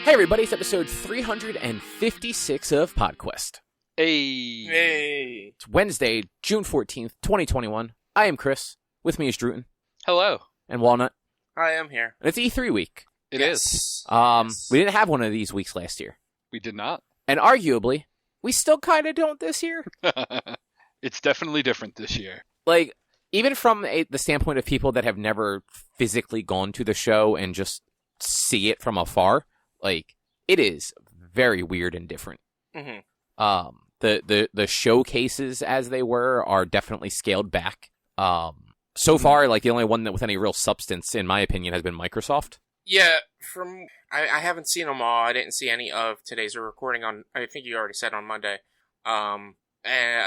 Hey everybody, it's episode 356 of PodQuest. Hey. It's Wednesday, June 14th, 2021. I am Chris. With me is Druten. Hello. And Walnut. I am here. And it's E3 week. It is. We didn't have one of these weeks last year. We did not. And arguably, we still kind of don't this year. It's definitely different this year. Like, even from the standpoint of people that have never physically gone to the show and just see it from afar, like, it is very weird and different. Mm-hmm. The showcases as they were are definitely scaled back. So far, like, the only one that with any real substance, in my opinion, has been Microsoft. Yeah, I haven't seen them all. I didn't see any of today's. We're recording on, I think you already said on Monday. And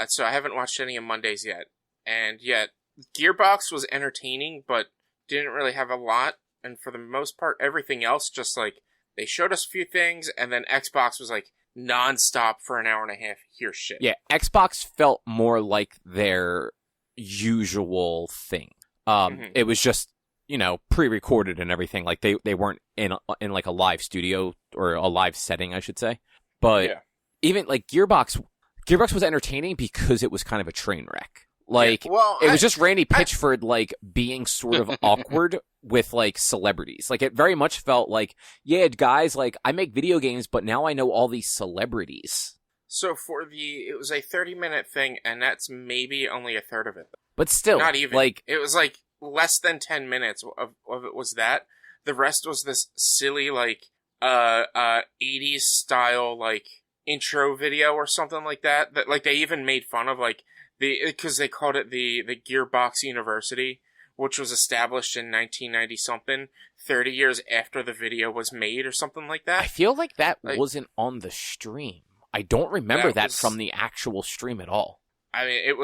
so I haven't watched any of Monday's yet. And yet, Gearbox was entertaining, but didn't really have a lot. And for the most part, everything else, just like, they showed us a few things, and then Xbox was like, non-stop for an hour and a half. Here's shit. Yeah, Xbox felt more like their usual thing. It was just, you know, pre-recorded and everything. Like, they weren't in like a live studio or a live setting, I should say. But even like Gearbox was entertaining because it was kind of a train wreck. Like, it was just Randy Pitchford, like, being sort of awkward with, like, celebrities. Like, it very much felt like, yeah, guys, like, I make video games, but now I know all these celebrities. So it was a 30-minute thing, and that's maybe only a third of it. But still, not even. Like, it was, like, less than 10 minutes of it was that. The rest was this silly, like, 80s style, like, intro video or something like that. That, like, they even made fun of, like, because they called it the Gearbox University, which was established in 1990-something, 30 years after the video was made or something like that. I feel like that wasn't on the stream. I don't remember that from the actual stream at all. I mean,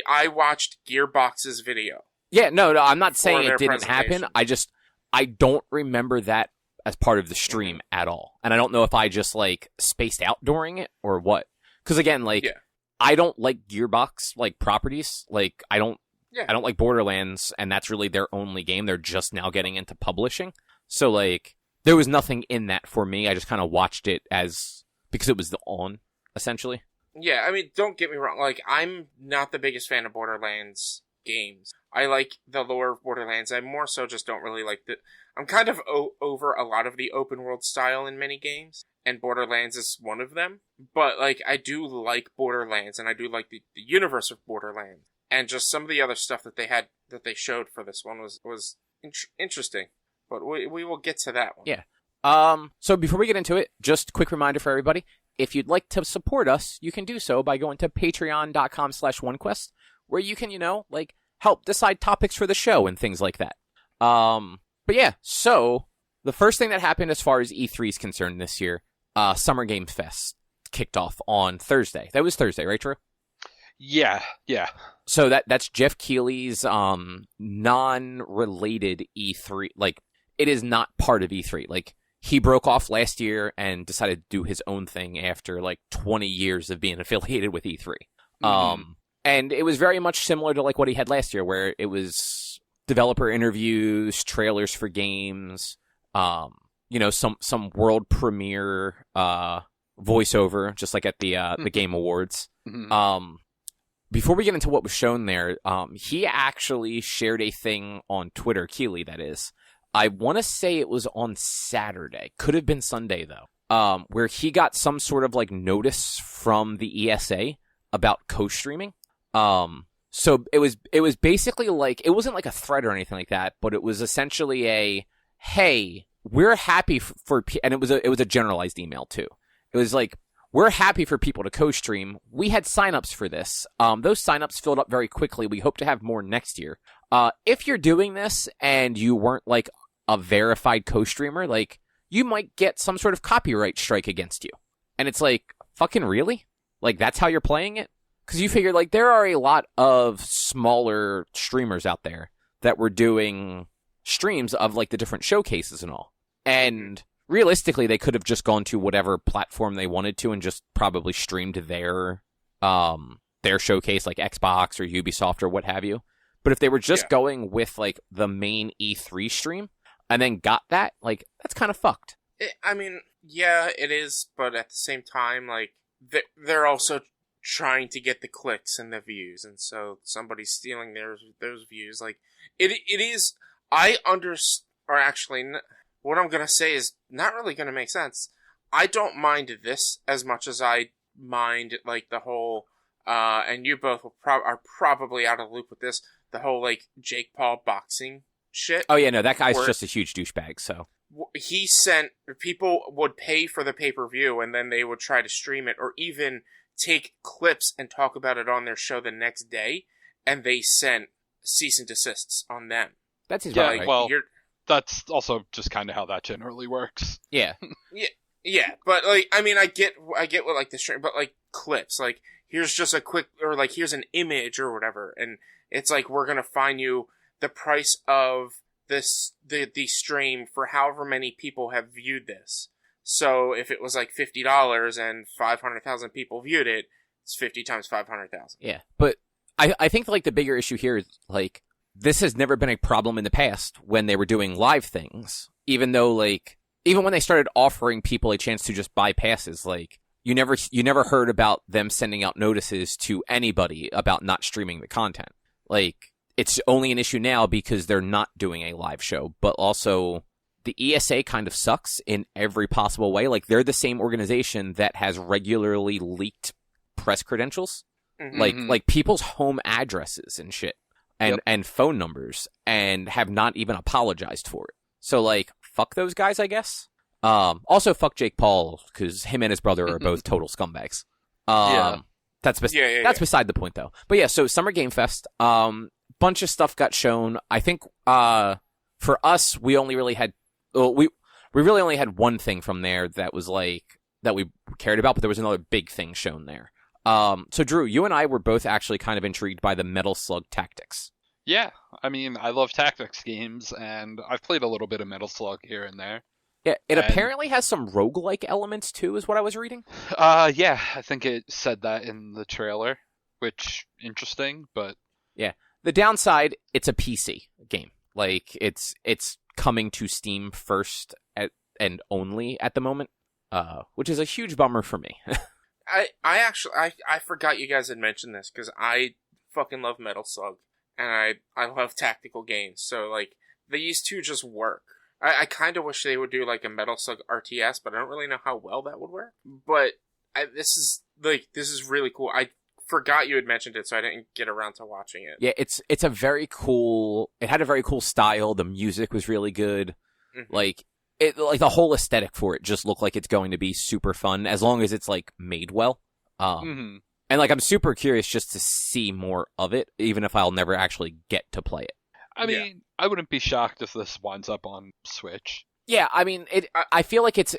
I watched Gearbox's video. Yeah, no, I'm not saying it didn't happen. I don't remember that as part of the stream at all. And I don't know if I just, like, spaced out during it or what. Because, again, like... Yeah. I don't like Gearbox, like, properties. Like, I don't like Borderlands, and that's really their only game. They're just now getting into publishing. So, like, there was nothing in that for me. I just kind of watched it because it was essentially. Yeah, I mean, don't get me wrong. Like, I'm not the biggest fan of Borderlands games. I like the lore of Borderlands. I more so just don't really like I'm kind of over a lot of the open world style in many games, and Borderlands is one of them. But, like, I do like Borderlands, and I do like the universe of Borderlands. And just some of the other stuff that they showed for this one was interesting. But we will get to that one. Yeah. So before we get into it, just a quick reminder for everybody. If you'd like to support us, you can do so by going to patreon.com/OneQuest, where you can, you know, like, help decide topics for the show and things like that. But yeah, so the first thing that happened as far as E3 is concerned this year, Summer Game Fest kicked off on Thursday. That was Thursday, right, Drew? Yeah. So that's Jeff Keighley's non-related E3. Like, it is not part of E3. Like, he broke off last year and decided to do his own thing after, like, 20 years of being affiliated with E3. And it was very much similar to, like, what he had last year, where it was developer interviews, trailers for games, you know, some world premiere voiceover, just like at the Game Awards. Before we get into what was shown there, he actually shared a thing on Twitter, Keighley, that is. I want to say it was on Saturday. Could have been Sunday, though. Where he got some sort of, like, notice from the ESA about co-streaming. So it was basically like, it wasn't like a threat or anything like that, but it was essentially a, hey, we're happy and it was a generalized email too. It was like, we're happy for people to co-stream. We had signups for this. Those signups filled up very quickly. We hope to have more next year. If you're doing this and you weren't, like, a verified co-streamer, like, you might get some sort of copyright strike against you. And it's like, fucking really? Like, that's how you're playing it? Because you figure, like, there are a lot of smaller streamers out there that were doing streams of, like, the different showcases and all. And realistically, they could have just gone to whatever platform they wanted to and just probably streamed their showcase, like Xbox or Ubisoft or what have you. But if they were just going with, like, the main E3 stream and then got that, like, that's kind of fucked. I mean, yeah, it is, but at the same time, like, they're also trying to get the clicks and the views, and so somebody's stealing those views. Like, it is. Or actually, what I'm gonna say is not really gonna make sense. I don't mind this as much as I mind, like, the whole, and you both are probably out of the loop with this, the whole, like, Jake Paul boxing shit. Oh yeah, no, that guy's just a huge douchebag, so. He people would pay for the pay-per-view, and then they would try to stream it, or even take clips and talk about it on their show the next day, and they sent cease and desists on them. That's his Yeah, right. well, that's also just kind of how that generally works. Yeah. Yeah, but, like, I mean, I get what, like, the stream, but, like, clips, like, here's just a quick, or, like, here's an image or whatever, and it's like, we're gonna find you the price of the stream for however many people have viewed this. So if it was like $50 and 500,000 people viewed it, it's 50 times 500,000. Yeah, but I think like the bigger issue here is like this has never been a problem in the past when they were doing live things. Even though like even when they started offering people a chance to just buy passes, like you never heard about them sending out notices to anybody about not streaming the content. Like it's only an issue now because they're not doing a live show, but also the ESA kind of sucks in every possible way. Like, they're the same organization that has regularly leaked press credentials. Mm-hmm. Like people's home addresses and shit. And phone numbers. And have not even apologized for it. So, like, fuck those guys, I guess. Also, fuck Jake Paul, because him and his brother are both total scumbags. That's beside the point, though. But yeah, so Summer Game Fest, bunch of stuff got shown. I think, for us, we only really had, we really only had one thing from there that was like, that we cared about, but there was another big thing shown there. So Drew, you and I were both actually kind of intrigued by the Metal Slug Tactics. Yeah, I mean, I love tactics games, and I've played a little bit of Metal Slug here and there. Yeah, it apparently has some roguelike elements too, is what I was reading. Yeah, I think it said that in the trailer, which, interesting, but... Yeah. The downside, it's a PC game. Like, it's coming to Steam first and only at the moment, which is a huge bummer for me. I forgot you guys had mentioned this, because I fucking love Metal Slug, and I love tactical games, so, like, these two just work. I kind of wish they would do, like, a Metal Slug RTS, but I don't really know how well that would work. But this is really cool. I forgot you had mentioned it, so I didn't get around to watching it. Yeah, it's a very cool... It had a very cool style. The music was really good. Mm-hmm. Like the whole aesthetic for it just looked like it's going to be super fun, as long as it's, like, made well. And, like, I'm super curious just to see more of it, even if I'll never actually get to play it. I mean, I wouldn't be shocked if this winds up on Switch. Yeah, I mean, I feel like it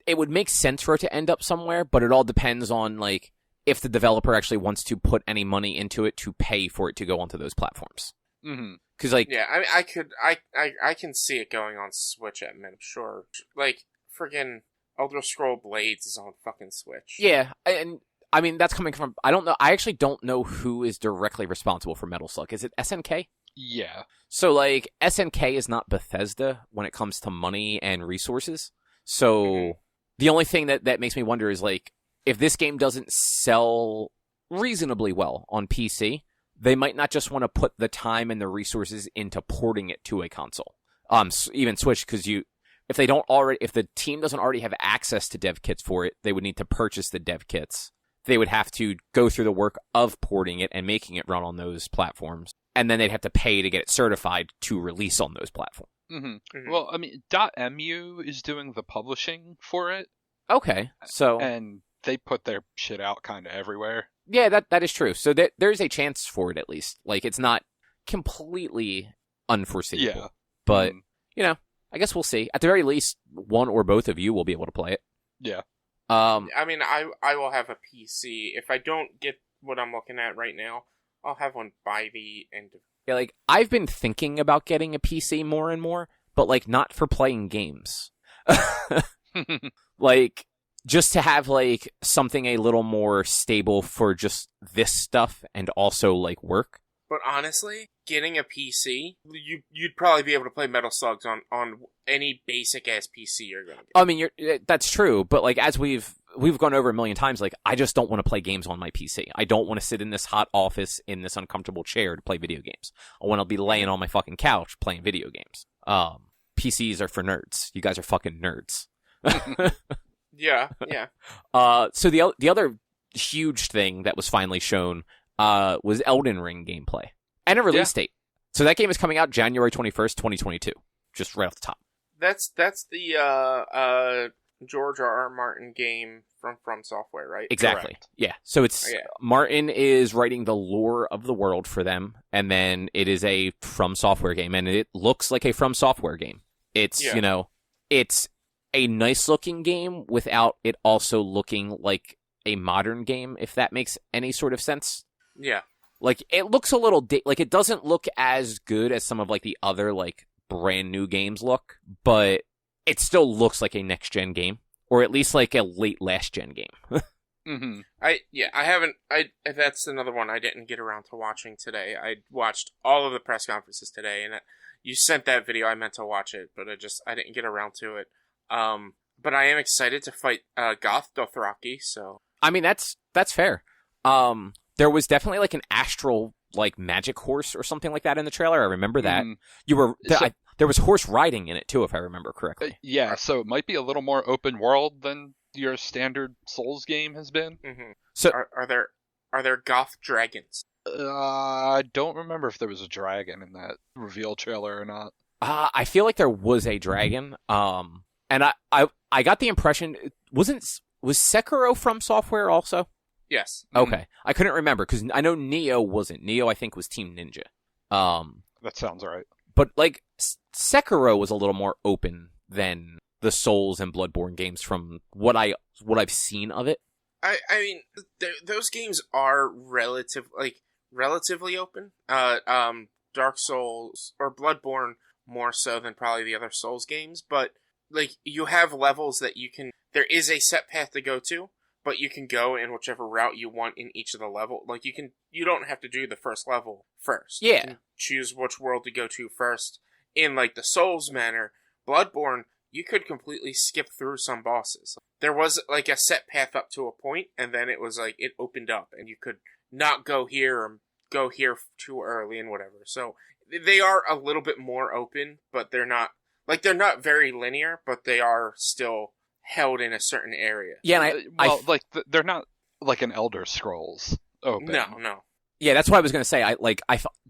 would make sense for it to end up somewhere, but it all depends on, like, if the developer actually wants to put any money into it to pay for it to go onto those platforms. Mm-hmm. Because, like... Yeah, I can see it going on Switch at minimum, sure. Like, friggin' Elder Scroll Blades is on fucking Switch. Yeah, and... I mean, that's coming from... I don't know. I actually don't know who is directly responsible for Metal Slug. Is it SNK? Yeah. So, like, SNK is not Bethesda when it comes to money and resources. So, the only thing that makes me wonder is, like, if this game doesn't sell reasonably well on PC, they might not just want to put the time and the resources into porting it to a console. Even Switch, because if the team doesn't already have access to dev kits for it, they would need to purchase the dev kits. They would have to go through the work of porting it and making it run on those platforms. And then they'd have to pay to get it certified to release on those platforms. Mm-hmm. Mm-hmm. Well, I mean, .mu is doing the publishing for it. Okay, so... And they put their shit out kind of everywhere. Yeah, that is true. So there's a chance for it, at least. Like, it's not completely unforeseeable. Yeah. But, you know, I guess we'll see. At the very least, one or both of you will be able to play it. Yeah. I mean, I will have a PC. If I don't get what I'm looking at right now, I'll have one by the end of... Yeah, like, I've been thinking about getting a PC more and more, but, like, not for playing games. Like, just to have, like, something a little more stable for just this stuff and also, like, work. But honestly, getting a PC, you'd probably be able to play Metal Slugs on any basic ass PC you're gonna get. I mean, that's true, but like as we've gone over a million times, like I just don't want to play games on my PC. I don't want to sit in this hot office in this uncomfortable chair to play video games. I want to be laying on my fucking couch playing video games. PCs are for nerds. You guys are fucking nerds. Yeah. So the other huge thing that was finally shown was Elden Ring gameplay and a release date. So that game is coming out January 21st, 2022. Just right off the top. That's the George R.R. Martin game from Software, right? Exactly. Correct. Yeah. So it's Martin is writing the lore of the world for them, and then it is a From Software game, and it looks like a From Software game. It's it's a nice looking game without it also looking like a modern game, if that makes any sort of sense. Yeah. Like it looks a little like it doesn't look as good as some of like the other like brand new games look, but it still looks like a next gen game, or at least like a late last gen game. Mm-hmm. That's another one I didn't get around to watching today. I watched all of the press conferences today, and you sent that video. I meant to watch it, but I didn't get around to it. But I am excited to fight Goth Dothraki. So I mean that's fair. There was definitely like an astral like magic horse or something like that in the trailer. I remember that. There was horse riding in it too, if I remember correctly. Yeah, so it might be a little more open world than your standard Souls game has been. Mm-hmm. So are there Goth dragons? I don't remember if there was a dragon in that reveal trailer or not. I feel like there was a dragon. And I got the impression was Sekiro From Software also? Yes. Okay. I couldn't remember because I know Nioh wasn't. Nioh I think was Team Ninja. That sounds right. But like Sekiro was a little more open than the Souls and Bloodborne games from what I've seen of it. I mean, those games are relatively open. Dark Souls or Bloodborne more so than probably the other Souls games, but like you have levels that there is a set path to go to, but you can go in whichever route you want in each of the level. Like you don't have to do the first level first. Yeah. You can choose which world to go to first. In like the Souls manner, Bloodborne, you could completely skip through some bosses. There was like a set path up to a point, and then it was like it opened up, and you could not go here or go here too early and whatever. So they are a little bit more open, but they're not very linear, but they are still held in a certain area. Yeah, and they're not like an Elder Scrolls open. No. Yeah, that's what I was gonna say.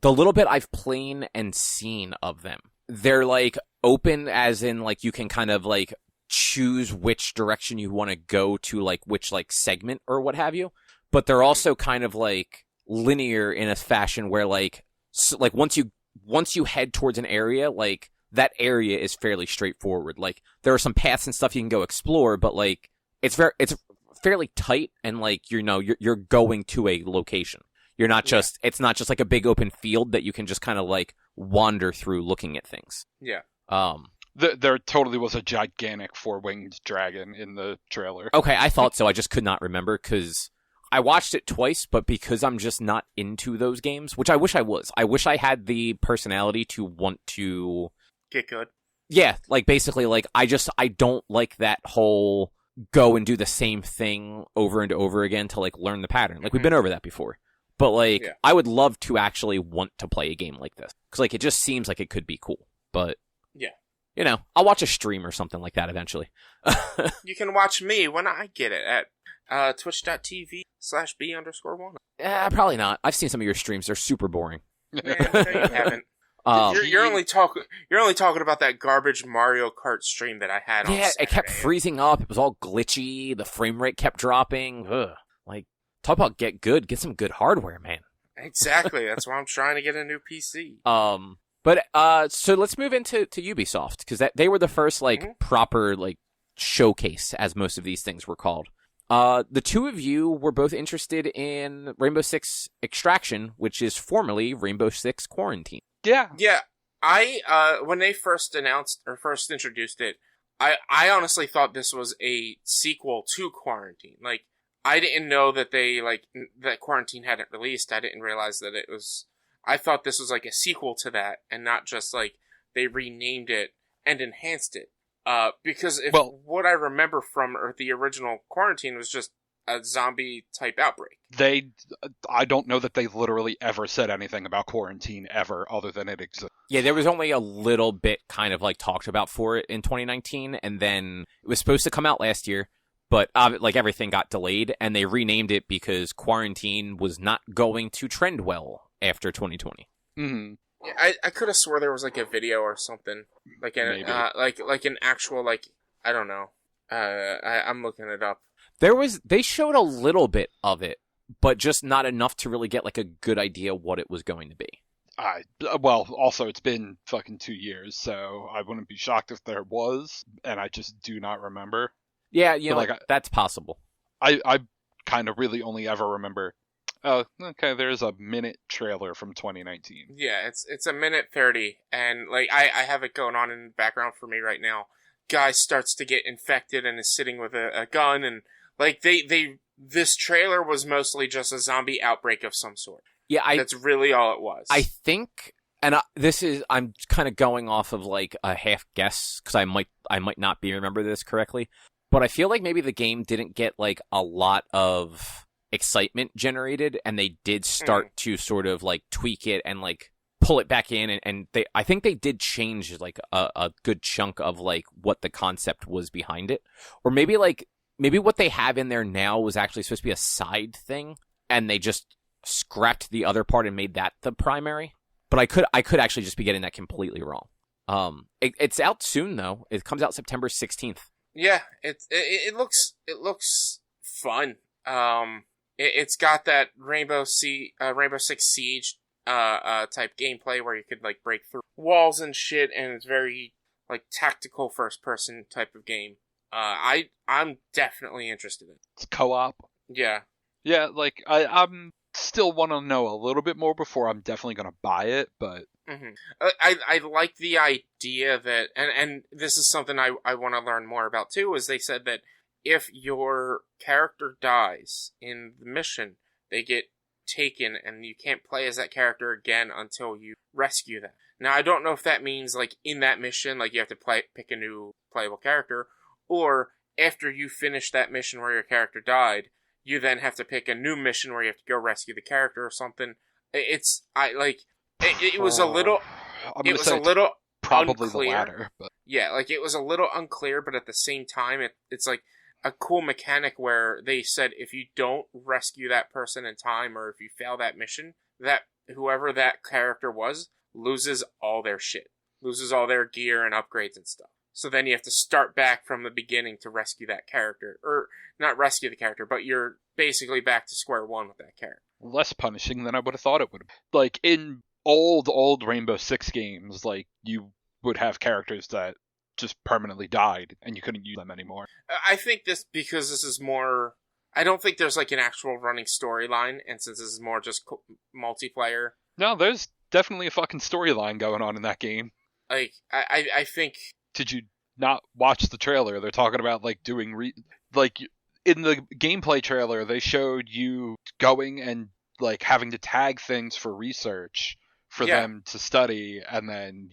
The little bit I've played and seen of them, they're like open as in like you can kind of like choose which direction you want to go to, like which like segment or what have you. But they're also kind of like linear in a fashion where like once you head towards an area, like that area is fairly straightforward. Like there are some paths and stuff you can go explore, but like it's fairly tight and like you're going to a location. You're not just it's not just like a big open field that you can just kind of like wander through looking at things. Yeah. There totally was a gigantic four-winged dragon in the trailer. Okay, I thought so. I just could not remember because I watched it twice, but because I'm just not into those games, which I wish I was. I wish I had the personality to want to get good. Yeah, like basically like I don't like that whole go and do the same thing over and over again to like learn the pattern. Like we've been over that before. But like I would love to actually want to play a game like this cuz like it just seems like it could be cool. But yeah. I'll watch a stream or something like that eventually. You can watch me when I get it at twitch.tv/b_1. Probably not. I've seen some of your streams. They're super boring. No, you haven't. You're only talking about that garbage Mario Kart stream that I had on Saturday. It kept freezing up. It was all glitchy. The frame rate kept dropping. Ugh. Like, talk about get good. Get some good hardware, man. Exactly. That's why I'm trying to get a new PC. But so let's move into Ubisoft because they were the first proper like showcase, as most of these things were called. The two of you were both interested in Rainbow Six Extraction, which is formerly Rainbow Six Quarantine. Yeah. I when they first announced or first introduced it, I honestly thought this was a sequel to Quarantine. Like I didn't know that that Quarantine hadn't released. I didn't realize that it was I thought this was like a sequel to that, and not just like they renamed it and enhanced it. Because what I remember from the original Quarantine was just a zombie type outbreak. I don't know that they literally ever said anything about Quarantine ever, other than it exists. Yeah, there was only a little bit kind of like talked about for it in 2019, and then it was supposed to come out last year, but like everything got delayed, and they renamed it because Quarantine was not going to trend well after 2020. Mm-hmm. Yeah, I could have swore there was like a video or something, like like an actual like, I don't know. I'm looking it up. They showed a little bit of it, but just not enough to really get like a good idea what it was going to be. Well, also it's been fucking 2 years, so I wouldn't be shocked if there was, and I just do not remember. Yeah, that's possible. I kind of really only ever remember. Oh, okay, there's a minute trailer from 2019. Yeah, it's a minute 30, and like I have it going on in the background for me right now. Guy starts to get infected and is sitting with a gun, and like this trailer was mostly just a zombie outbreak of some sort. Yeah, that's really all it was. I think, and I'm kind of going off of like a half guess because I might not remember this correctly, but I feel like maybe the game didn't get like a lot of excitement generated, and they did start to sort of like tweak it and like pull it back in, and I think they did change like a good chunk of like what the concept was behind it, or maybe what they have in there now was actually supposed to be a side thing, and they just scrapped the other part and made that the primary. But I could actually just be getting that completely wrong. It's out soon though. It comes out September 16th. Yeah, it looks fun. It's got that Rainbow Six Siege type gameplay where you could like break through walls and shit, and it's very like tactical first person type of game. I'm definitely interested in it. It's co-op. Yeah. Yeah, like I'm still want to know a little bit more before I'm definitely gonna buy it, but I like the idea that, and this is something I want to learn more about too, is they said that if your character dies in the mission, they get taken and you can't play as that character again until you rescue them. Now, I don't know if that means like in that mission, like you have to pick a new playable character, or after you finish that mission where your character died, you then have to pick a new mission where you have to go rescue the character or something. It was a little, probably unclear. The latter, but yeah, like it was a little unclear, but at the same time, it's like a cool mechanic where they said if you don't rescue that person in time, or if you fail that mission, that whoever that character was loses all their shit, loses all their gear and upgrades and stuff. So then you have to start back from the beginning to rescue that character. Or, not rescue the character, but you're basically back to square one with that character. Less punishing than I would have thought it would have. Like, in old Rainbow Six games, like, you would have characters that just permanently died, and you couldn't use them anymore. I think because this is more... I don't think there's, like, an actual running storyline, and since this is more just multiplayer... No, there's definitely a fucking storyline going on in that game. Like, I think... Did you not watch the trailer? They're talking about like doing like in the gameplay trailer they showed you going and like having to tag things for research for them to study, and then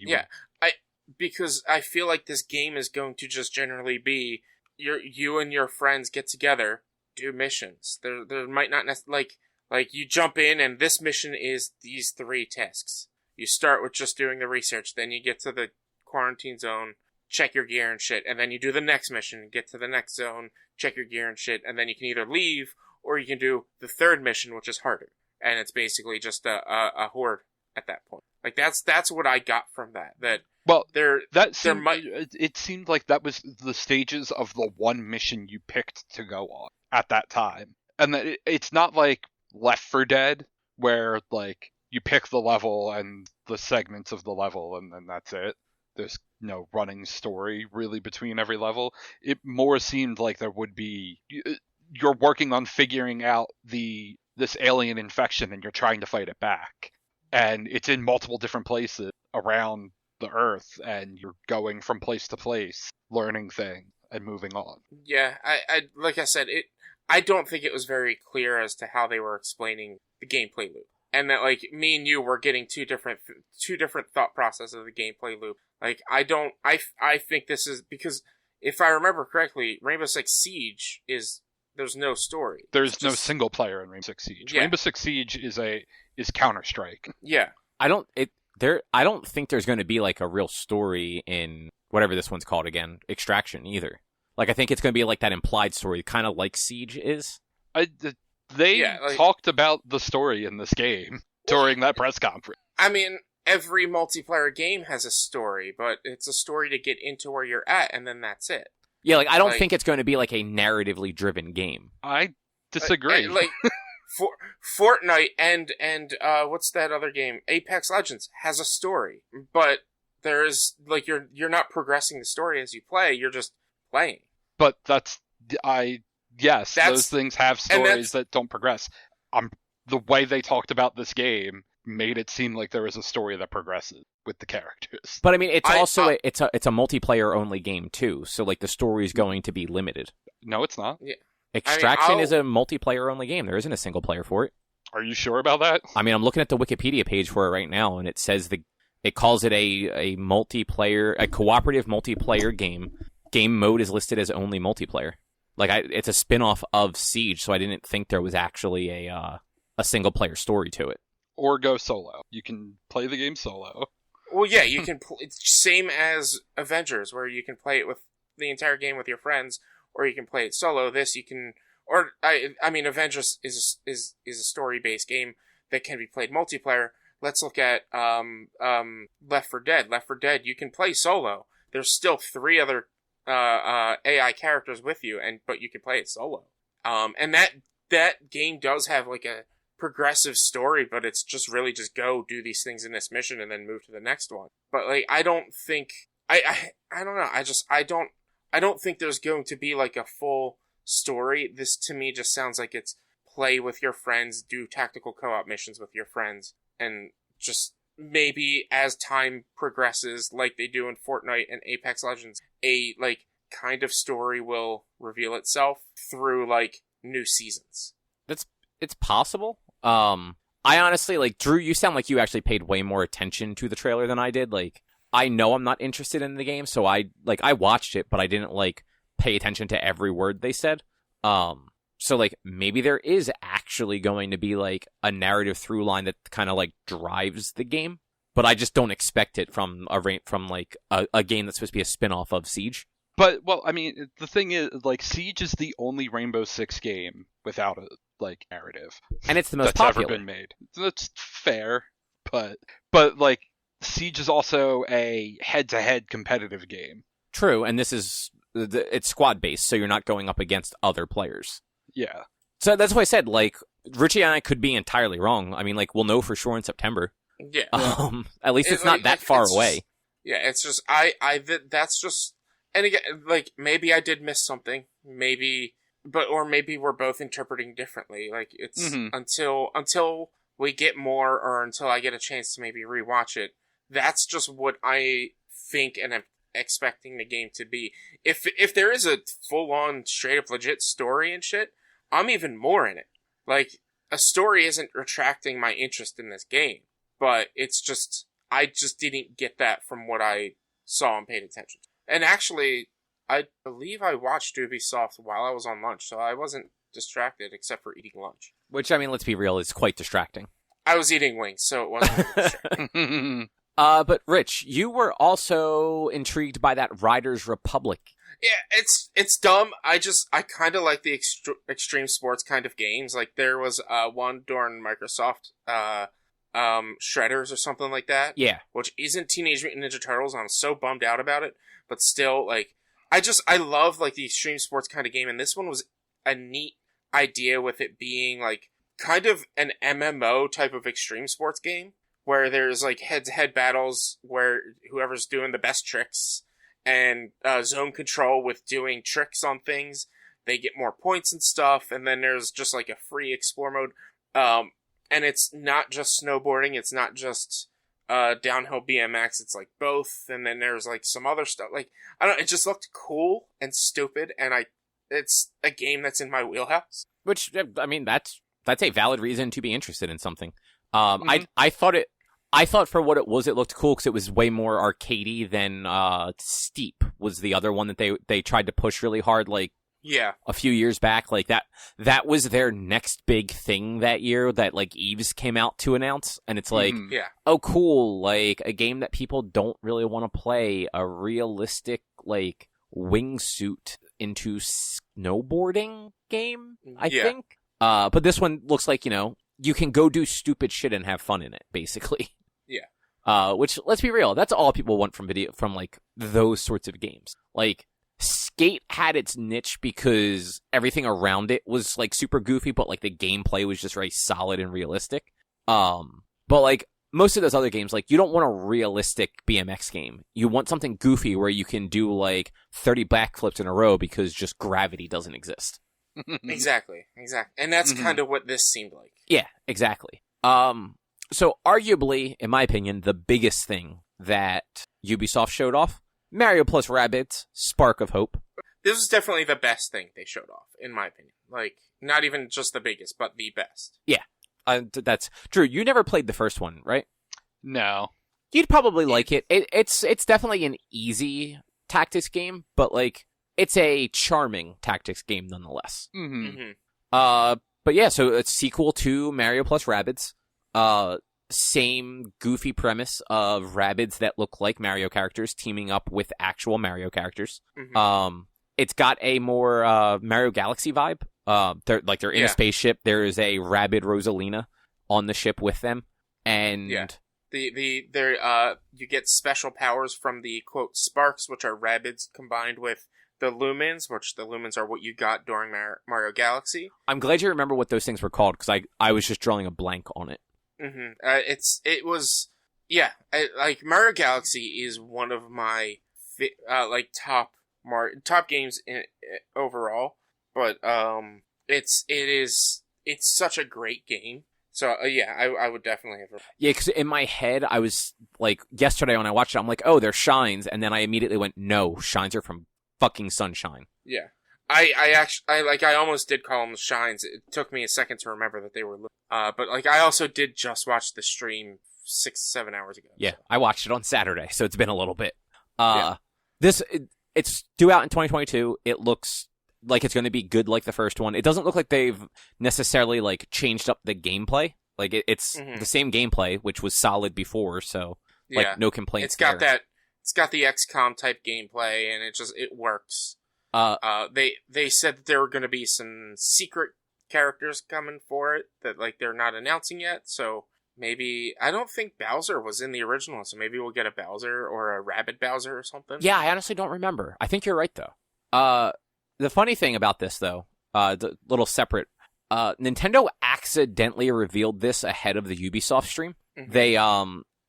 because I feel like this game is going to just generally be you and your friends get together, do missions. There might not like you jump in and this mission is these 3 tasks. You start with just doing the research, then you get to the quarantine zone, check your gear and shit, and then you do the next mission, get to the next zone, check your gear and shit, and then you can either leave, or you can do the 3rd mission, which is harder. And it's basically just a horde at that point. Like, that's what I got from that. It seemed like that was the stages of the one mission you picked to go on at that time. And that it's not like Left 4 Dead, where, like, you pick the level and the segments of the level, and then that's it. There's no running story really between every level. It more seemed like there would be... You're working on figuring out this alien infection and you're trying to fight it back. And it's in multiple different places around the Earth, and you're going from place to place, learning things and moving on. Yeah, I like I said, I don't think it was very clear as to how they were explaining the gameplay loop. and that like me and you were getting two different thought processes of the gameplay loop. Like I think this is because if I remember correctly, Rainbow Six Siege there's no story. There's no single player in Rainbow Six Siege. Yeah. Rainbow Six Siege is Counter-Strike. Yeah. I don't think there's going to be like a real story in whatever this one's called again, Extraction either. Like I think it's going to be like that implied story, kind of like Siege is. They talked about the story in this game during that press conference. I mean, every multiplayer game has a story, but it's a story to get into where you're at, and then that's it. Yeah, like I don't think it's going to be like a narratively driven game. I disagree. Fortnite and what's that other game? Apex Legends has a story, but there's like you're not progressing the story as you play. You're just playing. But those things have stories that don't progress. The way they talked about this game made it seem like there was a story that progresses with the characters. But I mean, it's a multiplayer only game too, so like the story is going to be limited. No, it's not. Yeah. Extraction is a multiplayer only game. There isn't a single player for it. Are you sure about that? I mean, I'm looking at the Wikipedia page for it right now, and it says it calls it a cooperative multiplayer game. Game mode is listed as only multiplayer. Like it's a spin-off of Siege, so I didn't think there was actually a single player story to it. Or go solo. You can play the game solo. Well, yeah, you can. It's same as Avengers, where you can play it with the entire game with your friends, or you can play it solo. This you can, or I mean, Avengers is a story-based game that can be played multiplayer. Let's look at Left 4 Dead. Left 4 Dead, you can play solo. There's still 3 other AI characters with you, but you can play it solo. And that game does have like a progressive story, but it's just really just go do these things in this mission and then move to the next one. But like I don't think I don't know. I don't think there's going to be like a full story. This to me just sounds like it's play with your friends, do tactical co-op missions with your friends, and just maybe as time progresses, like they do in Fortnite and Apex Legends, a like kind of story will reveal itself through like new seasons. It's possible. I honestly, like, Drew, you sound like you actually paid way more attention to the trailer than I did. Like, I know I'm not interested in the game, so I watched it, but I didn't, like, pay attention to every word they said. So, like, maybe there is actually going to be, like, a narrative through line that kind of, like, drives the game, but I just don't expect it from a game that's supposed to be a spin-off of Siege. But, well, I mean, the thing is, like, Siege is the only Rainbow Six game without a, like, narrative. And it's the most that's popular. Ever been made. That's fair, but, like, Siege is also a head-to-head competitive game. True, and it's squad-based, so you're not going up against other players. Yeah. So that's why I said, like, Richie and I could be entirely wrong. I mean, like, we'll know for sure in September. Yeah. At least it's not that far away. It's just, that's just, and again, like, maybe I did miss something. Maybe we're both interpreting differently. Like, it's until we get more, or until I get a chance to maybe rewatch it, that's just what I think and I'm expecting the game to be. If there is a full-on, straight-up legit story and shit, I'm even more in it. Like, a story isn't retracting my interest in this game, but it's just, I just didn't get that from what I saw and paid attention to. And actually, I believe I watched Ubisoft while I was on lunch, so I wasn't distracted except for eating lunch. Which, I mean, let's be real, is quite distracting. I was eating wings, so it wasn't distracting. But Rich, you were also intrigued by that Riders Republic. Yeah, it's dumb. I kind of like the extreme sports kind of games. Like, there was one during Microsoft, Shredders or something like that. Yeah. Which isn't Teenage Mutant Ninja Turtles, and I'm so bummed out about it. But still, like, I love, like, the extreme sports kind of game, and this one was a neat idea with it being, like, kind of an MMO type of extreme sports game, where there's, like, head-to-head battles where whoever's doing the best tricks, and zone control with doing tricks on things, they get more points and stuff, and then there's just, like, a free explore mode, and it's not just snowboarding, it's not just downhill BMX, it's like both, and then there's like some other stuff, like, I don't know, it just looked cool and stupid, and it's a game that's in my wheelhouse. Which, I mean, that's a valid reason to be interested in something. I thought for what it looked cool because it was way more arcadey than Steep was the other one that they tried to push really hard like a few years back. Like that was their next big thing that year that like Eves came out to announce, and it's like oh cool, like a game that people don't really want to play, a realistic like wingsuit into snowboarding game, I think. But this one looks like, you can go do stupid shit and have fun in it, basically. Yeah. Which, let's be real, that's all people want from like those sorts of games. Like, Skate had its niche because everything around it was like super goofy, but like the gameplay was just very solid and realistic. But like most of those other games, like you don't want a realistic BMX game. You want something goofy where you can do like 30 backflips in a row because just gravity doesn't exist. Exactly. And that's kind of what this seemed like. Yeah, exactly. So arguably, in my opinion, the biggest thing that Ubisoft showed off, Mario plus Rabbids, Spark of Hope. This was definitely the best thing they showed off, in my opinion. Like, not even just the biggest, but the best. Yeah. That's Drew, you never played the first one, right? No. You'd probably like it. It's definitely an easy tactics game, but like it's a charming tactics game nonetheless. But yeah, so it's sequel to Mario plus Rabbids. Same goofy premise of Rabbids that look like Mario characters teaming up with actual Mario characters. It's got a more Mario Galaxy vibe. They're in a spaceship. There is a Rabbid Rosalina on the ship with them, and you get special powers from the quote sparks, which are Rabbids combined with the lumens, which the lumens are what you got during Mario Galaxy. I'm glad you remember what those things were called because I was just drawing a blank on it. Like Mario Galaxy is one of my top games overall, but it's such a great game. So I would definitely have. Yeah, because in my head I was like yesterday when I watched it, I'm like, oh, they're shines, and then I immediately went, no, shines are from fucking Sunshine. Yeah. I almost did call them shines. It took me a second to remember that they were, but like I also did just watch the stream 6-7 hours ago. Yeah, so. I watched it on Saturday, so it's been a little bit. It's due out in 2022. It looks like it's going to be good like the first one. It doesn't look like they've necessarily like changed up the gameplay. Like it's the same gameplay, which was solid before. So like no complaints. It's got the XCOM type gameplay, and it works. They said that there were going to be some secret characters coming for it that like they're not announcing yet. So maybe I don't think Bowser was in the original, so maybe we'll get a Bowser or a Rabbid Bowser or something. Yeah, I honestly don't remember. I think you're right though. The funny thing about this though, the little separate, Nintendo accidentally revealed this ahead of the Ubisoft stream. They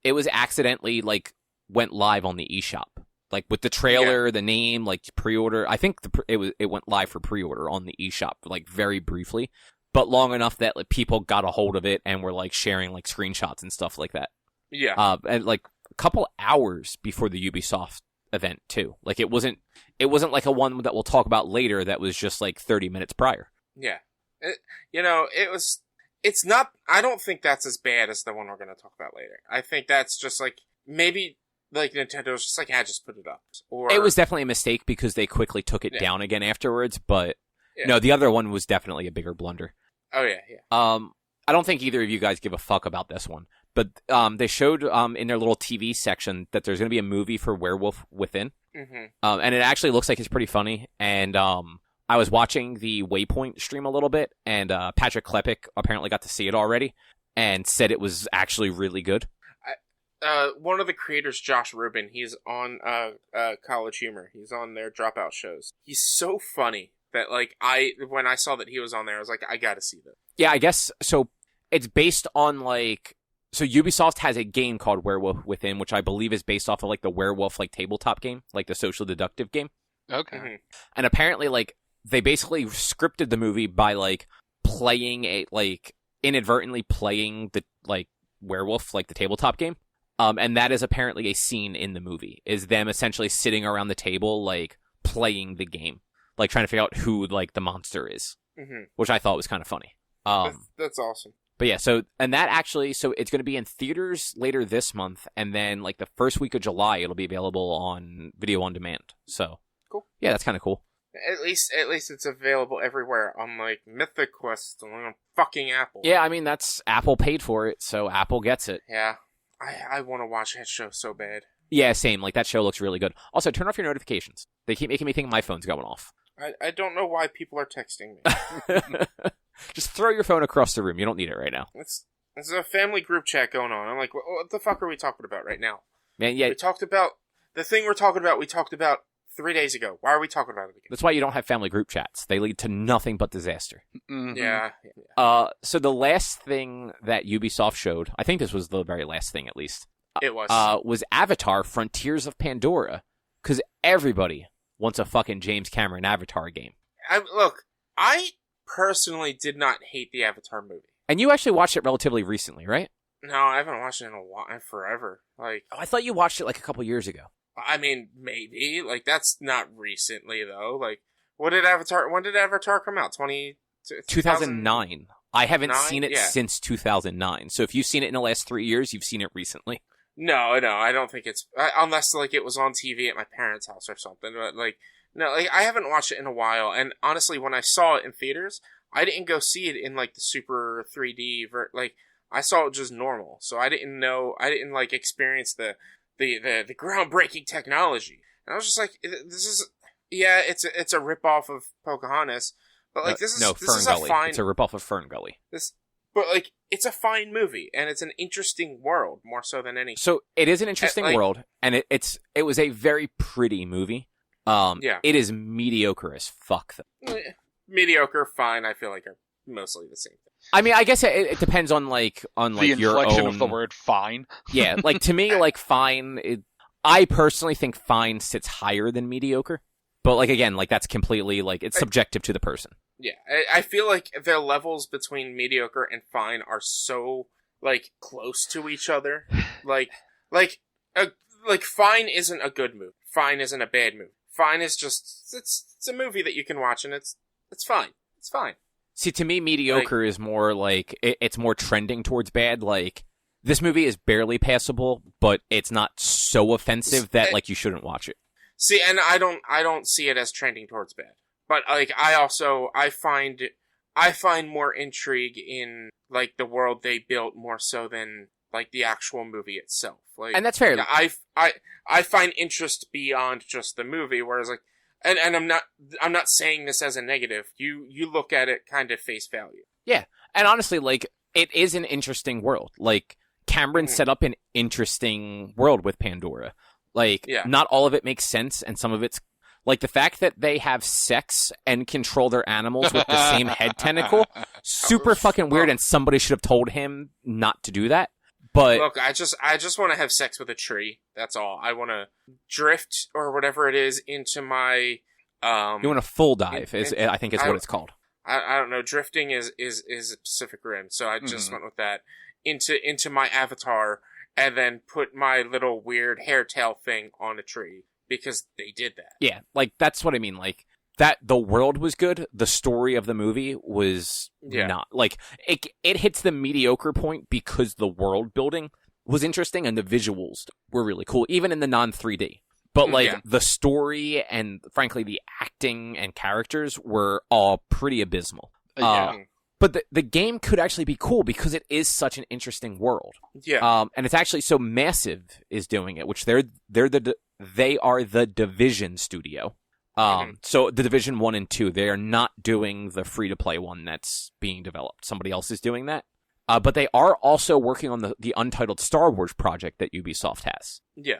it was accidentally like went live on the eShop. Like with the trailer, the name, like pre-order. I think it went live for pre-order on the eShop, like very briefly, but long enough that like people got a hold of it and were like sharing like screenshots and stuff like that. Yeah. And like a couple hours before the Ubisoft event too. Like it wasn't like a one that we'll talk about later that was just like 30 minutes prior. Yeah. It's not. I don't think that's as bad as the one we're going to talk about later. I think that's just like maybe. Like, Nintendo's just like, just put it up. Or it was definitely a mistake because they quickly took it down again afterwards, but no, the other one was definitely a bigger blunder. Oh, yeah. I don't think either of you guys give a fuck about this one, but they showed in their little TV section that there's going to be a movie for Werewolf Within, and it actually looks like it's pretty funny, and I was watching the Waypoint stream a little bit, and Patrick Klepek apparently got to see it already, and said it was actually really good. One of the creators, Josh Rubin, he's on College Humor. He's on their Dropout shows. He's so funny that like when I saw that he was on there, I was like, I gotta see this. Yeah, I guess so. It's based on like Ubisoft has a game called Werewolf Within, which I believe is based off of like the werewolf like tabletop game, like the social deductive game. Okay. And apparently, like they basically scripted the movie by like inadvertently playing the like werewolf like the tabletop game. And that is apparently a scene in the movie, is them essentially sitting around the table, like, playing the game. Like, trying to figure out who, like, the monster is. Which I thought was kind of funny. That's awesome. But yeah, so it's going to be in theaters later this month, and then like the first week of July, it'll be available on video on demand. So cool. Yeah, that's kind of cool. At least it's available everywhere on like Mythic Quest on fucking Apple. Yeah, I mean that's Apple paid for it, so Apple gets it. Yeah, I want to watch that show so bad. Yeah, same. Like that show looks really good. Also, turn off your notifications. They keep making me think my phone's going off. I don't know why people are texting me. Just throw your phone across the room. You don't need it right now. It's a family group chat going on. I'm like, what the fuck are we talking about right now? Man, yeah. We talked about the thing we talked about 3 days ago. Why are we talking about it again? That's why you don't have family group chats. They lead to nothing but disaster. Mm-hmm. Yeah. So the last thing that Ubisoft showed, I think this was the very last thing at least. It was. Was Avatar: Frontiers of Pandora, because everybody wants a fucking James Cameron Avatar game. I personally did not hate the Avatar movie. And you actually watched it relatively recently, right? No, I haven't watched it in forever. Like, I thought you watched it like a couple years ago. I mean, maybe. Like, that's not recently, though. Like, when did Avatar come out? 2009. I haven't seen it Yeah. since 2009. So if you've seen it in the last 3 years, you've seen it recently. No, I don't think it's... unless, like, it was on TV at my parents' house or something. But, like, no, like, I haven't watched it in a while. And, honestly, when I saw it in theaters, I didn't go see it in, like, the super 3D... like, I saw it just normal. So I didn't, like, experience the groundbreaking technology. And I was just like, this is... Yeah, it's a ripoff of Pocahontas. But, like, this is a fine... It's a ripoff of Fern Gully. But, like, it's a fine movie, and it's an interesting world, more so than anything. So, it is an interesting world, and it was a very pretty movie. Yeah. It is mediocre as fuck, though. Mediocre, fine, I feel like are mostly the same thing. I mean, I guess it depends on, like the your own... inflection of the word fine. Yeah, like, to me, like, fine... I personally think fine sits higher than mediocre. But, like, again, like, that's completely, like, it's subjective to the person. Yeah, I feel like the levels between mediocre and fine are so, like, close to each other. Like fine isn't a good movie. Fine isn't a bad movie. Fine is just, it's a movie that you can watch, and it's fine. It's fine. See, to me, mediocre is more, like, it's more trending towards bad. Like, this movie is barely passable, but it's not so offensive that, like, you shouldn't watch it. See, and I don't see it as trending towards bad. But, like, I find more intrigue in, like, the world they built more so than, like, the actual movie itself. Like, and that's fair. I find interest beyond just the movie, whereas, like, and I'm not saying this as a negative. You look at it kind of face value. Yeah, and honestly, like, it is an interesting world. Like, Cameron set up an interesting world with Pandora. Like, not all of it makes sense, and some of it's... Like, the fact that they have sex and control their animals with the same head tentacle, super fucking weird, and somebody should have told him not to do that. But look, I just want to have sex with a tree. That's all. I want to drift, or whatever it is, into my... you want a full dive, I think is what it's called. I don't know. Drifting is Pacific Rim, so I just went with that. Into my avatar, and then put my little weird hair tail thing on a tree. Because they did that. Yeah, like, that's what I mean. Like, that the world was good. The story of the movie was not. Like, it hits the mediocre point because the world building was interesting and the visuals were really cool, even in the non-3D. But, like, the story and, frankly, the acting and characters were all pretty abysmal. But the game could actually be cool because it is such an interesting world. Yeah. And it's actually so Massive is doing it, which they are the Division studio. So the Division 1 and 2, they are not doing the free-to-play one that's being developed. Somebody else is doing that. But they are also working on the untitled Star Wars project that Ubisoft has. Yeah.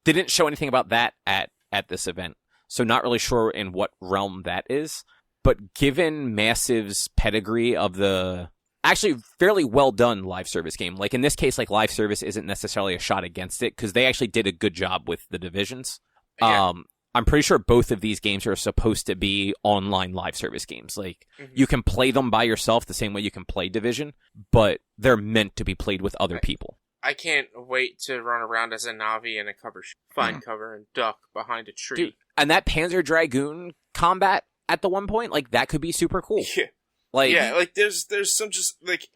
They didn't show anything about that at this event, so not really sure in what realm that is. But given Massive's pedigree of the actually fairly well done live service game, like in this case, like live service isn't necessarily a shot against it because they actually did a good job with the Divisions. Yeah. I'm pretty sure both of these games are supposed to be online live service games. Like you can play them by yourself the same way you can play Division, but they're meant to be played with other people. I can't wait to run around as a Navi in a find cover and duck behind a tree. Dude, and that Panzer Dragoon combat at the one point, like, that could be super cool. Yeah. Like, yeah, like there's some just like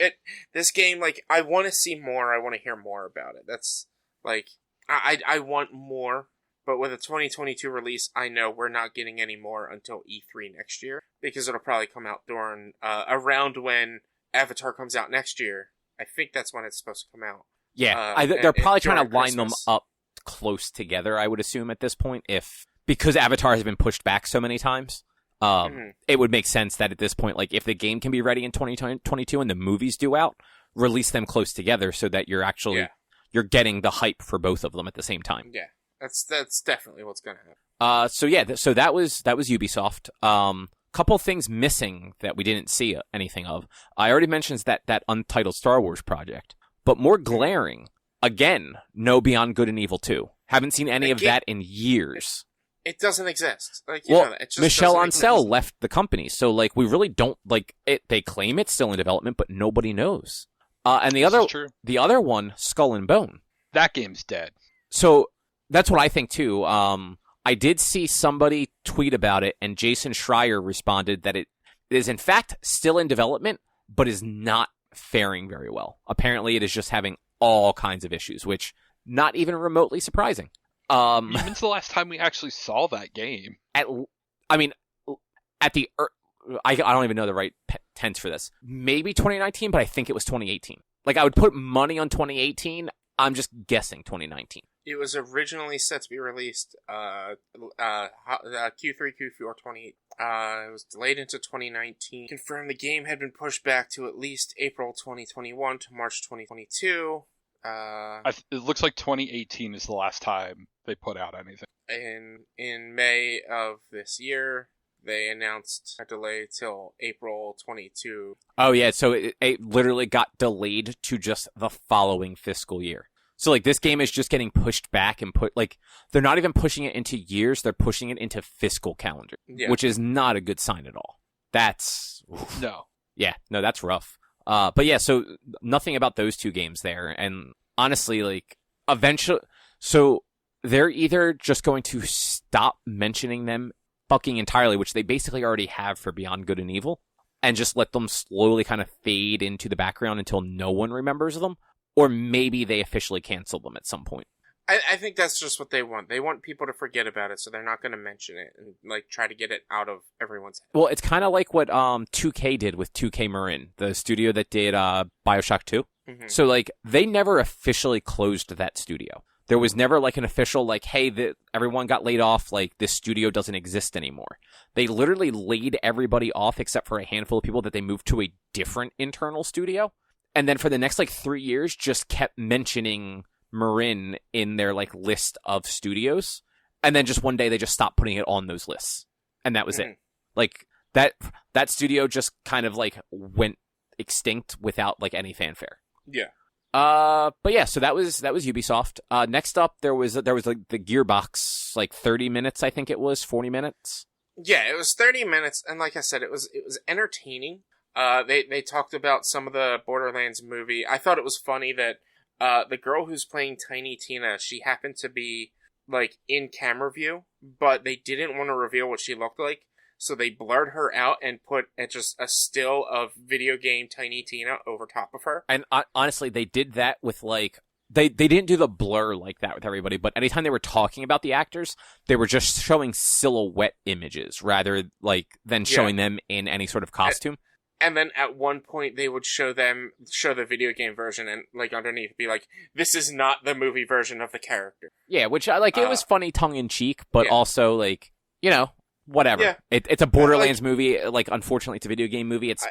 this game. Like I want to see more. I want to hear more about it. That's like I want more. But with a 2022 release, I know we're not getting any more until E3 next year because it'll probably come out during around when Avatar comes out next year. I think that's when it's supposed to come out. yeah, they're probably trying to line them Christmas. up close together, I would assume, at this point, because Avatar has been pushed back so many times. It would make sense that at this point, like, if the game can be ready in 2022 and the movies due out, release them close together so that you're actually you're getting the hype for both of them at the same time. Yeah, that's definitely what's gonna happen. So that was Ubisoft. Couple things missing that we didn't see anything of. I already mentioned that untitled Star Wars project, but more glaring, again, no Beyond Good and Evil 2. Haven't seen any of that in years. It doesn't exist. Like, it just Michelle doesn't Ancel exist. left the company, so like we really don't like it. They claim it's still in development, but nobody knows. And the other one, Skull and Bone. That game's dead. So that's what I think too. I did see somebody tweet about it, and Jason Schreier responded that it is in fact still in development, but is not faring very well. Apparently, it is just having all kinds of issues, which not even remotely surprising. When's the last time we actually saw that game? I don't even know the right tense for this. Maybe 2019, but I think it was 2018. Like, I would put money on 2018. I'm just guessing 2019. It was originally set to be released Q3, Q4 28. It was delayed into 2019. Confirmed the game had been pushed back to at least April 2021 to March 2022. It looks like 2018 is the last time they put out anything. In May of this year, they announced a delay till April 22. Oh yeah, so it literally got delayed to just the following fiscal year. So like this game is just getting pushed back and they're not even pushing it into years, they're pushing it into fiscal calendar, which is not a good sign at all. That's that's rough. But yeah, so nothing about those two games there. And honestly, like, eventually, so they're either just going to stop mentioning them fucking entirely, which they basically already have for Beyond Good and Evil, and just let them slowly kind of fade into the background until no one remembers them, or maybe they officially cancel them at some point. I think that's just what they want. They want people to forget about it, so they're not going to mention it and like try to get it out of everyone's head. Well, it's kind of like what 2K did with 2K Marin, the studio that did BioShock 2. Mm-hmm. So like they never officially closed that studio. There was never like an official like, hey, everyone got laid off, like this studio doesn't exist anymore. They literally laid everybody off except for a handful of people that they moved to a different internal studio. And then for the next like 3 years just kept mentioning Marin in their like list of studios, and then just one day they just stopped putting it on those lists, and that was it. Like that studio just kind of like went extinct without like any fanfare. Yeah. But yeah, so that was Ubisoft. Next up there was like the Gearbox, like 30 minutes, I think it was 40 minutes. Yeah, it was 30 minutes, and like I said, it was entertaining. They talked about some of the Borderlands movie. I thought it was funny that the girl who's playing Tiny Tina, she happened to be, like, in camera view, but they didn't want to reveal what she looked like, so they blurred her out and put just a still of video game Tiny Tina over top of her. And honestly, they did that with, like, they didn't do the blur like that with everybody, but anytime they were talking about the actors, they were just showing silhouette images, rather, like, than showing them in any sort of costume. And then at one point they would show the video game version and like underneath be like, this is not the movie version of the character. Yeah, which I like, it was funny tongue in cheek, but also like, you know, whatever. Yeah. It's a Borderlands movie. Like, unfortunately it's a video game movie. It's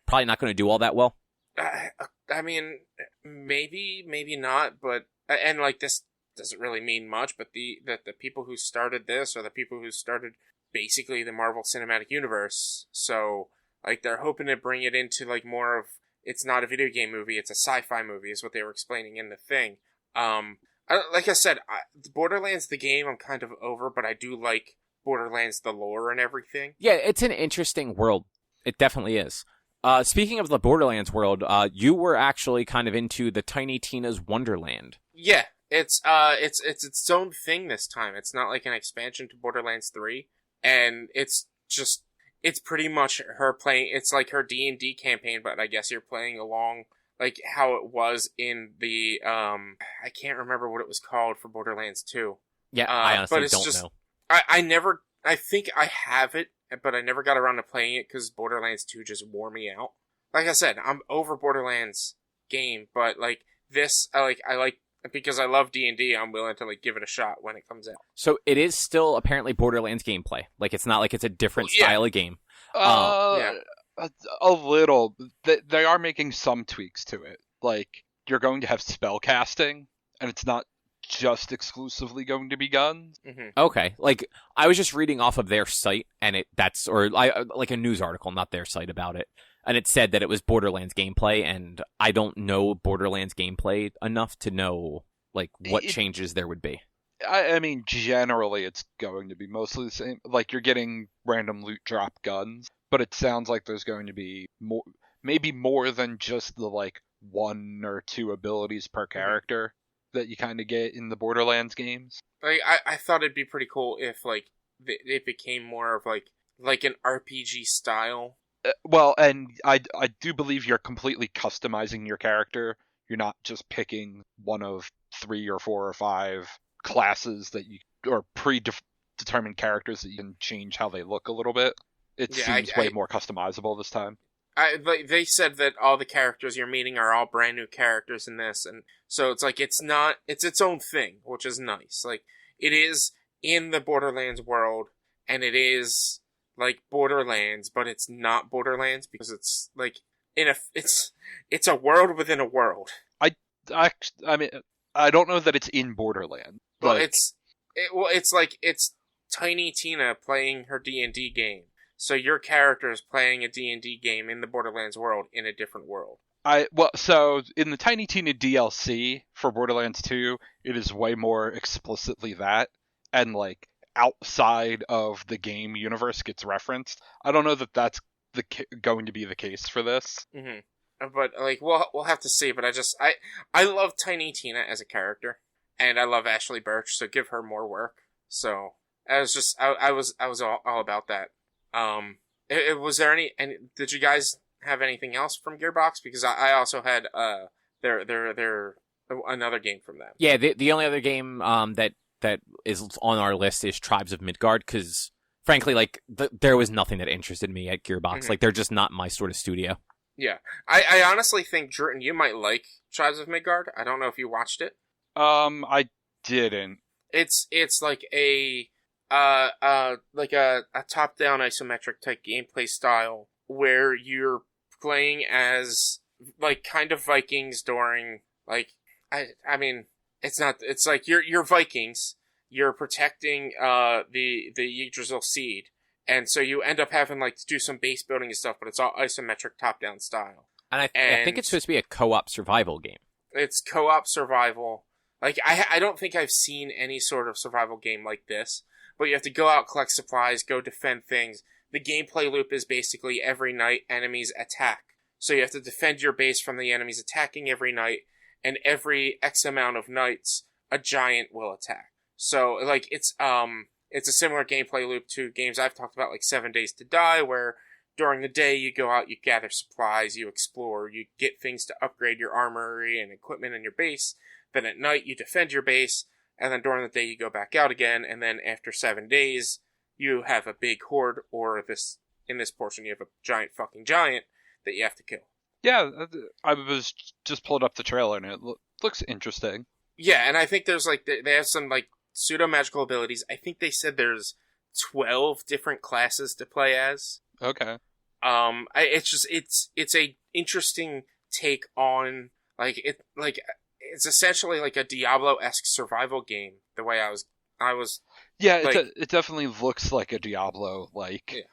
probably not going to do all that well. I mean, maybe not, but, and like this doesn't really mean much, but the people who started this are the people who started basically the Marvel Cinematic Universe. So, like, they're hoping to bring it into, like, more of, it's not a video game movie, it's a sci-fi movie, is what they were explaining in the thing. Like I said, Borderlands the game I'm kind of over, but I do like Borderlands the lore and everything. Yeah, it's an interesting world. It definitely is. Speaking of the Borderlands world, you were actually kind of into the Tiny Tina's Wonderland. Yeah, it's its own thing this time. It's not like an expansion to Borderlands 3, and it's just... it's pretty much her playing. It's like her D&D campaign, but I guess you're playing along like how it was in the I can't remember what it was called for Borderlands 2. Yeah, I honestly but don't know. I think I have it, but I never got around to playing it because Borderlands 2 just wore me out. Like I said, I'm over Borderlands game, but like this, I like because I love D&D. I'm willing to like give it a shot when it comes out. So it is still apparently Borderlands gameplay. Like it's not like it's a different style of game. Yeah. A little. They are making some tweaks to it. Like you're going to have spell casting, and it's not just exclusively going to be guns. Mm-hmm. Okay, like I was just reading off of their site, and like a news article, not their site, about it, and it said that it was Borderlands gameplay, and I don't know Borderlands gameplay enough to know like what changes there would be. I mean, generally, it's going to be mostly the same. Like you're getting random loot drop guns, but it sounds like there's going to be maybe more than just the like 1 or 2 abilities per character that you kind of get in the Borderlands games. Like I thought it'd be pretty cool if like it became more of like an RPG style. Well, and I do believe you're completely customizing your character. You're not just picking one of 3 or 4 or 5 classes that you or predetermined characters that you can change how they look a little bit. It seems way more customizable this time. They said that all the characters you're meeting are all brand new characters in this, and so it's like it's its own thing, which is nice. Like it is in the Borderlands world, and it is like Borderlands, but it's not Borderlands because it's like it's a world within a world. I mean, I don't know that it's in Borderlands. Well, it's like it's Tiny Tina playing her D&D game. So your character is playing a D&D game in the Borderlands world in a different world. So in the Tiny Tina DLC for Borderlands 2, it is way more explicitly that, and like outside of the game universe gets referenced. I don't know that that's going to be the case for this. Mm-hmm. But like we'll have to see. But I love Tiny Tina as a character, and I love Ashley Birch. So give her more work. So I was all about that. Was there any? And did you guys have anything else from Gearbox? Because I also had their another game from them. Yeah, the only other game that is on our list is Tribes of Midgard, because frankly, like there was nothing that interested me at Gearbox. Mm-hmm. Like they're just not my sort of studio. Yeah, I honestly think Jordan, you might like Tribes of Midgard. I don't know if you watched it. I didn't. It's like a top-down isometric type gameplay style where you're playing as like kind of Vikings during like I mean it's like you're Vikings, you're protecting the Yggdrasil seed, and so you end up having like to do some base building and stuff, but it's all isometric top-down style. And I think it's supposed to be a co-op survival game. It's co-op survival. Like I don't think I've seen any sort of survival game like this. But you have to go out, collect supplies, go defend things. The gameplay loop is basically every night enemies attack. So you have to defend your base from the enemies attacking every night, and every X amount of nights, a giant will attack. So like it's a similar gameplay loop to games I've talked about, like 7 Days to Die, where during the day you go out, you gather supplies, you explore, you get things to upgrade your armory and equipment in your base. Then at night you defend your base. And then during the day you go back out again, and then after 7 days, you have a big horde, or in this portion you have a giant fucking giant that you have to kill. Yeah, I was just pulled up the trailer, and it looks interesting. Yeah, and I think there's like, they have some like pseudo-magical abilities. I think they said there's 12 different classes to play as. Okay. It's a interesting take on, it's essentially like a Diablo-esque survival game. The way I was. Yeah, like, it definitely looks like a Diablo-like. Yeah.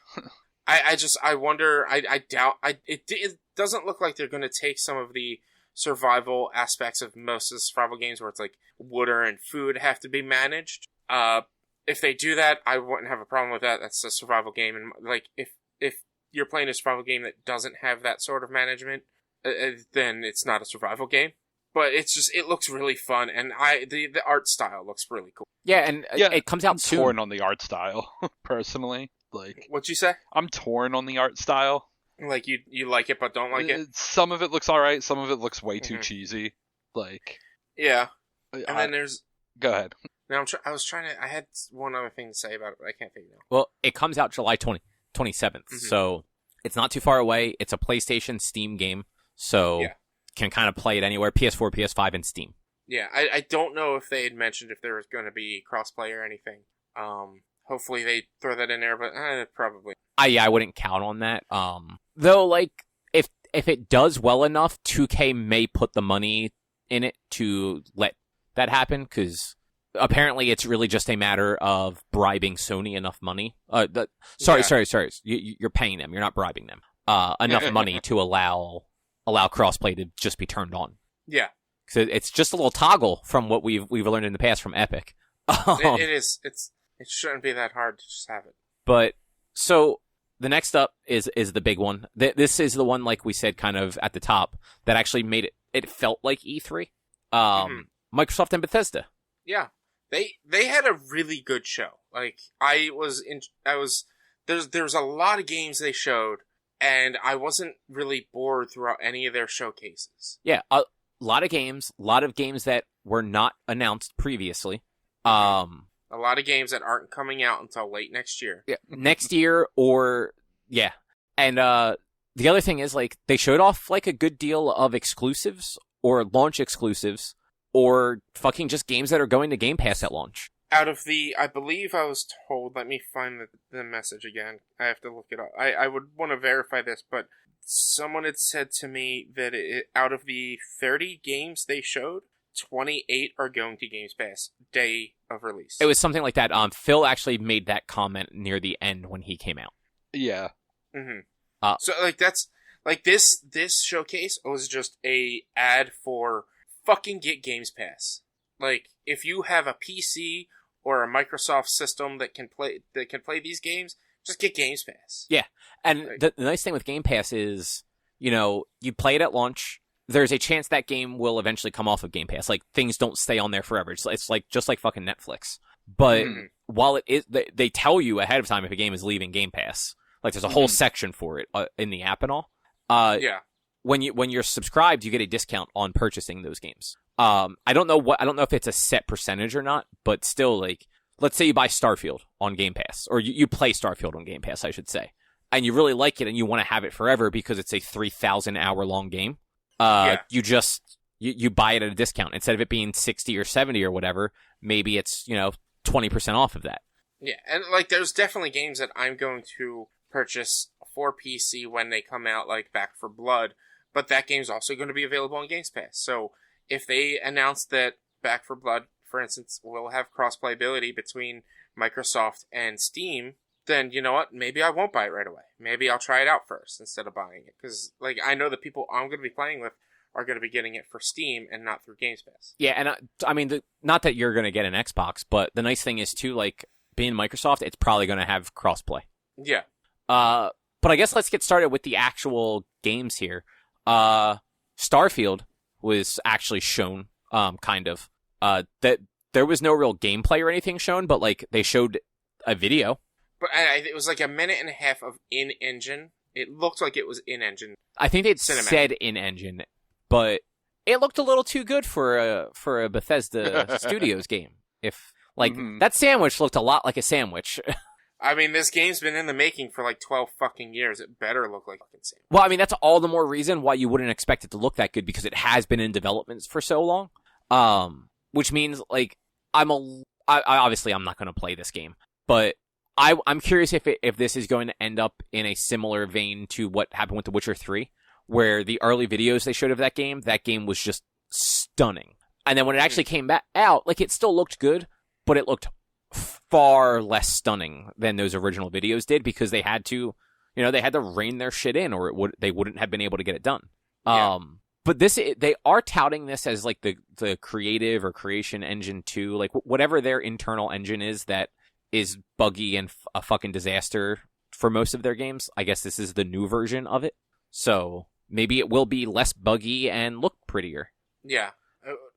I wonder. I doubt. It doesn't look like they're going to take some of the survival aspects of most of the survival games, where it's like water and food have to be managed. If they do that, I wouldn't have a problem with that. That's a survival game, and like if you're playing a survival game that doesn't have that sort of management, then it's not a survival game. But it looks really fun, and the art style looks really cool. Yeah, and it comes out soon. Torn on the art style, personally. Like, What'd you say? I'm torn on the art style. Like you like it but don't like it? Some of it looks alright, some of it looks way too cheesy. Like, yeah. And then there's... Go ahead. No, I had one other thing to say about it, but I can't think now. Well, it comes out July 27th, so it's not too far away. It's a PlayStation Steam game, so can kind of play it anywhere, PS4, PS5, and Steam. Yeah, I don't know if they had mentioned if there was going to be crossplay or anything. Hopefully they throw that in there, but probably. I wouldn't count on that. Though, like, if it does well enough, 2K may put the money in it to let that happen, because apparently it's really just a matter of bribing Sony enough money. Sorry. You're paying them. You're not bribing them. Enough money to allow crossplay to just be turned on. Yeah. Because it's just a little toggle from what we've learned in the past from Epic. It is. It shouldn't be that hard to just have it. But so the next up is the big one. This is the one, like we said, kind of at the top, that actually made it. It felt like E3. Microsoft and Bethesda. Yeah, they had a really good show. Like there's a lot of games they showed, and I wasn't really bored throughout any of their showcases. Yeah, a lot of games that were not announced previously. A lot of games that aren't coming out until late next year. Yeah, next year and the other thing is, like, they showed off like a good deal of exclusives or launch exclusives or fucking just games that are going to Game Pass at launch. Out of I believe I was told, let me find the message again. I have to look it up. I would want to verify this, but someone had said to me that out of the 30 games they showed, 28 are going to Game Pass day of release. It was something like that. Phil actually made that comment near the end when he came out. Yeah. Mm-hmm. So like that's like this showcase was just a ad for fucking get Games Pass. Like, if you have a PC or a Microsoft system that can play these games, just get Games Pass. Yeah, and like, the nice thing with Game Pass is, you play it at launch. There's a chance that game will eventually come off of Game Pass. Like, things don't stay on there forever. It's like just like fucking Netflix. But while it is, they tell you ahead of time if a game is leaving Game Pass. Like, there's a whole section for it in the app and all. Yeah. When you're subscribed, you get a discount on purchasing those games. I don't know if it's a set percentage or not, but still, like, let's say you buy Starfield on Game Pass, or you play Starfield on Game Pass, I should say, and you really like it and you want to have it forever because it's a 3,000 hour long game. You buy it at a discount instead of it being 60 or 70 or whatever. Maybe it's 20% off of that. Yeah, and like there's definitely games that I'm going to purchase for PC when they come out, like Back 4 Blood, but that game's also going to be available on Game Pass. So if they announce that Back 4 Blood, for instance, will have cross-playability between Microsoft and Steam, then you know what? Maybe I won't buy it right away. Maybe I'll try it out first instead of buying it. Because like I know the people I'm going to be playing with are going to be getting it for Steam and not through Game Pass. Yeah, and I mean, not that you're going to get an Xbox, but the nice thing is, too, like, being Microsoft, it's probably going to have cross-play. Yeah. But I guess let's get started with the actual games here. Starfield was actually shown, kind of. That there was no real gameplay or anything shown, but like they showed a video. But it was like a minute and a half of in-engine. It looked like it was in-engine. I think they'd said in-engine, but it looked a little too good for a Bethesda Studios game. If like that sandwich looked a lot like a sandwich. I mean, this game's been in the making for like 12 fucking years. It better look like fucking sandwich. Well, I mean, that's all the more reason why you wouldn't expect it to look that good, because it has been in development for so long. Which means, like, obviously I'm not going to play this game, but I'm curious if this is going to end up in a similar vein to what happened with The Witcher 3, where the early videos they showed of that game was just stunning. And then when it actually came back out, like, it still looked good, but it looked far less stunning than those original videos did, because they had to, they had to rein their shit in, or they wouldn't have been able to get it done. Yeah. But they are touting this as like the creative or creation engine 2, like whatever their internal engine is that is buggy and a fucking disaster for most of their games. I guess this is the new version of it. So maybe it will be less buggy and look prettier. Yeah.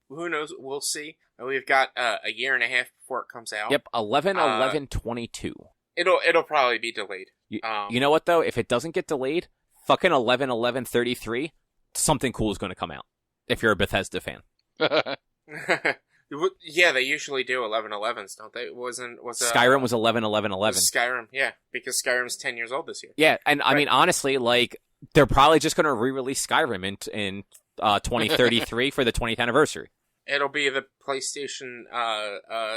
Who knows? We'll see. We've got a year and a half before it comes out. Yep, 11/11/22. It'll probably be delayed. You know what though? If it doesn't get delayed, fucking 11/11/33, something cool is going to come out. If you're a Bethesda fan. Yeah, they usually do 11/11s, don't they? Skyrim was 11/11/11. Skyrim, yeah, because Skyrim's 10 years old this year. Yeah, and I mean honestly, like they're probably just going to re-release Skyrim in 2033 for the 20th anniversary. It'll be the PlayStation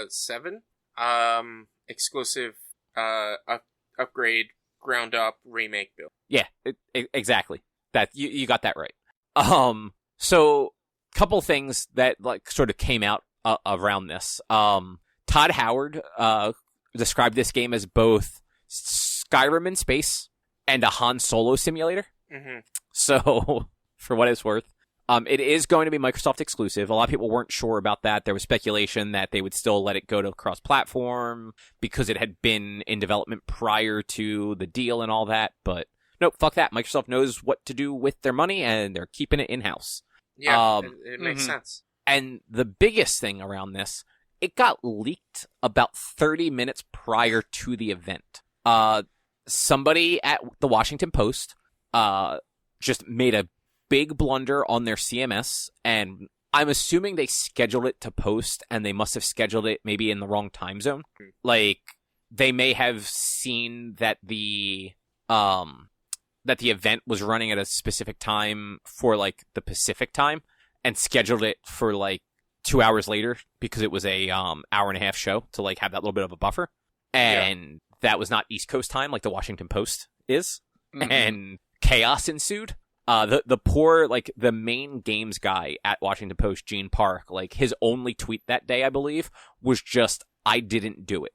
7 exclusive upgrade ground up remake build. Yeah, exactly. That you got that right. So couple things that like sort of came out around this. Todd Howard described this game as both Skyrim in space and a Han Solo simulator. Mm-hmm. So, for what it's worth, it is going to be Microsoft exclusive. A lot of people weren't sure about that. There was speculation that they would still let it go to cross-platform because it had been in development prior to the deal and all that. But nope, fuck that. Microsoft knows what to do with their money, and they're keeping it in-house. Yeah, it makes sense. And the biggest thing around this, it got leaked about 30 minutes prior to the event. Somebody at the Washington Post just made a big blunder on their CMS, and I'm assuming they scheduled it to post, and they must have scheduled it maybe in the wrong time zone. Like, they may have seen that the event was running at a specific time for, like, the Pacific time, and scheduled it for, like, 2 hours later, because it was a hour and a half show to, like, have that little bit of a buffer. And that was not East Coast time, like the Washington Post is. Mm-hmm. And chaos ensued. The poor, like, the main games guy at Washington Post, Gene Park, like, his only tweet that day, I believe, was just, "I didn't do it."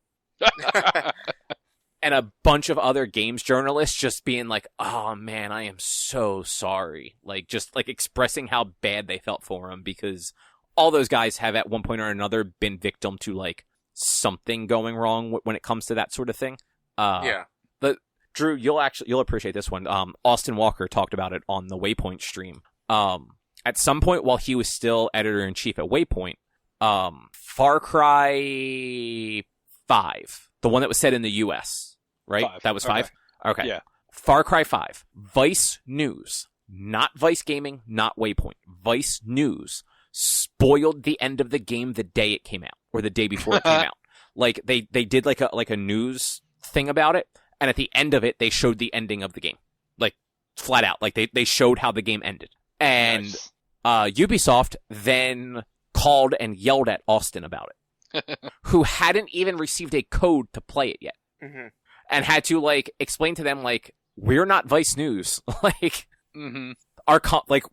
And a bunch of other games journalists just being like, "Oh man, I am so sorry." Like, just like expressing how bad they felt for him, because all those guys have at one point or another been victim to like something going wrong when it comes to that sort of thing. Yeah. But Drew, you'll appreciate this one. Austin Walker talked about it on the Waypoint stream. At some point while he was still editor-in-chief at Waypoint, Far Cry 5, the one that was set in the US, right? 5. That was 5? Okay. Yeah. Far Cry 5. Vice News, not Vice Gaming, not Waypoint. Vice News spoiled the end of the game the day it came out, or the day before it came out. Like, they did like a news thing about it, and at the end of it, they showed the ending of the game. Like, flat out. Like, they showed how the game ended. And Nice. Ubisoft then called and yelled at Austin about it, who hadn't even received a code to play it yet. Mm-hmm. And had to, like, explain to them, like, we're not Vice News. Like, Mm-hmm.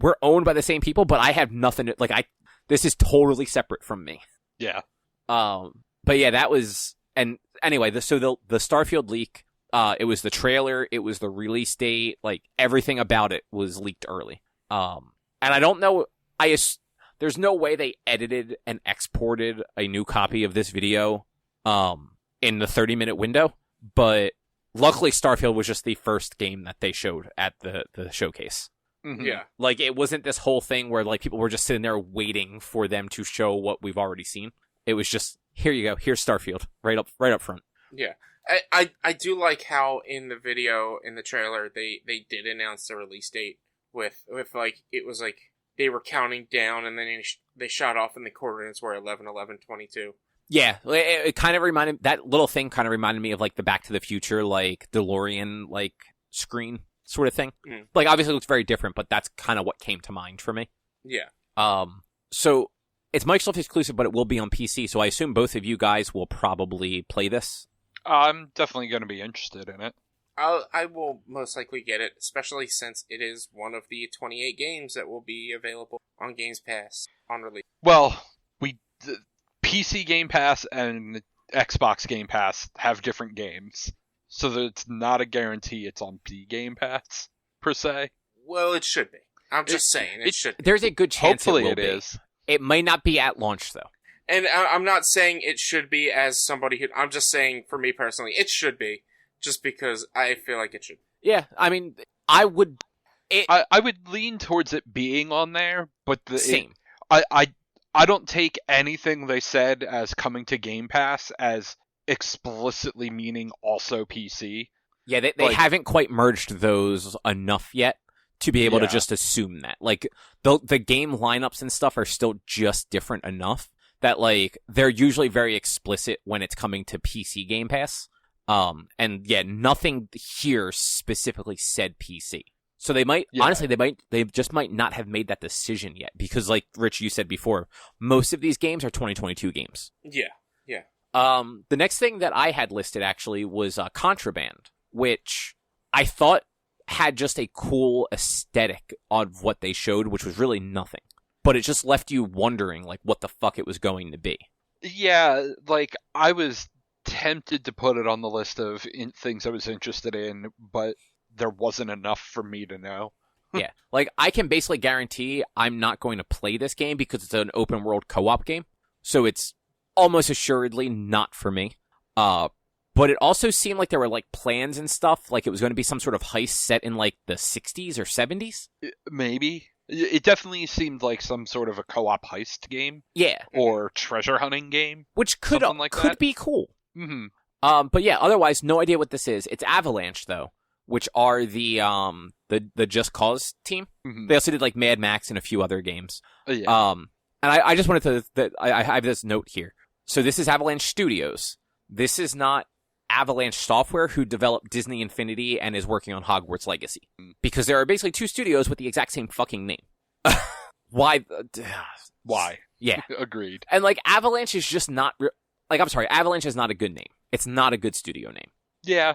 we're owned by the same people, but I have nothing to, like, this is totally separate from me. Yeah. But yeah, that was, and anyway, the Starfield leak, it was the trailer, it was the release date, like, everything about it was leaked early. And I don't know, there's no way they edited and exported a new copy of this video, in the 30-minute window, but luckily Starfield was just the first game that they showed at the showcase. Mm-hmm. Yeah. Like, it wasn't this whole thing where, like, people were just sitting there waiting for them to show what we've already seen. It was just, here you go, here's Starfield, right up front. Yeah. I do like how in the video, in the trailer, they did announce the release date with like, it was like, they were counting down, and then they shot off, and the coordinates were 11/11/22. Yeah, it kind of reminded, that little thing kind of reminded me of, like, the Back to the Future, like, DeLorean, like, screen sort of thing. Mm. Like, obviously it looks very different, but that's kind of what came to mind for me. Yeah. So, it's Microsoft exclusive, but it will be on PC, so I assume both of you guys will probably play this. I'm definitely going to be interested in it. I will most likely get it, especially since it is one of the 28 games that will be available on Games Pass on release. Well, the PC Game Pass and Xbox Game Pass have different games, so that it's not a guarantee it's on P Game Pass, per se. Well, it should be. I'm just saying, it should be. There's a good chance Hopefully it will it be. is. It may not be at launch, though. And I'm not saying it should be as somebody who... I'm just saying, for me personally, it should be. Just because I feel like it should. Yeah, I mean, I would... I would lean towards it being on there, but Same. I don't take anything they said as coming to Game Pass as explicitly meaning also PC. Yeah, they haven't quite merged those enough yet to be able to just assume that. Like, the game lineups and stuff are still just different enough that, like, they're usually very explicit when it's coming to PC Game Pass. And yeah, nothing here specifically said PC. So they might, honestly, they just might not have made that decision yet. Because, like, Rich, you said before, most of these games are 2022 games. Yeah. The next thing that I had listed, actually, was Contraband, which I thought had just a cool aesthetic on what they showed, which was really nothing. But it just left you wondering, like, what the fuck it was going to be. Yeah, like, I was tempted to put it on the list of things I was interested in, but there wasn't enough for me to know. Yeah, like, I can basically guarantee I'm not going to play this game because it's an open world co-op game. So it's almost assuredly not for me. But it also seemed like there were, like, plans and stuff. Like, it was going to be some sort of heist set in, like, the 60s or 70s? Maybe. It definitely seemed like some sort of a co-op heist game. Yeah. Or treasure hunting game. Which could be cool. Mm-hmm. But yeah, otherwise, no idea what this is. It's Avalanche, though, which are the Just Cause team. Mm-hmm. They also did, like, Mad Max and a few other games. Yeah. And I just wanted to... I have this note here. So this is Avalanche Studios. This is not Avalanche Software, who developed Disney Infinity and is working on Hogwarts Legacy. Because there are basically two studios with the exact same fucking name. Why? Why? Yeah. Agreed. And, like, Avalanche is just not... I'm sorry, Avalanche is not a good name. It's not a good studio name. Yeah.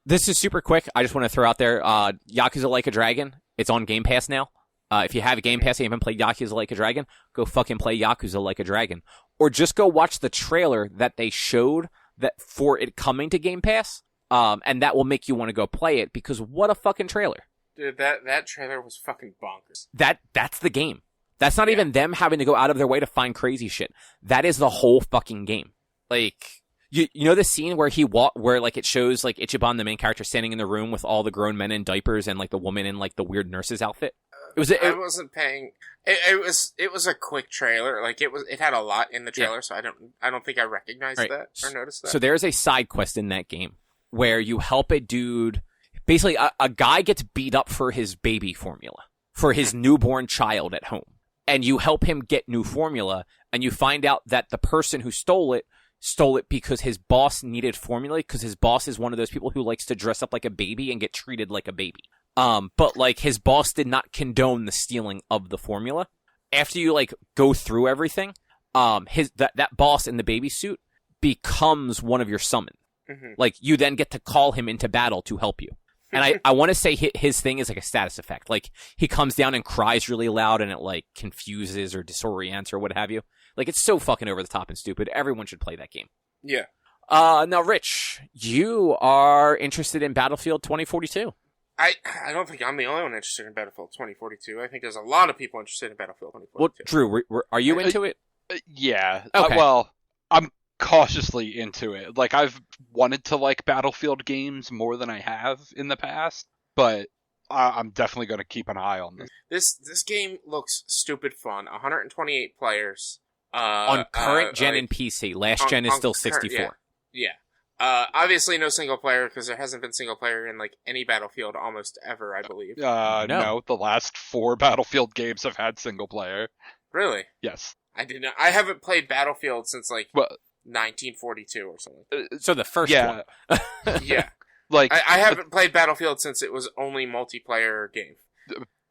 This is super quick. I just want to throw out there, Yakuza Like a Dragon. It's on Game Pass now. If you have a Game Pass and you haven't played Yakuza Like a Dragon, go fucking play Yakuza Like a Dragon. Or just go watch the trailer that they showed that for it coming to Game Pass, and that will make you want to go play it, because what a fucking trailer. Dude, that trailer was fucking bonkers. That's the game. That's not even them having to go out of their way to find crazy shit. That is the whole fucking game. Like, you know the scene where where, like, it shows, like, Ichiban, the main character, standing in the room with all the grown men in diapers and, like, the woman in, like, the weird nurse's outfit? I wasn't paying. It was a quick trailer. Like, it had a lot in the trailer, so I don't think I recognized that or noticed that. So there's a side quest in that game where you help a dude. Basically, a guy gets beat up for his baby formula, for his newborn child at home, and you help him get new formula, and you find out that the person who stole it because his boss needed formula, because his boss is one of those people who likes to dress up like a baby and get treated like a baby. But, like, his boss did not condone the stealing of the formula. After you, like, go through everything, that boss in the baby suit becomes one of your summons. Mm-hmm. Like, you then get to call him into battle to help you. And I want to say his thing is, like, a status effect. Like, he comes down and cries really loud, and it, like, confuses or disorients or what have you. Like, it's so fucking over the top and stupid. Everyone should play that game. Yeah. Now, Rich, you are interested in Battlefield 2042. I don't think I'm the only one interested in Battlefield 2042. I think there's a lot of people interested in Battlefield 2042. Well, Drew, are you into it? Yeah. Okay. Well, I'm cautiously into it. Like, I've wanted to like Battlefield games more than I have in the past, but I'm definitely going to keep an eye on this. This game looks stupid fun. 128 players. On current gen and PC. Last gen is still 64. Yeah. Obviously no single player, because there hasn't been single player in, like, any Battlefield almost ever, I believe. No, the last 4 Battlefield games have had single player. Really? Yes. I haven't played Battlefield since, like, 1942 or something. So the first one. Yeah. Like, I haven't played Battlefield since it was only multiplayer game.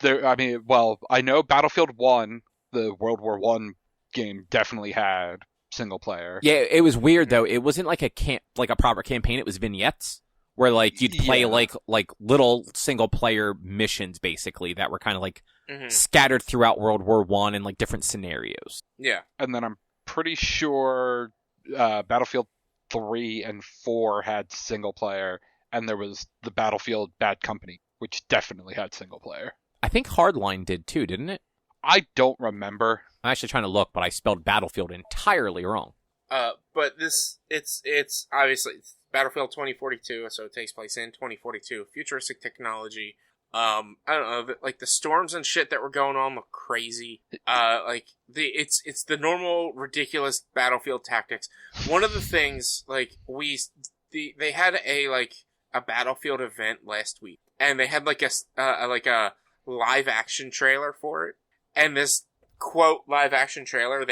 I know Battlefield 1, the World War I game, definitely had single player. Yeah, it was weird though. It wasn't like a proper campaign. It was vignettes where, like, you'd play like little single player missions basically that were kind of like scattered throughout World War I in, like, different scenarios. Yeah. And then I'm pretty sure Battlefield 3 and 4 had single player, and there was the Battlefield Bad Company, which definitely had single player. I think Hardline did too, didn't it? I don't remember. I'm actually trying to look, but I spelled Battlefield entirely wrong. But it's obviously Battlefield 2042, so it takes place in 2042. Futuristic technology. I don't know, like the storms and shit that were going on look crazy. It's the normal ridiculous Battlefield tactics. One of the things, like they had a Battlefield event last week, and they had like a live action trailer for it. And this quote live action trailer,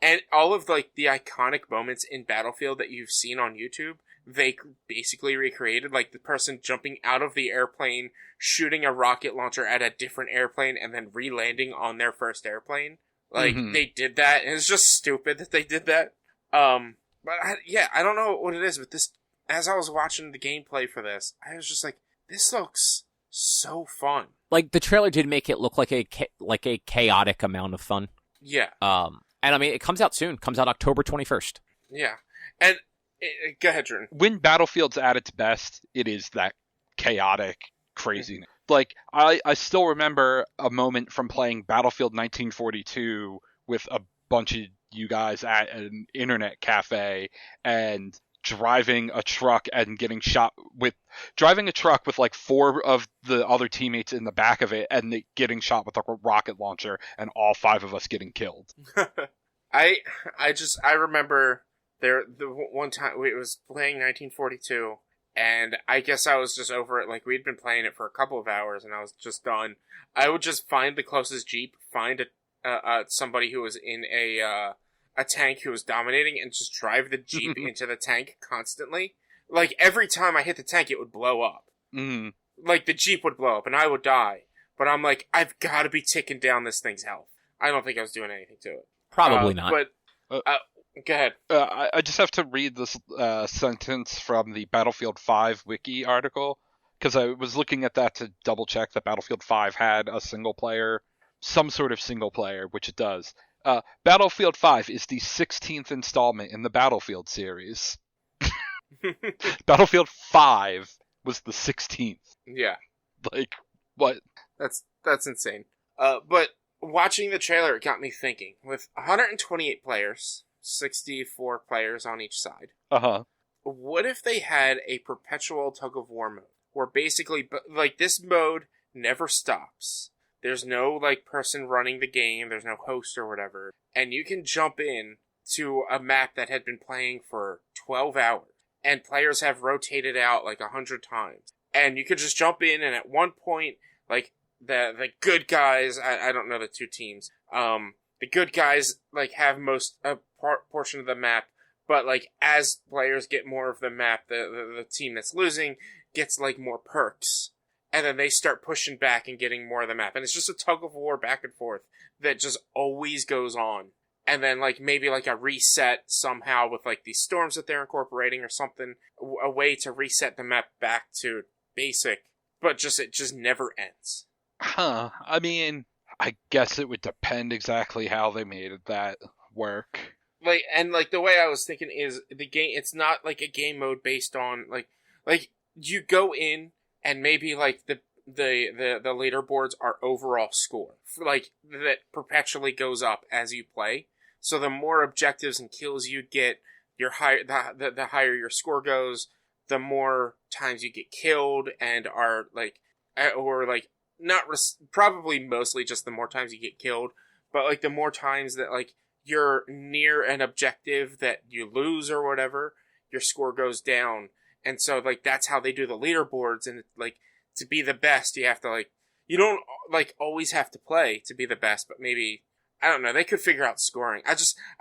and all of like the iconic moments in Battlefield that you've seen on YouTube, they basically recreated, like the person jumping out of the airplane, shooting a rocket launcher at a different airplane, and then re-landing on their first airplane. Like, They did that, and it's just stupid that they did that. But I don't know what it is, but this, as I was watching the gameplay for this, I was just like, this looks so fun. Like, the trailer did make it look like a chaotic amount of fun. Yeah. And I mean, it comes out soon. Comes out October 21st. Yeah. And go ahead, Jordan. When Battlefield's at its best, it is that chaotic craziness. Like, I still remember a moment from playing Battlefield 1942 with a bunch of you guys at an internet cafe and driving a truck with like 4 of the other teammates in the back of it and getting shot with a rocket launcher and all 5 of us getting killed. I remember the one time we was playing 1942, and I guess I was just over it. Like, we'd been playing it for a couple of hours and I was just done. I would just find the closest Jeep, find somebody who was in a tank who was dominating, and just drive the Jeep into the tank constantly. Like, every time I hit the tank, it would blow up. Mm. Like, the Jeep would blow up, and I would die. But I'm like, I've got to be ticking down this thing's health. I don't think I was doing anything to it. Probably not. But, go ahead. I just have to read this sentence from the Battlefield 5 wiki article, because I was looking at that to double check that Battlefield 5 had a single player, some sort of single player, which it does. Battlefield 5 is the 16th installment in the Battlefield series. Battlefield 5 was the 16th. Yeah. Like, what? That's insane. But watching the trailer, it got me thinking. With 128 players, 64 players on each side. Uh-huh. What if they had a perpetual tug-of-war mode? Where basically, like, this mode never stops. There's no, like, person running the game. There's no host or whatever. And you can jump in to a map that had been playing for 12 hours. And players have rotated out, like, 100 times. And you could just jump in, and at one point, like, the good guys, I don't know the two teams, the good guys, like, have most, portion of the map. But, like, as players get more of the map, the team that's losing gets, like, more perks. And then they start pushing back and getting more of the map. And it's just a tug of war back and forth that just always goes on. And then, like, maybe, like, a reset somehow with, like, these storms that they're incorporating or something. A way to reset the map back to basic. But it just never ends. Huh. I mean, I guess it would depend exactly how they made that work. Like, and, like, the way I was thinking is the game, it's not, like, a game mode based on, like, you go in, and maybe, like, the leaderboards are overall score. Like, that perpetually goes up as you play. So the more objectives and kills you get, the higher your score goes, the more times you get killed and are, like, or, like, probably mostly just the more times you get killed, but, like, the more times that, like, you're near an objective that you lose or whatever, your score goes down. And so, like, that's how they do the leaderboards. And, like, to be the best, you have to, like, you don't, like, always have to play to be the best, but maybe, I don't know, they could figure out scoring. I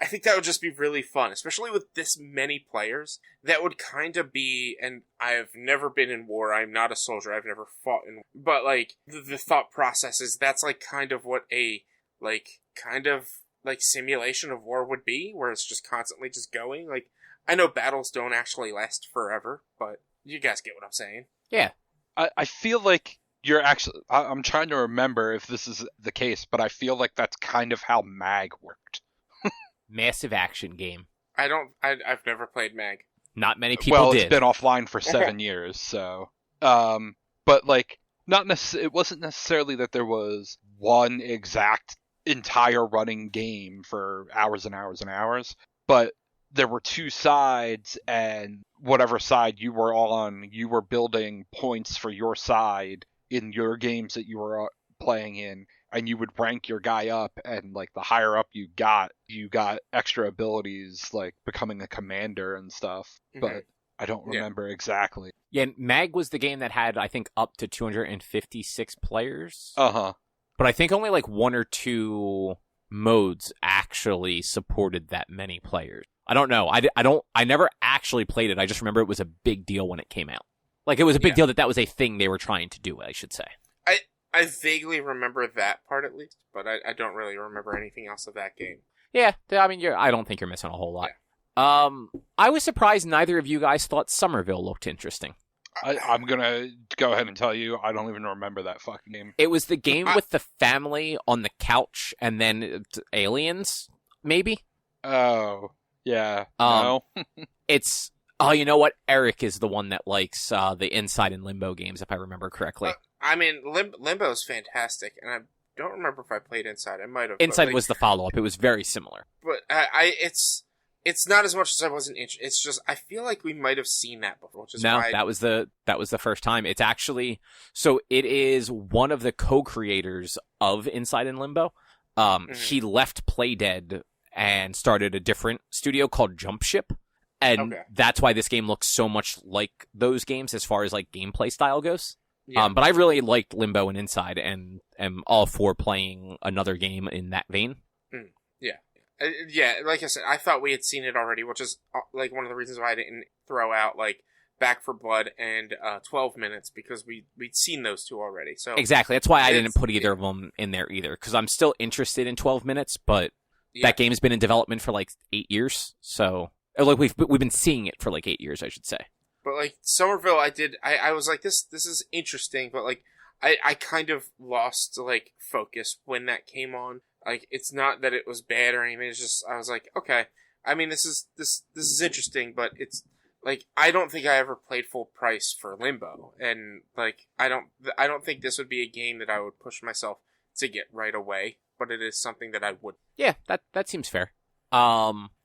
think that would just be really fun, especially with this many players. That would kind of be, and I've never been in war, I'm not a soldier, I've never fought in war, but, like, the thought process is that's, like, kind of what a, like, kind of, like, simulation of war would be, where it's just constantly just going. Like, I know battles don't actually last forever, but you guys get what I'm saying. Yeah. I feel like you're actually... I'm trying to remember if this is the case, but I feel like that's kind of how MAG worked. Massive action game. I've never played MAG. Not many people did. Well, it's been offline for 7 years, so... But, like, it wasn't necessarily that there was one exact entire running game for hours and hours and hours, but there were two sides, and whatever side you were on, you were building points for your side in your games that you were playing in, and you would rank your guy up, and like the higher up you got extra abilities like becoming a commander and stuff. But I don't remember exactly. Yeah, Mag was the game that had, I think, up to 256 players. Uh-huh. But I think only like one or two modes actually supported that many players. I don't know. I never actually played it. I just remember it was a big deal when it came out. Like, it was a big deal that was a thing they were trying to do, I should say. I vaguely remember that part at least, but I don't really remember anything else of that game. Yeah, I mean, I don't think you're missing a whole lot. Yeah. I was surprised neither of you guys thought Somerville looked interesting. I'm gonna go ahead and tell you, I don't even remember that fucking game. It was the game with the family on the couch and then aliens, maybe? Oh, yeah. No. It's... Oh, you know what? Eric is the one that likes the Inside and Limbo games, if I remember correctly. I mean, Limbo's fantastic, and I don't remember if I played Inside. I might have. Inside was the follow-up. It was very similar. But it's not as much as I wasn't interested. It's just, I feel like we might have seen that before, which is why... that was the first time. It's actually... So it is one of the co-creators of Inside and Limbo. He left Playdead and started a different studio called Jump Ship. And that's why this game looks so much like those games as far as like gameplay style goes. Yeah. But I really liked Limbo and Inside, and am all for playing another game in that vein. Yeah. Yeah, like I said, I thought we had seen it already, which is like one of the reasons why I didn't throw out like Back for Blood and 12 Minutes, because we'd seen those two already. So exactly. That's why I didn't put either of them in there either, because I'm still interested in 12 Minutes, but that game's been in development for like 8 years, so... Like, we've been seeing it for, like, 8 years, I should say. But, like, Somerville, I was like, this is interesting, but, like, I kind of lost, like, focus when that came on. Like, it's not that it was bad or anything, it's just, I was like, okay, I mean, this is interesting, but it's, like, I don't think I ever played full price for Limbo, and, like, I don't think this would be a game that I would push myself to get right away, but it is something that I would. Yeah, that seems fair.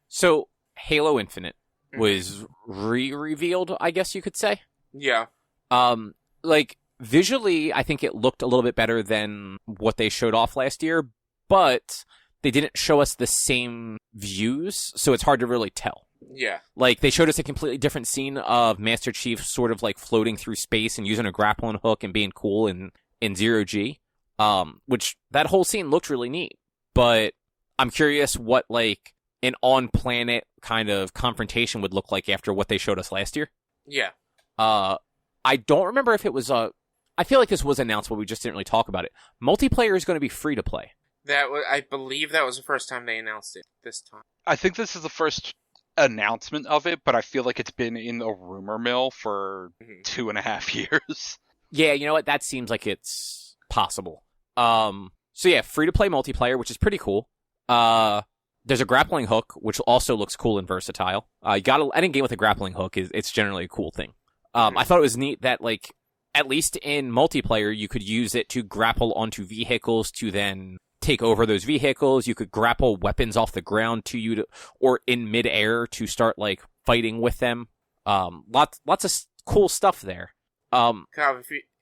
So... Halo Infinite was re-revealed, I guess you could say. Yeah. Like, visually, I think it looked a little bit better than what they showed off last year, but they didn't show us the same views, so it's hard to really tell. Yeah. Like, they showed us a completely different scene of Master Chief sort of, like, floating through space and using a grappling hook and being cool in Zero-G, which, that whole scene looked really neat, but I'm curious what, like... an on-planet kind of confrontation would look like after what they showed us last year. Yeah. I don't remember if it was I feel like this was announced, but we just didn't really talk about it. Multiplayer is going to be free to play. I believe that was the first time they announced it this time. I think this is the first announcement of it, but I feel like it's been in a rumor mill for 2.5 years. Yeah, you know what? That seems like it's possible. So yeah, free to play multiplayer, which is pretty cool. There's a grappling hook, which also looks cool and versatile. Any game with a grappling hook it's generally a cool thing. I thought it was neat that, like, at least in multiplayer, you could use it to grapple onto vehicles to then take over those vehicles. You could grapple weapons off the ground to you or in midair to start, like, fighting with them. Lots of cool stuff there. Kyle,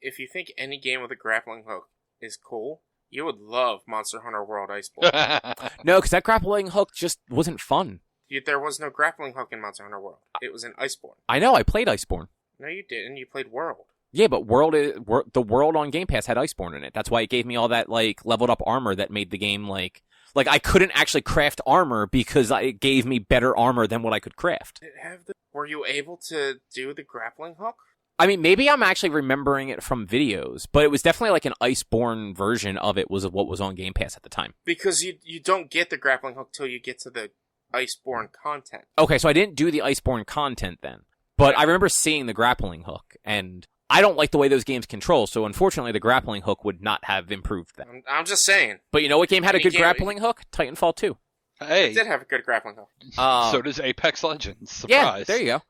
if you think any game with a grappling hook is cool, you would love Monster Hunter World Iceborne. No, because that grappling hook just wasn't fun. There was no grappling hook in Monster Hunter World. It was in Iceborne. I know, I played Iceborne. No, you didn't. You played World. Yeah, but the World on Game Pass had Iceborne in it. That's why it gave me all that, like, leveled up armor that made the game, like I couldn't actually craft armor because it gave me better armor than what I could craft. Were you able to do the grappling hook? I mean, maybe I'm actually remembering it from videos, but it was definitely like an Iceborne version of it was what was on Game Pass at the time. Because you don't get the grappling hook till you get to the Iceborne content. Okay, so I didn't do the Iceborne content then. But I remember seeing the grappling hook, and I don't like the way those games control, so unfortunately the grappling hook would not have improved that. I'm just saying. But you know what game had a good grappling hook? Titanfall 2. Hey. It did have a good grappling hook. So does Apex Legends. Surprise. Yeah, there you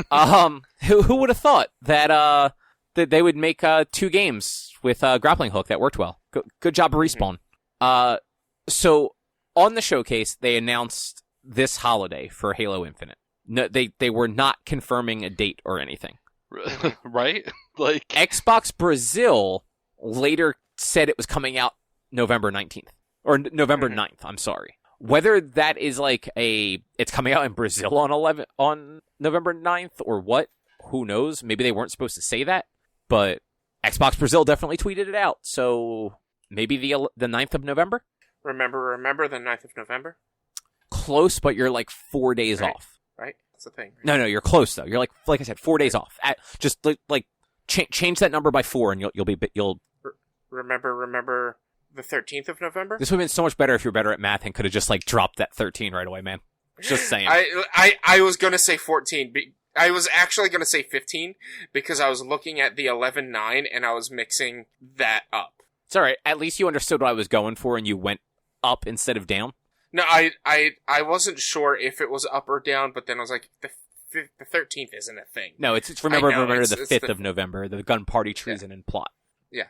go. Who would have thought that they would make 2 games with a grappling hook that worked well? Good job, Respawn. So on the showcase, they announced this holiday for Halo Infinite. No, they were not confirming a date or anything. Right? Like Xbox Brazil later said it was coming out November 19th. Or November 9th, I'm sorry. Whether that is like it's coming out in Brazil on November 9th or what, who knows? Maybe they weren't supposed to say that, but Xbox Brazil definitely tweeted it out, so maybe the 9th of November? Remember the 9th of November? Close, but you're like 4 days off. Right? That's the thing. Right? No, you're close though. You're like I said, 4 days off. Just change that number by 4 and you'll Remember the 13th of November? This would have been so much better if you're better at math and could have just like dropped that 13 right away, man. Just saying. I was gonna say 14. I was actually gonna say 15 because I was looking at the 11-9 and I was mixing that up. It's alright. At least you understood what I was going for and you went up instead of down. No, I wasn't sure if it was up or down, but then I was like, the 13th isn't a thing. No, it's remember the 5th of November, the gun party, treason, and plot. Yeah.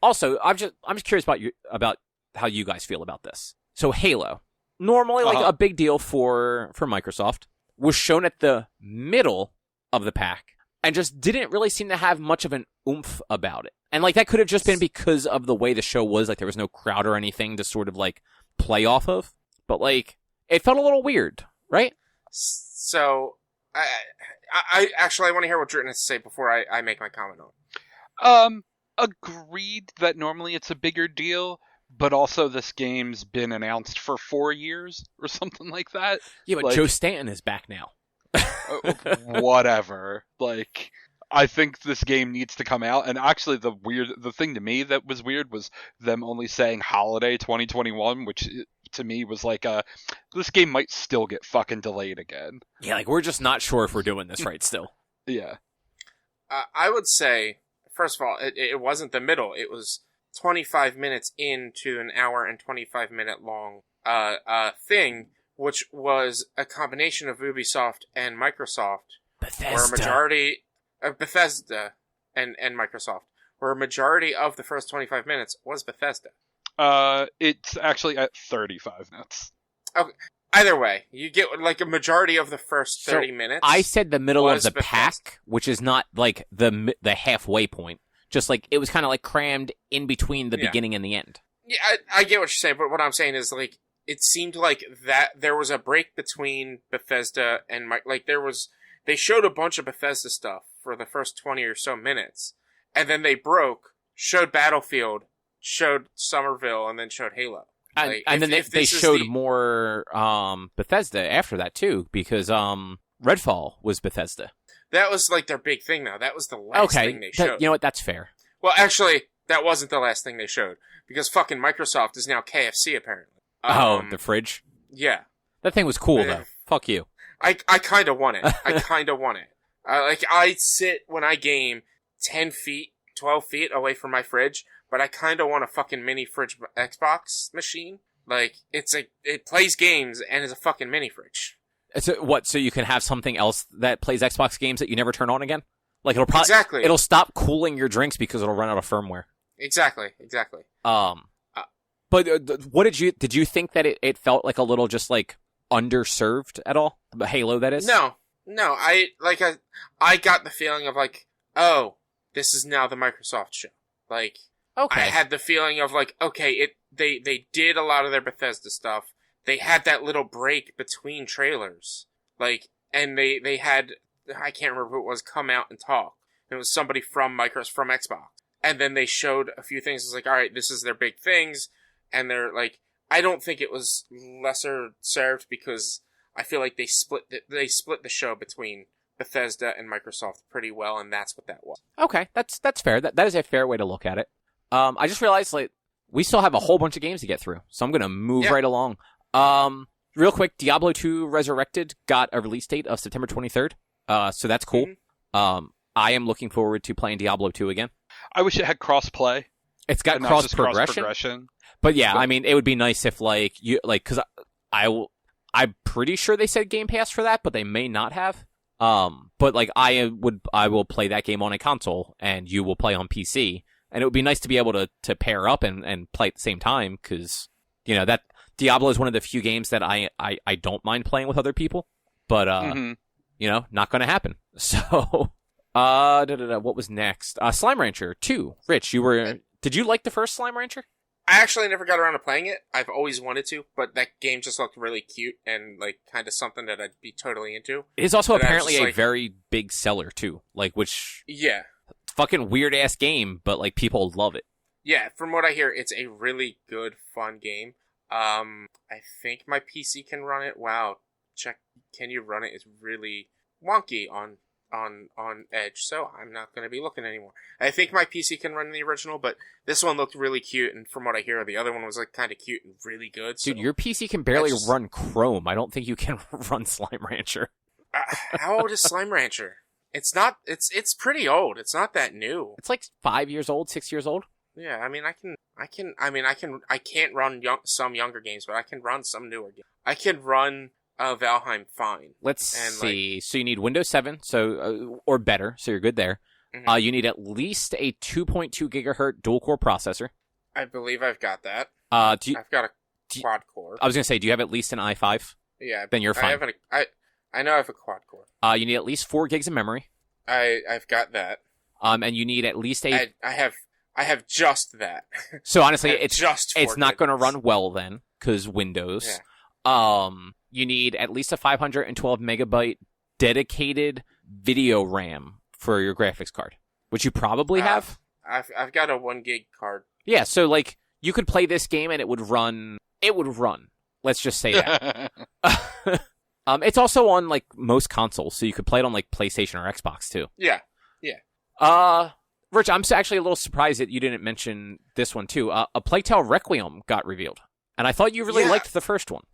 Also, I'm just curious about how you guys feel about this. So Halo, normally like a big deal for Microsoft, was shown at the middle of the pack and just didn't really seem to have much of an oomph about it. And like that could have just been because of the way the show was, like there was no crowd or anything to sort of like play off of. But like it felt a little weird, right? So I actually want to hear what Jordan has to say before I make my comment on it. Agreed that normally it's a bigger deal, but also this game's been announced for 4 years or something like that. Yeah, but like, Joe Stanton is back now. Whatever. Like, I think this game needs to come out. And actually, the thing to me that was weird was them only saying holiday 2021, which to me was like this game might still get fucking delayed again. Yeah, like we're just not sure if we're doing this right still. Yeah. I would say, first of all, it wasn't the middle. It was 25 minutes into an hour and 25 minute long thing, which was a combination of Ubisoft and Microsoft. Bethesda. Where a majority of Bethesda and Microsoft, where a majority of the first 25 minutes was Bethesda. It's actually at 35 minutes. Okay. Either way, you get like a majority of the first 30 minutes. I said the middle of the Bethesda. pack, which is not like the halfway point. Just like it was kind of like crammed in between the beginning and the end. Yeah, I get what you're saying, but what I'm saying is like it seemed like that there was a break between Bethesda and they showed a bunch of Bethesda stuff for the first 20 or so minutes, and then they showed Battlefield, showed Somerville, and then showed Halo. And then they showed more Bethesda after that too, because Redfall was Bethesda. That was like their big thing, though. That was the last thing they showed. You know what? That's fair. Well, actually, that wasn't the last thing they showed, because fucking Microsoft is now KFC, apparently. The fridge? Yeah. That thing was cool, though. Fuck you. I kind of want it. I sit when I game 10 feet, 12 feet away from my fridge, but I kind of want a fucking mini fridge Xbox machine. Like, it plays games and is a fucking mini fridge. So what? So you can have something else that plays Xbox games that you never turn on again? Like it'll probably exactly. It'll stop cooling your drinks because it'll run out of firmware. Exactly. But what did you think that it felt like a little just like underserved at all? Halo, that is. No. I got the feeling of like, oh, this is now the Microsoft show. Like, okay. I had the feeling of like, okay, they did a lot of their Bethesda stuff. They had that little break between trailers. Like, and they had, I can't remember who it was, come out and talk. It was somebody from Xbox. And then they showed a few things. It's like, all right, this is their big things. And they're like, I don't think it was lesser served because I feel like they split the show between Bethesda and Microsoft pretty well, and that's what that was. Okay, that's fair. That is a fair way to look at it. I just realized like we still have a whole bunch of games to get through, so I'm gonna move right along. Real quick, Diablo 2 Resurrected got a release date of September 23rd. So that's cool. Mm-hmm. I am looking forward to playing Diablo 2 again. I wish it had cross-play. It's got cross-progression. But yeah, I mean, it would be nice if because I'm pretty sure they said Game Pass for that, but they may not have. But like I will play that game on a console and you will play on PC, and it would be nice to be able to pair up and play at the same time, because that Diablo is one of the few games that I don't mind playing with other people, but not going to happen. So What was next? Slime Rancher 2. Rich, did you like the first Slime Rancher? I actually never got around to playing it. I've always wanted to, but that game just looked really cute and like kind of something that I'd be totally into. It is also apparently a very big seller too. Like, which fucking weird ass game, but like people love it. Yeah, from what I hear, it's a really good, fun game. I think my PC can run it. Wow, check. Can you run it? It's really wonky on Edge, so I'm not going to be looking anymore. I think my PC can run the original, but this one looked really cute, and from what I hear, the other one was like kind of cute and really good. So dude, your PC can barely run Chrome. I don't think you can run Slime Rancher. How old is Slime Rancher? It's not. It's pretty old. It's not that new. It's like 5 years old, 6 years old. Yeah, I mean, I can't run some younger games, but I can run some newer games. I can run Valheim fine. Let's see. So you need Windows 7, or better, so you're good there. Mm-hmm. You need at least a 2.2 gigahertz dual-core processor. I believe I've got that. I've got a quad-core. I was going to say, do you have at least an i5? Yeah. Then you're fine. I know I have a quad-core. You need at least 4 gigs of memory. I've got that. And you need at least I have just that. So honestly, it's not going to gigs. run well then, because Windows. Yeah. You need at least a 512 megabyte dedicated video RAM for your graphics card, which you probably have. I've got a 1 gig card. Yeah, so like you could play this game and it would run. Let's just say that. It's also on like most consoles, so you could play it on like PlayStation or Xbox too. Yeah. Rich, I'm actually a little surprised that you didn't mention this one too. A Plague Tale Requiem got revealed, and I thought you really liked the first one.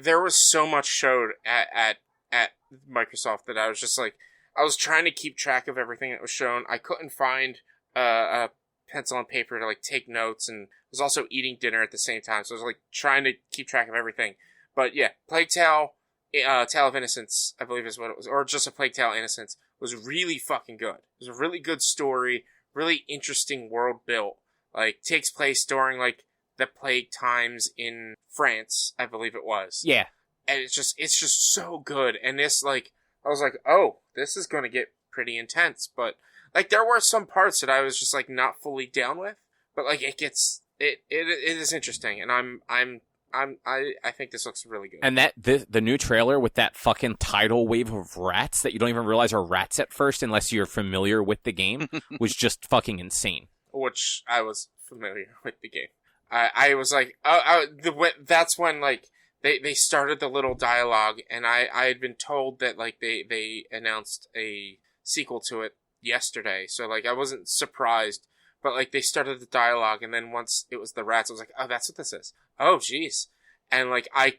There was so much showed at Microsoft that I was just like, I was trying to keep track of everything that was shown. I couldn't find a pencil and paper to like take notes, and was also eating dinner at the same time, so I was like trying to keep track of everything. But yeah, Plague Tale, Tale of Innocence, I believe is what it was, or just a Plague Tale Innocence, was really fucking good. It was a really good story, really interesting world built. Like, takes place during like the plague times in France, I believe it was. Yeah. And it's just so good. And this, like, I was like, oh, this is going to get pretty intense. But, like, there were some parts that I was just, like, not fully down with. But, like, it is interesting. And I think this looks really good. And the new trailer with that fucking tidal wave of rats that you don't even realize are rats at first unless you're familiar with the game was just fucking insane. Which I was familiar with the game. I was like, that's when, like, they started the little dialogue, and I had been told that, like, they announced a sequel to it yesterday, so, like, I wasn't surprised, but, like, they started the dialogue, and then once it was the rats, I was like, oh, that's what this is. Oh, jeez. And, like, I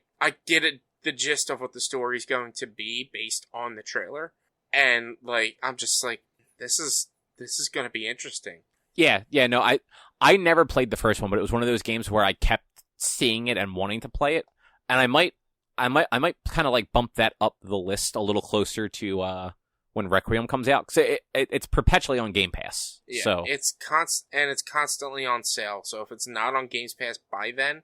get it, the gist of what the story's going to be based on the trailer, and, like, I'm just like, this is gonna be interesting. Yeah, no, I never played the first one, but it was one of those games where I kept seeing it and wanting to play it, and I might kind of like bump that up the list a little closer to when Requiem comes out, because it's perpetually on Game Pass. Yeah, so it's constantly on sale. So if it's not on Game Pass by then,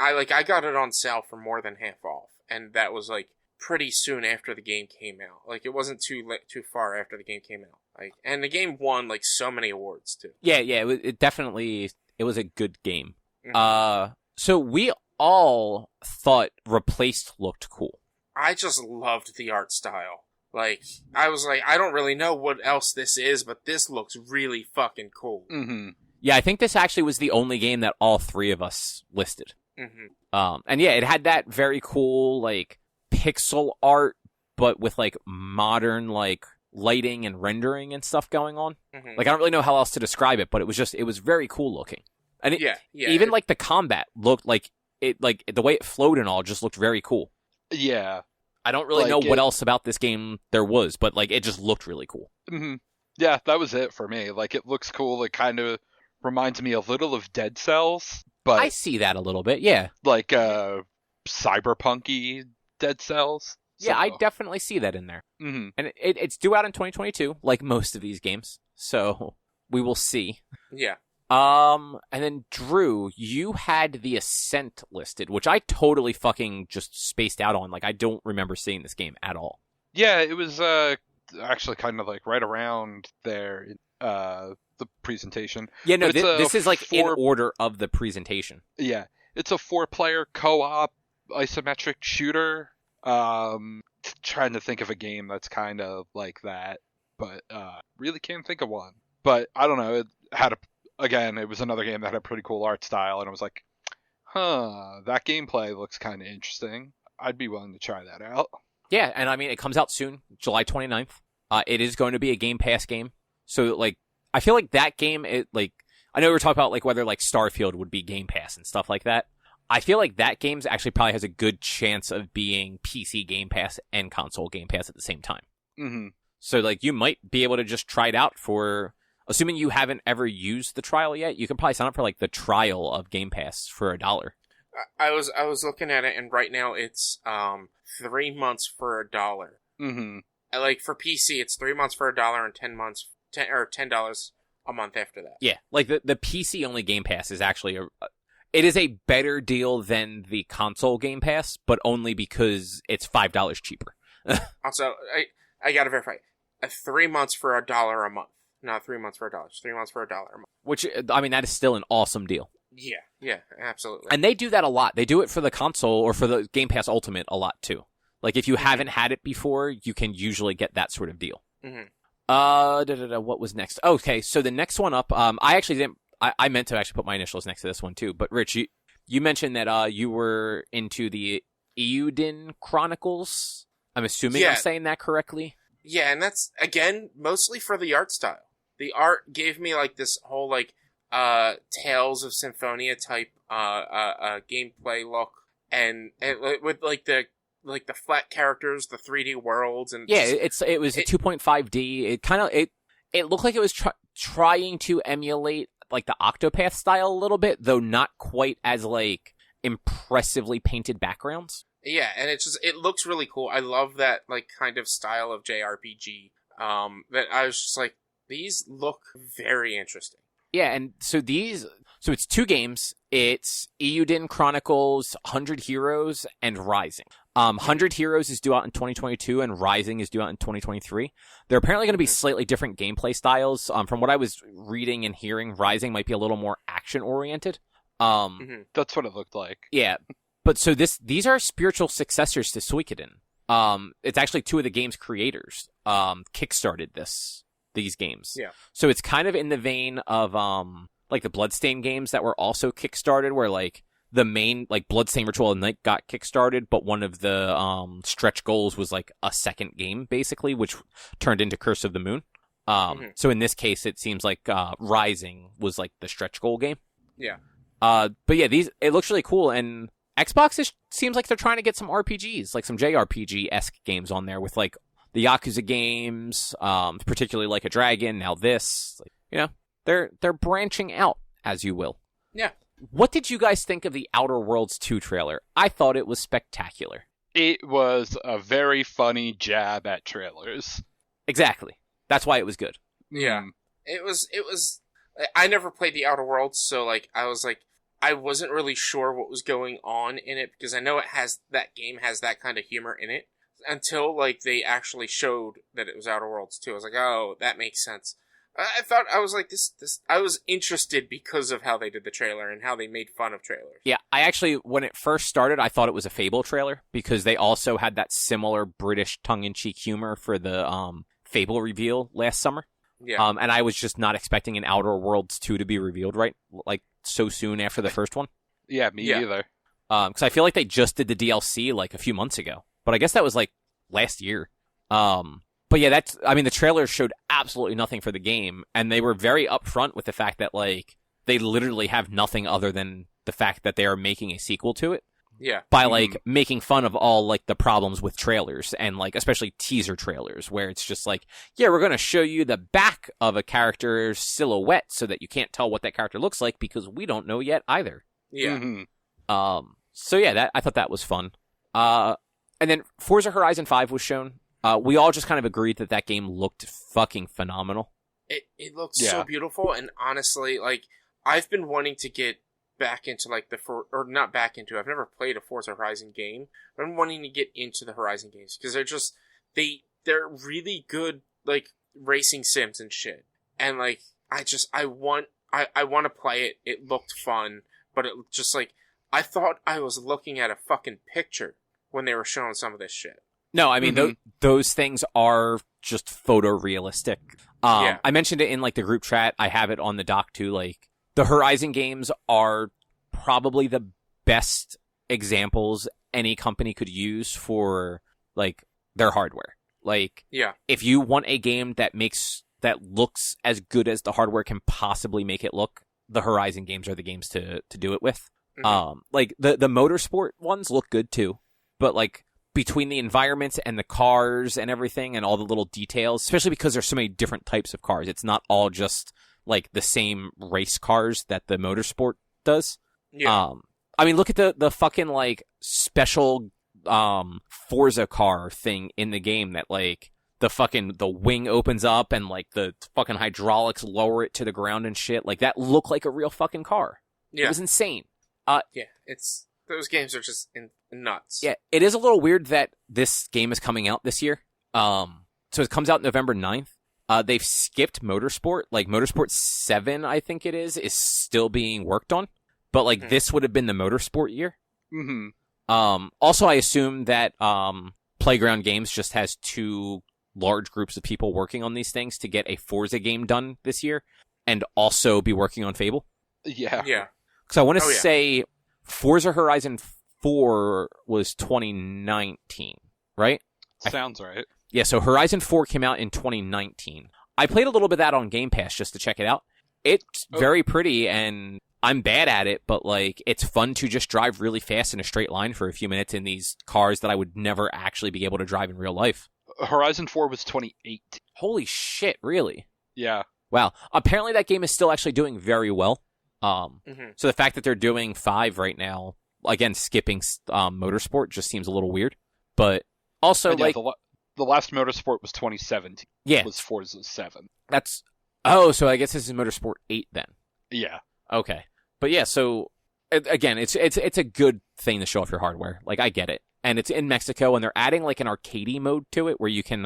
I got it on sale for more than half off, and that was like pretty soon after the game came out. Like, it wasn't too far after the game came out. Like, and the game won like so many awards too. Yeah, it definitely was a good game. Mm-hmm. So we all thought Replaced looked cool. I just loved the art style. Like, I was like, I don't really know what else this is, but this looks really fucking cool. Mm-hmm. Yeah, I think this actually was the only game that all three of us listed. Mm-hmm. And yeah, it had that very cool like pixel art, but with like modern like lighting and rendering and stuff going on. Mm-hmm. Like, I don't really know how else to describe it, but it was very cool looking. And even like the combat looked like it, like the way it flowed and all just looked very cool. Yeah. I don't really know what else about this game there was, but like it just looked really cool. Mm-hmm. Yeah, that was it for me. Like, it looks cool. It kind of reminds me a little of Dead Cells, but I see that a little bit, yeah. Like cyberpunky Dead Cells. Yeah, I definitely see that in there. Mm-hmm. And it's due out in 2022, like most of these games. So we will see. Yeah. And then Drew, you had the Ascent listed, which I totally fucking just spaced out on. Like, I don't remember seeing this game at all. Yeah, it was actually kind of like right around there, the presentation. Yeah, no, But it's this is like in four- order of the presentation. Yeah, it's a 4-player co-op isometric shooter. Trying to think of a game that's kind of like that, but really can't think of one. But I don't know. It had it was another game that had a pretty cool art style, and I was like, that gameplay looks kind of interesting. I'd be willing to try that out. Yeah, and I mean, it comes out soon, July 29th. It is going to be a Game Pass game. So, like, I feel like that game, I know we were talking about, like, whether, like, Starfield would be Game Pass and stuff like that. I feel like that game actually probably has a good chance of being PC Game Pass and console Game Pass at the same time. Mm-hmm. So, like, you might be able to just try it out for, assuming you haven't ever used the trial yet, you can probably sign up for, like, the trial of Game Pass for $1. I was looking at it, and right now it's 3 months for $1. Mm-hmm. Like for PC, it's 3 months for $1 and $10 a month after that. Yeah, like the PC only Game Pass is actually it is a better deal than the console Game Pass, but only because it's $5 cheaper. Also, I gotta verify, 3 months for $1 a month, not 3 months for $1. 3 months for $1 a month. Which, I mean, that is still an awesome deal. Yeah, absolutely. And they do that a lot. They do it for the console or for the Game Pass Ultimate a lot too. Like if you haven't had it before, you can usually get that sort of deal. Mm-hmm. What was next? Okay, so the next one up, I actually didn't. I meant to actually put my initials next to this one too. But Rich, you mentioned that you were into the Eiyuden Chronicles. I'm assuming I'm saying that correctly. Yeah, and that's again mostly for the art style. The art gave me like this whole like Tales of Symphonia type gameplay look, and with like the flat characters, the 3D worlds, and yeah, it was a 2.5D. It kind of it looked like it was trying to emulate like the Octopath style a little bit, though not quite as like impressively painted backgrounds. Yeah, and it looks really cool. I love that like kind of style of JRPG. That I was just like, these look very interesting. Yeah, and so it's 2 games. It's Eiyuden Chronicles, 100 Heroes, and Rising. 100 Heroes is due out in 2022, and Rising is due out in 2023. They're apparently going to be slightly different gameplay styles. From what I was reading and hearing, Rising might be a little more action-oriented. That's what it looked like. Yeah, but so these are spiritual successors to Suikoden. It's actually 2 of the game's creators kickstarted these games. Yeah. So it's kind of in the vein of like the Bloodstained games that were also kickstarted, where like the main like Bloodstained Ritual of the Night got kickstarted, but one of the stretch goals was like a second game basically, which turned into Curse of the Moon. So in this case, it seems like Rising was like the stretch goal game. Yeah. But yeah, it looks really cool, and Xbox seems like they're trying to get some RPGs, like some JRPG-esque games on there with like the Yakuza games, particularly like a Dragon. Now this, like, you know, they're branching out, as you will. Yeah. What did you guys think of the Outer Worlds 2 trailer? I thought it was spectacular. It was a very funny jab at trailers. Exactly. That's why it was good. Yeah. It was. I never played the Outer Worlds, so like I wasn't really sure what was going on in it, because I know that game has that kind of humor in it, until like they actually showed that it was Outer Worlds 2. I was like, oh, that makes sense. I was like, this I was interested because of how they did the trailer and how they made fun of trailers. Yeah, I actually, when it first started, I thought it was a Fable trailer, because they also had that similar British tongue-in-cheek humor for the Fable reveal last summer. Yeah. And I was just not expecting an Outer Worlds 2 to be revealed like so soon after the first one. Yeah, me either. Because I feel like they just did the DLC like a few months ago, but I guess that was like last year. But yeah, the trailer showed absolutely nothing for the game, and they were very upfront with the fact that like they literally have nothing other than the fact that they are making a sequel to it. Yeah. By like making fun of all like the problems with trailers, and like especially teaser trailers, where it's just like, yeah, we're going to show you the back of a character's silhouette so that you can't tell what that character looks like, because we don't know yet either. Yeah. So yeah, I thought that was fun. And then Forza Horizon 5 was shown. We all just kind of agreed that game looked fucking phenomenal. It looked so beautiful, and honestly, like, I've been wanting to get back into like not back into. I've never played a Forza Horizon game, but I'm wanting to get into the Horizon games, because they're just they they're really good, like, racing sims and shit. And, like, I want to play it. It looked fun, but it just, like, I thought I was looking at a fucking picture when they were showing some of this shit. No, I mean, those things are just photorealistic. Yeah. I mentioned it in, like, the group chat. I have it on the doc, too. Like, the Horizon games are probably the best examples any company could use for, like, their hardware. Like, yeah. If you want a game that looks as good as the hardware can possibly make it look, the Horizon games are the games to do it with. Mm-hmm. Like, the motorsport ones look good, too. But, like, between the environments and the cars and everything and all the little details, especially because there's so many different types of cars. It's not all just, like, the same race cars that the motorsport does. Yeah. I mean, look at the fucking, like, special Forza car thing in the game that, like, the wing opens up and, like, the fucking hydraulics lower it to the ground and shit. Like, that looked like a real fucking car. Yeah. It was insane. Yeah, those games are just nuts. Yeah, it is a little weird that this game is coming out this year. So it comes out November 9th. They've skipped Motorsport. Like, Motorsport 7, I think it is still being worked on. But, like, this would have been the Motorsport year. Mm-hmm. Also, I assume that Playground Games just has two large groups of people working on these things to get a Forza game done this year and also be working on Fable. Yeah. Yeah. Because I want to say Forza Horizon 4 was 2019, right? Sounds right. Yeah, so Horizon 4 came out in 2019. I played a little bit of that on Game Pass just to check it out. It's very pretty, and I'm bad at it, but, like, it's fun to just drive really fast in a straight line for a few minutes in these cars that I would never actually be able to drive in real life. Horizon 4 was 2018. Holy shit, really? Yeah. Wow. Apparently that game is still actually doing very well. So the fact that they're doing 5 right now, again, skipping Motorsport just seems a little weird. But also, And yeah, like... the last Motorsport was 2017. Yeah. Was Forza 7. That's... Oh, so I guess this is Motorsport 8 then. Yeah. Okay. But yeah, so... Again, it's a good thing to show off your hardware. Like, I get it. And it's in Mexico, and they're adding, like, an arcadey mode to it where you can,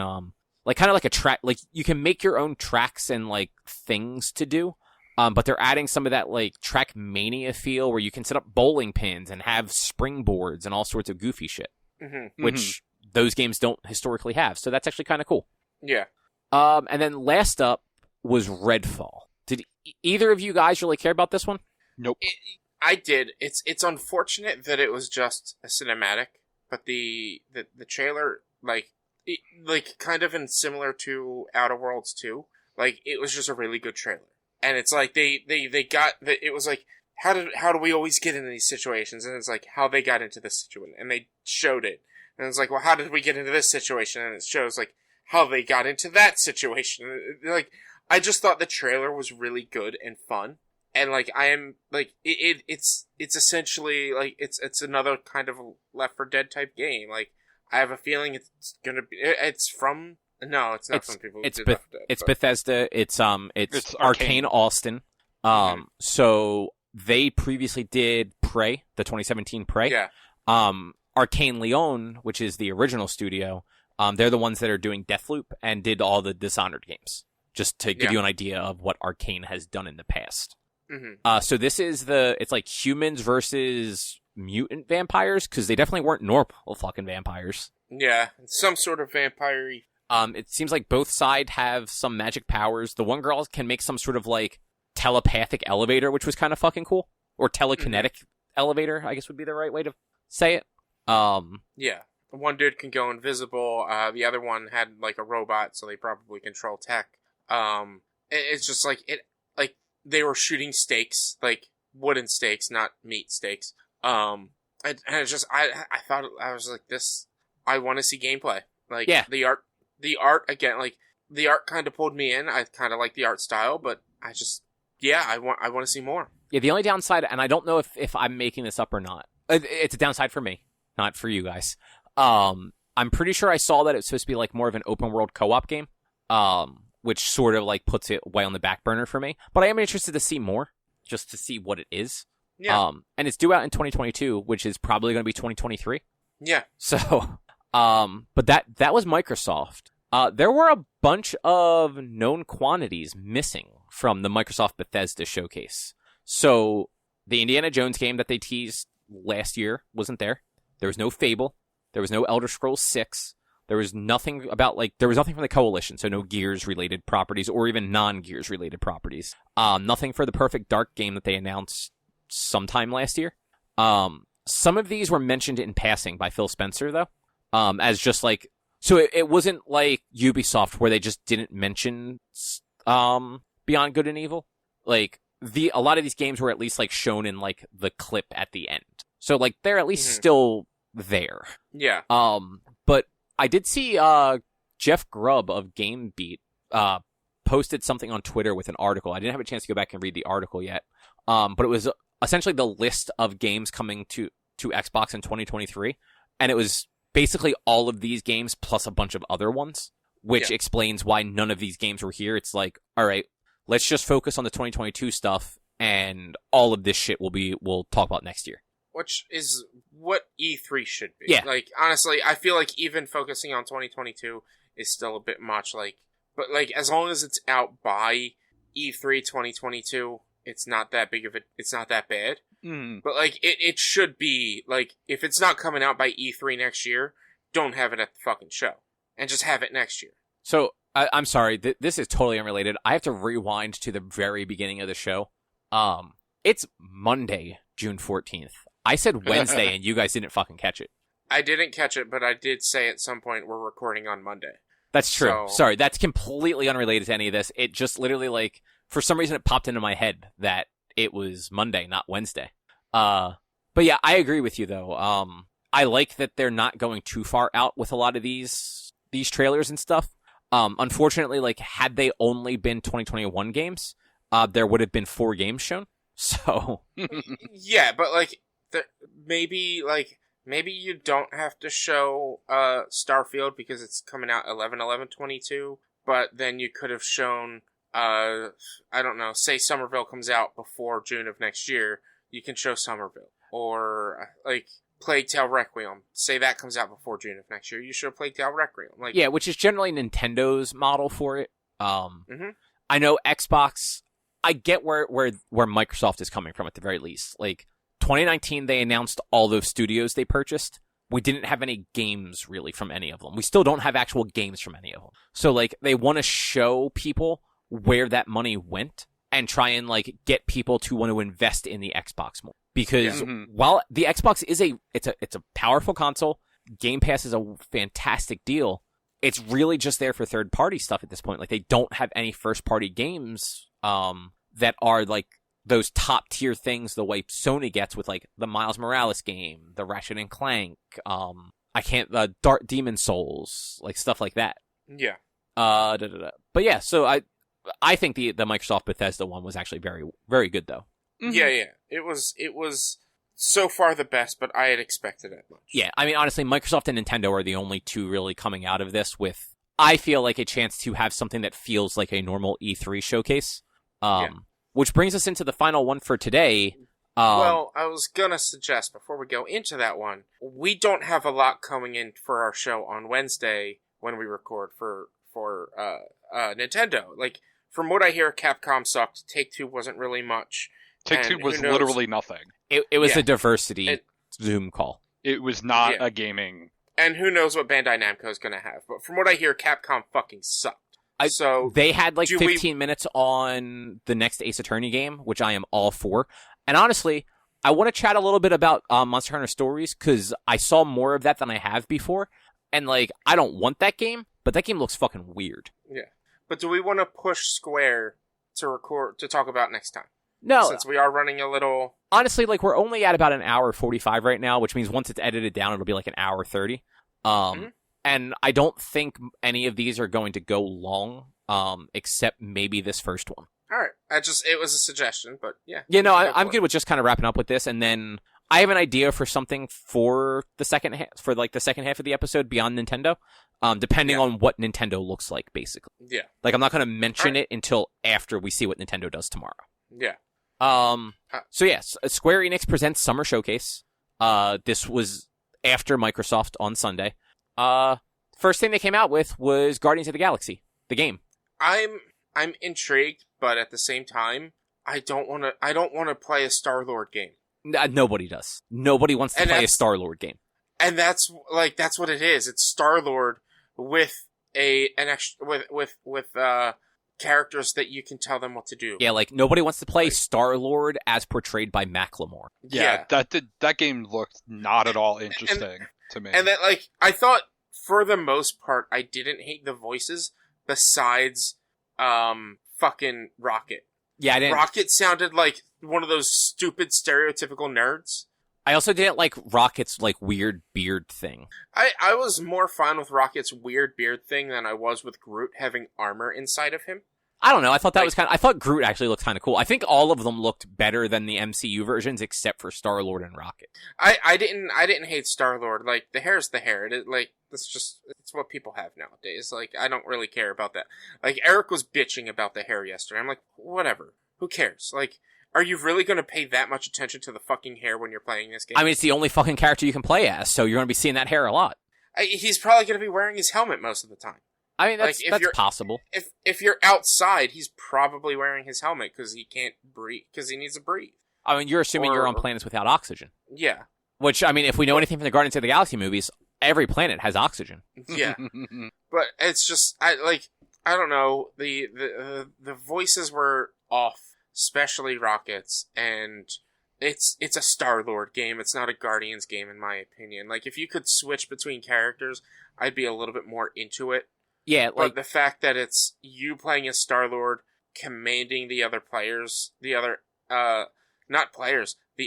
like, kind of like a track... Like, you can make your own tracks and, like, things to do. But they're adding some of that, like, Trackmania feel where you can set up bowling pins and have springboards and all sorts of goofy shit. Mm-hmm. Which those games don't historically have. So that's actually kind of cool. Yeah. And then last up was Redfall. Did either of you guys really care about this one? Nope. I did. It's unfortunate that it was just a cinematic, but the trailer, like kind of similar to Outer Worlds 2, like, it was just a really good trailer. And it's like they got it was like, how do we always get into these situations? And it's like how they got into this situation, and they showed it. And it's like, well, how did we get into this situation? And it shows, like, how they got into that situation. Like, I just thought the trailer was really good and fun. And, like, I am, like, it's essentially, like, it's another kind of Left 4 Dead type game. Like, I have a feeling it's gonna be, it's from, no, it's not from people who did Left 4 Dead. It's Bethesda, it's Arcane Austin. So they previously did Prey, the 2017 Prey. Yeah. Arcane Leon, which is the original studio, they're the ones that are doing Deathloop and did all the Dishonored games. Just to give you an idea of what Arcane has done in the past. Mm-hmm. So this is it's like humans versus mutant vampires, because they definitely weren't normal fucking vampires. Yeah, some sort of vampire-y. It seems like both sides have some magic powers. The one girl can make some sort of, like, telepathic elevator, which was kind of fucking cool. Or telekinetic elevator, I guess would be the right way to say it. Yeah. One dude can go invisible. The other one had, like, a robot, so they probably control tech. It's just like they were shooting steaks, like wooden steaks, not meat steaks. And it's just, I thought, I was like, this, I want to see gameplay. Like, the art again, like, the art kind of pulled me in. I kind of like the art style, but I just, I want to see more. Yeah, the only downside, and I don't know if I'm making this up or not, it's a downside for me, not for you guys. I'm pretty sure I saw that it was supposed to be, like, more of an open world co-op game. Which sort of, like, puts it way on the back burner for me. But I am interested to see more, just to see what it is. Yeah. And it's due out in 2022, which is probably going to be 2023. Yeah. So, but that was Microsoft. There were a bunch of known quantities missing from the Microsoft Bethesda Showcase. So, the Indiana Jones game that they teased last year wasn't there. There was no Fable. There was no Elder Scrolls 6. There was nothing there was nothing from the Coalition, so no Gears-related properties or even non-Gears-related properties. Nothing for the Perfect Dark game that they announced sometime last year. Some of these were mentioned in passing by Phil Spencer, though, as just like... So it wasn't like Ubisoft where they just didn't mention Beyond Good and Evil. Like, a lot of these games were at least like shown in like the clip at the end. So like they're at least still there. Yeah. But I did see Jeff Grubb of GameBeat posted something on Twitter with an article. I didn't have a chance to go back and read the article yet. But it was essentially the list of games coming to Xbox in 2023, and it was basically all of these games plus a bunch of other ones, which explains why none of these games were here. It's like, all right, let's just focus on the 2022 stuff, and all of this shit we'll talk about next year. Which is what E3 should be. Yeah. Like, honestly, I feel like even focusing on 2022 is still a bit much. But as long as it's out by E3 2022, it's not that bad. Mm. But, it should be, if it's not coming out by E3 next year, don't have it at the fucking show. And just have it next year. So, I'm sorry, this is totally unrelated. I have to rewind to the very beginning of the show. It's Monday, June 14th. I said Wednesday, and you guys didn't fucking catch it. I didn't catch it, but I did say at some point we're recording on Monday. That's true. So... Sorry, that's completely unrelated to any of this. It just literally, for some reason it popped into my head that it was Monday, not Wednesday. But yeah, I agree with you, though. I like that they're not going too far out with a lot of these trailers and stuff. Unfortunately, had they only been 2021 games, there would have been 4 games shown. So... Yeah, but, maybe you don't have to show Starfield because it's coming out 11/11/22, but then you could have shown I don't know, say Somerville comes out before June of next year, you can show Somerville. Or Plague Tale Requiem, say that comes out before June of next year, you show Plague Tale Requiem. Yeah, which is generally Nintendo's model for it. I know Xbox, I get where Microsoft is coming from at the very least. 2019, they announced all those studios they purchased. We didn't have any games, really, from any of them. We still don't have actual games from any of them. So, they want to show people where that money went and try and, get people to want to invest in the Xbox more. Because while the Xbox is it's a powerful console, Game Pass is a fantastic deal, it's really just there for third-party stuff at this point. They don't have any first-party games that are, those top tier things the way Sony gets with the Miles Morales game, the Ratchet and Clank, the Dark Demon Souls, stuff like that. Yeah. But yeah, so I think the Microsoft Bethesda one was actually very, very good though. Mm-hmm. Yeah. It was so far the best, but I had expected it much. Yeah, I mean honestly, Microsoft and Nintendo are the only two really coming out of this with, I feel like, a chance to have something that feels like a normal E3 showcase. Which brings us into the final one for today. Well, I was going to suggest, before we go into that one, we don't have a lot coming in for our show on Wednesday when we record for Nintendo. From what I hear, Capcom sucked. Take-Two wasn't really much. Take-Two was literally nothing. It was a diversity Zoom call. It was not a gaming... And who knows what Bandai Namco is going to have. But from what I hear, Capcom fucking sucked. So they had 15 minutes on the next Ace Attorney game, which I am all for. And honestly, I want to chat a little bit about Monster Hunter Stories, because I saw more of that than I have before. And I don't want that game, but that game looks fucking weird. Yeah. But do we want to push Square to talk about next time? No. Since we are running a little... Honestly, we're only at about an hour 45 right now, which means once it's edited down, it'll be an hour 30. And I don't think any of these are going to go long, except maybe this first one. All right. It was a suggestion, but yeah. Yeah, no, I'm good with just kind of wrapping up with this, and then I have an idea for something for the second half, the second half of the episode beyond Nintendo, depending on what Nintendo looks like, basically. Yeah. I'm not going to mention it until after we see what Nintendo does tomorrow. Yeah. So yes, Square Enix presents Summer Showcase. This was after Microsoft on Sunday. first thing they came out with was Guardians of the Galaxy, the game. I'm intrigued, but at the same time, I don't want to play a Star-Lord game. Nobody does. Nobody wants to play a Star-Lord game. And that's what it is. It's Star-Lord with characters that you can tell them what to do. Yeah, like nobody wants to play Star-Lord as portrayed by Macklemore. Yeah. That game looked not at all interesting to me. And that, like, I thought for the most part I didn't hate the voices besides fucking Rocket. Yeah, I didn't. Rocket sounded like one of those stupid stereotypical nerds. I also didn't like Rocket's like weird beard thing. I was more fine with Rocket's weird beard thing than I was with Groot having armor inside of him. I don't know. I thought that was I thought Groot actually looked kind of cool. I think all of them looked better than the MCU versions, except for Star-Lord and Rocket. I didn't hate Star-Lord. Like, the hair's the hair. It's what people have nowadays. Like, I don't really care about that. Like, Eric was bitching about the hair yesterday. I'm like, whatever. Who cares? Like, are you really going to pay that much attention to the fucking hair when you're playing this game? I mean, it's the only fucking character you can play as, so you're going to be seeing that hair a lot. He's probably going to be wearing his helmet most of the time. I mean, that's possible. If you're outside, he's probably wearing his helmet because he can't breathe, because he needs to breathe. I mean, you're assuming you're on planets without oxygen. Yeah. Which, I mean, if we know anything from the Guardians of the Galaxy movies, every planet has oxygen. Yeah. But it's just, I don't know, the voices were off, especially Rocket's, and it's a Star-Lord game. It's not a Guardians game, in my opinion. Like, if you could switch between characters, I'd be a little bit more into it. Yeah, like, but the fact that it's you playing as Star-Lord, commanding the other players, the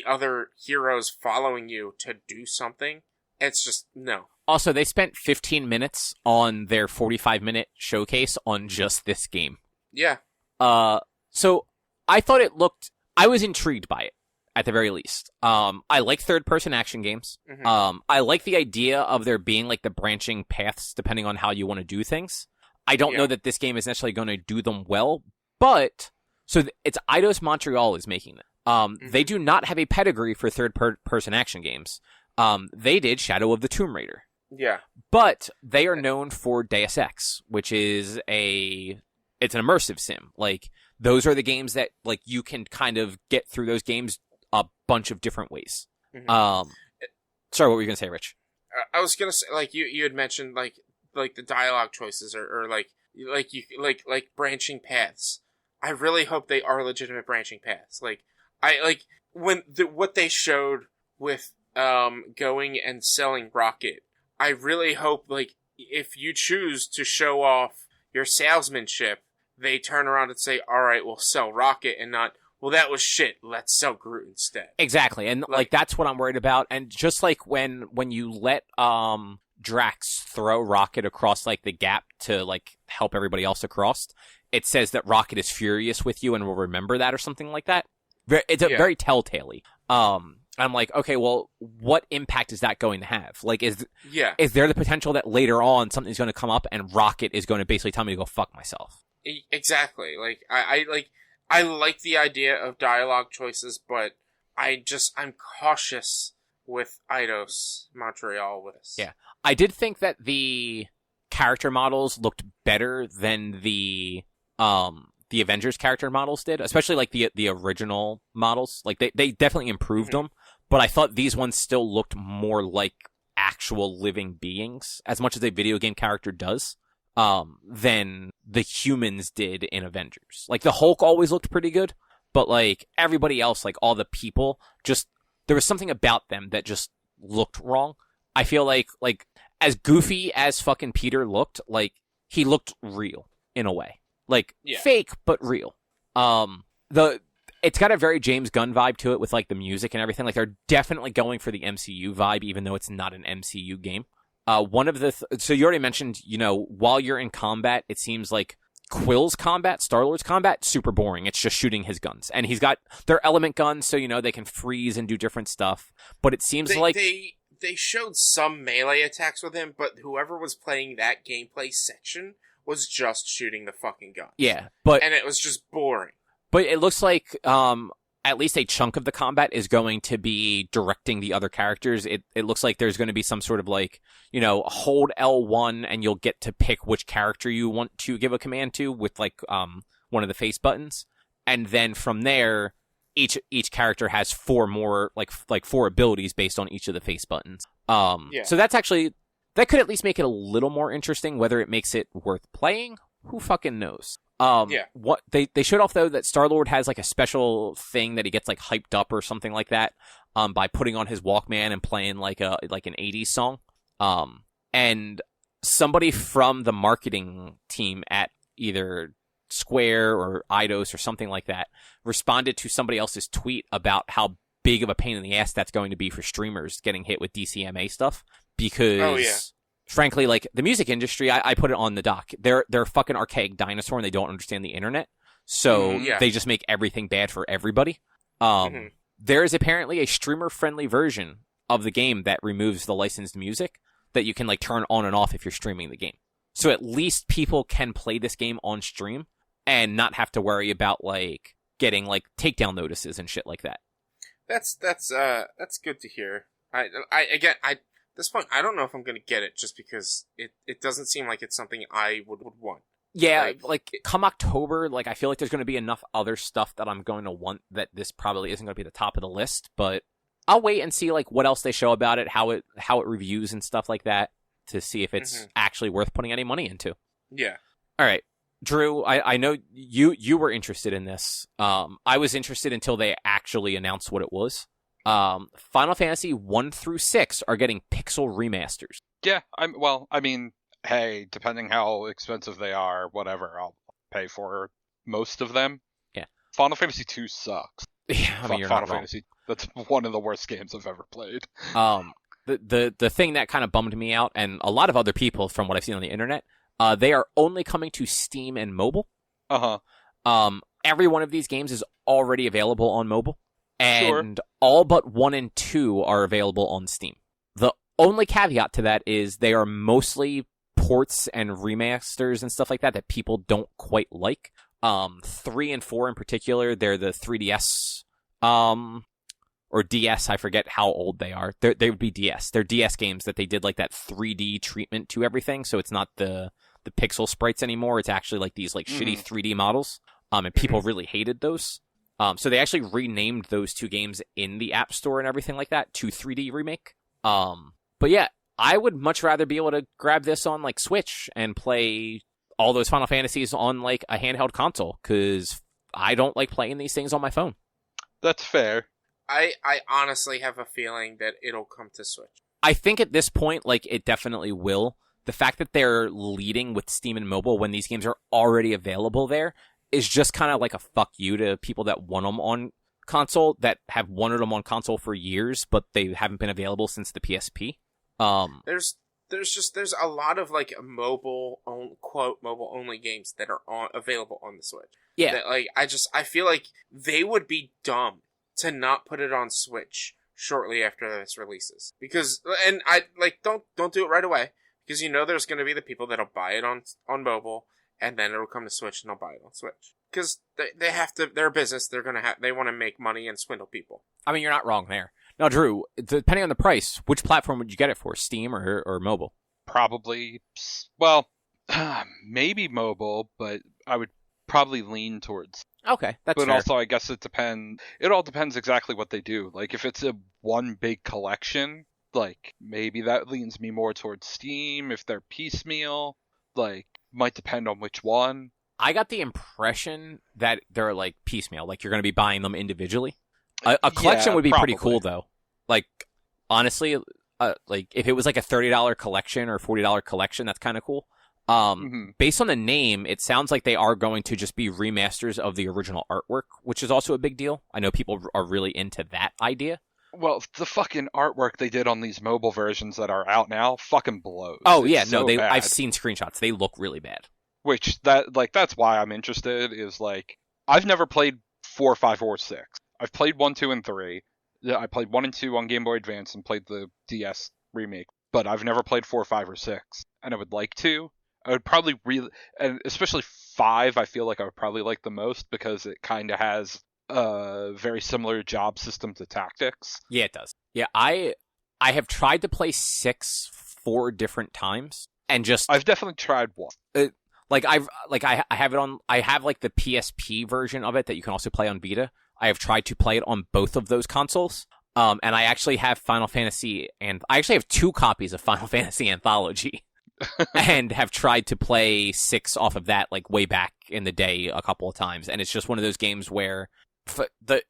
other heroes following you to do something, it's just, no. Also, they spent 15 minutes on their 45-minute showcase on just this game. Yeah. So I thought I was intrigued by it, at the very least. I like third-person action games. Mm-hmm. I like the idea of there being, like, the branching paths depending on how you want to do things. I don't know that this game is necessarily going to do them well, but... So it's Eidos Montreal is making it. They do not have a pedigree for third-person action games. They did Shadow of the Tomb Raider. Yeah. But they are known for Deus Ex, which is it's an immersive sim. Like, those are the games that, like, you can kind of get through those games a bunch of different ways. Mm-hmm. Sorry, what were you going to say, Rich? I was going to say, like, you had mentioned, like the dialogue choices or branching paths. I really hope they are legitimate branching paths. Like, what they showed with, going and selling Rocket, I really hope, like, if you choose to show off your salesmanship, they turn around and say, all right, we'll sell Rocket, and not, well, that was shit, let's sell Groot instead. Exactly, and, like, that's what I'm worried about. And just like when you let, Drax throw Rocket across, like, the gap to, like, help everybody else across, it says that Rocket is furious with you and will remember that or something like that. It's very telltale-y. I'm like, okay, well, what impact is that going to have? Like, is there the potential that later on something's going to come up and Rocket is going to basically tell me to go fuck myself? Exactly. Like, I like the idea of dialogue choices, but I'm cautious with Eidos Montreal with this. Yeah. I did think that the character models looked better than the Avengers character models did, especially like the original models. Like they definitely improved them, but I thought these ones still looked more like actual living beings, as much as a video game character does, than the humans did in Avengers. Like the Hulk always looked pretty good, but like everybody else, like all the people, just there was something about them that just looked wrong. I feel like as goofy as fucking Peter looked, like he looked real in a way. Like, fake, but real. It's got a very James Gunn vibe to it with, like, the music and everything. Like, they're definitely going for the MCU vibe, even though it's not an MCU game. So you already mentioned, while you're in combat, it seems like Quill's combat, Star-Lord's combat, super boring. It's just shooting his guns. And he's got their element guns, so, they can freeze and do different stuff. But it seems They showed some melee attacks with him, but whoever was playing that gameplay section was just shooting the fucking gun. Yeah, and it was just boring. But it looks like at least a chunk of the combat is going to be directing the other characters. It looks like there's going to be some sort of like, hold L1 and you'll get to pick which character you want to give a command to with like one of the face buttons. And then from there, each character has four more like four abilities based on each of the face buttons. So that's actually, that could at least make it a little more interesting. Whether it makes it worth playing, who fucking knows? What they showed off though that Star-Lord has like a special thing that he gets like hyped up or something like that by putting on his Walkman and playing like an 80s song. And somebody from the marketing team at either Square or Eidos or something like that responded to somebody else's tweet about how big of a pain in the ass that's going to be for streamers getting hit with DCMA stuff because frankly, like the music industry, I put it on the dock. They're a fucking archaic dinosaur and they don't understand the internet. So they just make everything bad for everybody. There is apparently a streamer-friendly version of the game that removes the licensed music that you can like turn on and off if you're streaming the game. So at least people can play this game on stream and not have to worry about like getting like takedown notices and shit like that. That's good to hear. At this point, I don't know if I'm going to get it just because it doesn't seem like it's something I would want. Yeah, like come October, like I feel like there's going to be enough other stuff that I'm going to want that this probably isn't going to be the top of the list, but I'll wait and see like what else they show about it, how it reviews and stuff like that to see if it's actually worth putting any money into. Yeah. All right. Drew, I know you were interested in this. I was interested until they actually announced what it was. Final Fantasy 1 through 6 are getting pixel remasters. Yeah, hey, depending how expensive they are, whatever, I'll pay for most of them. Yeah. Final Fantasy 2 sucks. Yeah, you're Final not wrong. Fantasy, that's one of the worst games I've ever played. The thing that kind of bummed me out, and a lot of other people from what I've seen on the internet, they are only coming to Steam and mobile. Every one of these games is already available on mobile. And all but 1 and 2 are available on Steam. The only caveat to that is they are mostly ports and remasters and stuff like that people don't quite like. 3 and 4 in particular, they're the 3DS, or DS, I forget how old they are. They would be DS. They're DS games that they did like that 3D treatment to everything, so it's not the pixel sprites anymore. It's actually like these like shitty 3D models. And people really hated those. So they actually renamed those two games in the App Store and everything like that to 3D Remake. But yeah, I would much rather be able to grab this on like Switch and play all those Final Fantasies on like a handheld console, because I don't like playing these things on my phone. That's fair. I honestly have a feeling that it'll come to Switch. I think at this point, like, it definitely will. The fact that they're leading with Steam and mobile when these games are already available there is just kind of like a fuck you to people that want them on console, that have wanted them on console for years, but they haven't been available since the PSP. There's a lot of like mobile only games that are available on the Switch. Yeah. That, like, I feel like they would be dumb to not put it on Switch shortly after this releases, because, and I like don't do it right away, because there's going to be the people that'll buy it on mobile, and then it'll come to Switch and they'll buy it on Switch, because they have to. They're a business. They want to make money and swindle people. I mean, you're not wrong there. Now, Drew, depending on the price, which platform would you get it for, Steam or mobile? Probably, well, maybe mobile, but I would probably lean towards. Okay, that's but fair. Also, I guess it depends. It all depends exactly what they do. Like, if it's a one big collection, like, maybe that leans me more towards Steam. If they're piecemeal, like, might depend on which one. I got the impression that they're, like, piecemeal. Like, you're going to be buying them individually. A collection would be probably pretty cool, though. Like, honestly, like, if it was, like, a $30 collection or $40 collection, that's kind of cool. Based on the name, it sounds like they are going to just be remasters of the original artwork, which is also a big deal. I know people are really into that idea. Well, the fucking artwork they did on these mobile versions that are out now fucking blows. Oh, yeah, it's no, so bad. I've seen screenshots. They look really bad. Which, that's why I'm interested, is, like, I've never played 4, 5, or 6. I've played 1, 2, and 3. I played 1 and 2 on Game Boy Advance and played the DS remake, but I've never played 4, 5, or 6, and I would like to. I would probably and especially 5, I feel like I would probably like the most, because it kind of has very similar job system to Tactics. Yeah, it does. Yeah, I have tried to play 6 4 different times, and just I've definitely tried one. I have it on. I have like the PSP version of it that you can also play on Vita. I have tried to play it on both of those consoles. And I actually have Final Fantasy, and I actually have 2 copies of Final Fantasy Anthology, and have tried to play 6 off of that like way back in the day a couple of times. And it's just one of those games where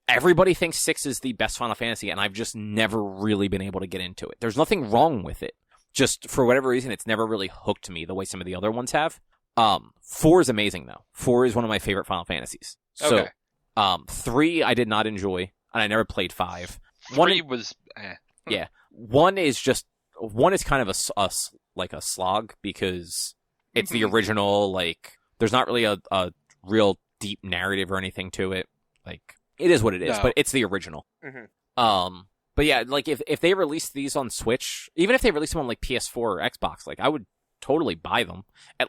everybody thinks 6 is the best Final Fantasy, and I've just never really been able to get into it. There's nothing wrong with it. Just for whatever reason, it's never really hooked me the way some of the other ones have. 4 is amazing though. 4 is one of my favorite Final Fantasies. So, Okay. 3 I did not enjoy, and I never played 5. 3 was Yeah. 1 is kind of a slog because it's the original, like, there's not really a real deep narrative or anything to it. Like, it is what it is, No. but it's the original. Mm-hmm. But yeah, like, if they release these on Switch, even if they release them on, like, PS4 or Xbox, like, I would totally buy them. I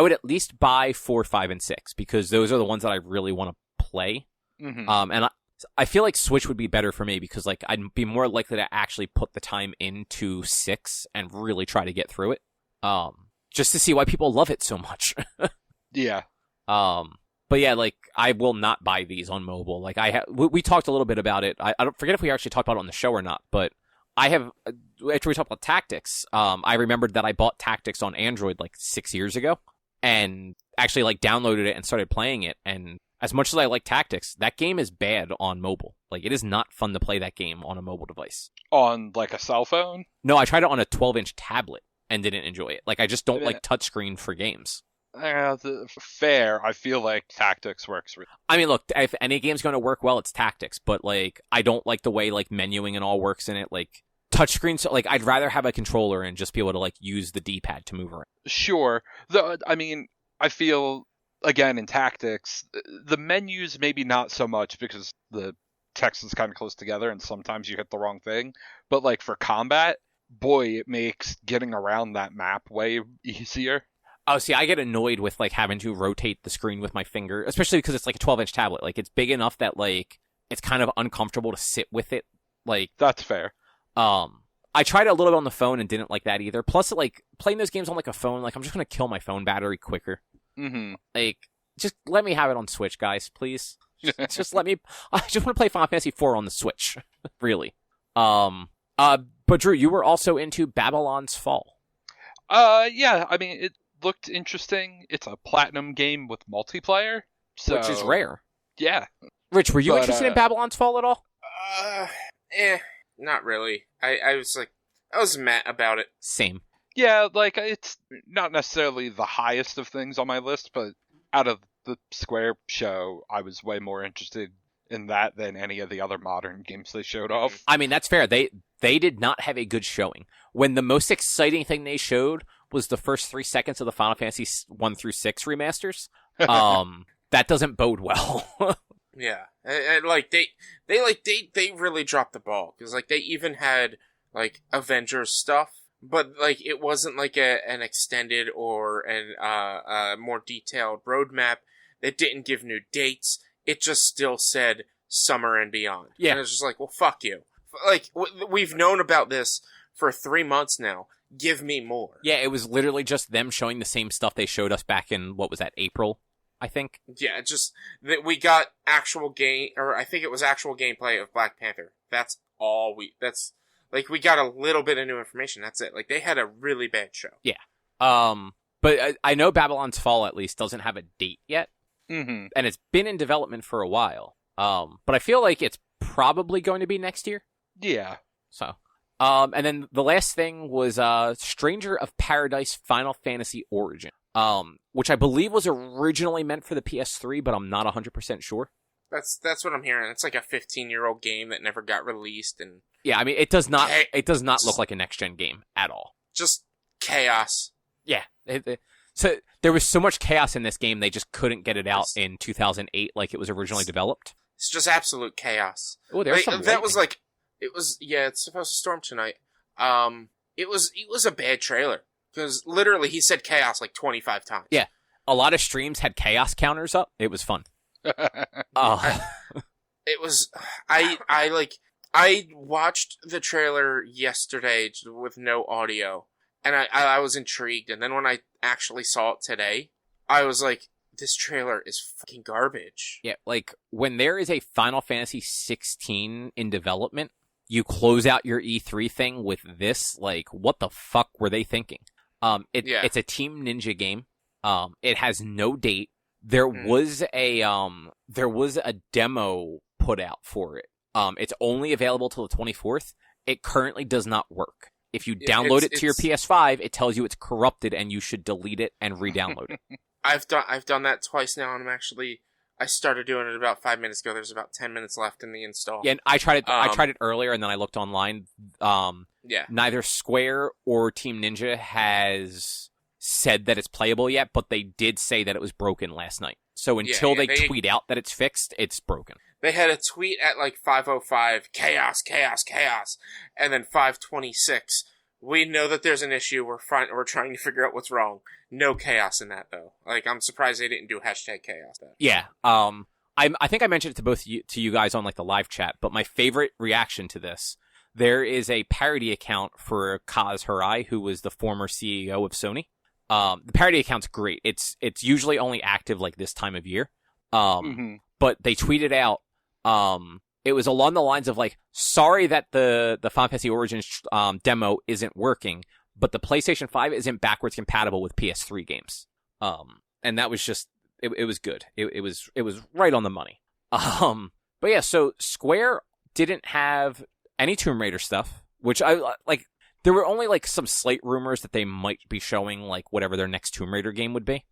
would at least buy 4, 5, and 6, because those are the ones that I really want to play. Mhm. And I feel like Switch would be better for me because, like, I'd be more likely to actually put the time into 6 and really try to get through it. Just to see why people love it so much. Yeah. But yeah, like, I will not buy these on mobile. Like, we talked a little bit about it. I don't forget if we actually talked about it on the show or not, but I have, after we talked about Tactics, I remembered that I bought Tactics on Android like 6 years ago, and actually like downloaded it and started playing it, and as much as I like Tactics, that game is bad on mobile. Like, it is not fun to play that game on a mobile device. On, like, a cell phone? No, I tried it on a 12-inch tablet and didn't enjoy it. Like, I just don't like touchscreen for games. Fair. I feel like Tactics works. I mean, look, if any game's going to work well, it's Tactics, but, like, I don't like the way, like, menuing and all works in it. Like, touchscreen, so, like, I'd rather have a controller and just be able to, like, use the D-pad to move around. Sure. I mean, I feel, again, in Tactics, the menus maybe not so much because the text is kind of close together and sometimes you hit the wrong thing. But, like, for combat, boy, it makes getting around that map way easier. Oh, see, I get annoyed with, like, having to rotate the screen with my finger, especially because it's, like, a 12-inch tablet. Like, it's big enough that, like, it's kind of uncomfortable to sit with it. Like, that's fair. I tried it a little bit on the phone and didn't like that either. Plus, like, playing those games on, like, a phone, like, I'm just going to kill my phone battery quicker. Mm-hmm. Like, just let me have it on Switch, guys, please. Just let me. I just want to play Final Fantasy IV on the Switch, really. But Drew, you were also into Babylon's Fall. Yeah. I mean, it looked interesting. It's a platinum game with multiplayer, which is rare. Yeah. Rich, were you interested in Babylon's Fall at all? Not really. I was meh about it. Same. Yeah, like, it's not necessarily the highest of things on my list, but out of the Square show, I was way more interested in that than any of the other modern games they showed off. I mean, that's fair. They did not have a good showing. When the most exciting thing they showed was the first 3 seconds of the Final Fantasy 1 through 6 remasters, that doesn't bode well. Yeah, and like they really dropped the ball because like they even had like Avengers stuff, but like it wasn't like an extended or a more detailed roadmap. It didn't give new dates. It just still said summer and beyond. Yeah, and it's just like, well, fuck you. Like we've known about this for 3 months now. Give me more. Yeah, it was literally just them showing the same stuff they showed us back in, what was that, April, I think? Yeah, just that we got actual game, or I think it was actual gameplay of Black Panther. That's all like, we got a little bit of new information. That's it. Like, they had a really bad show. Yeah. But I know Babylon's Fall, at least, doesn't have a date yet. Mm-hmm. And it's been in development for a while. But I feel like it's probably going to be next year. Yeah. So. And then the last thing was Stranger of Paradise Final Fantasy Origin, which I believe was originally meant for the PS3, but I'm not 100% sure. That's what I'm hearing. It's like a 15-year-old game that never got released, and yeah, I mean, it does not look like a next-gen game at all. Just chaos. Yeah. So there was so much chaos in this game, they just couldn't get it out in 2008 like it was originally developed. It's just absolute chaos. Oh, there's some that was like. It's supposed to storm tonight. It was a bad trailer because literally he said chaos like 25 times. Yeah, a lot of streams had chaos counters up. It was fun. it was, I watched the trailer yesterday with no audio, and I was intrigued, and then when I actually saw it today, I was like, this trailer is fucking garbage. Yeah, like, when there is a Final Fantasy 16 in development, you close out your E3 thing with this, like, what the fuck were they thinking? It's a Team Ninja game. It has no date. There was a demo put out for it. It's only available till the 24th. It currently does not work. If you download it to your PS5, it tells you it's corrupted and you should delete it and re-download it. I've done that twice now, and I started doing it about 5 minutes ago. There's about 10 minutes left in the install. Yeah, and I tried it. I tried it earlier, and then I looked online. Neither Square or Team Ninja has said that it's playable yet, but they did say that it was broken last night. So until they tweet out that it's fixed, it's broken. They had a tweet at like 5:05, chaos, chaos, chaos, and then 5:26. We know that there's an issue. We're trying to figure out what's wrong. No chaos in that though. Like, I'm surprised they didn't do #chaos. Yeah. I think I mentioned it to you guys on like the live chat, but my favorite reaction to this, there is a parody account for Kaz Hirai, who was the former CEO of Sony. The parody account's great. It's usually only active like this time of year. But they tweeted out, it was along the lines of like, sorry that the Final Fantasy Origins demo isn't working, but the PlayStation 5 isn't backwards compatible with PS3 games. And that was just, it was good. It was right on the money. But yeah, so Square didn't have any Tomb Raider stuff, which I like. There were only like some slight rumors that they might be showing like whatever their next Tomb Raider game would be.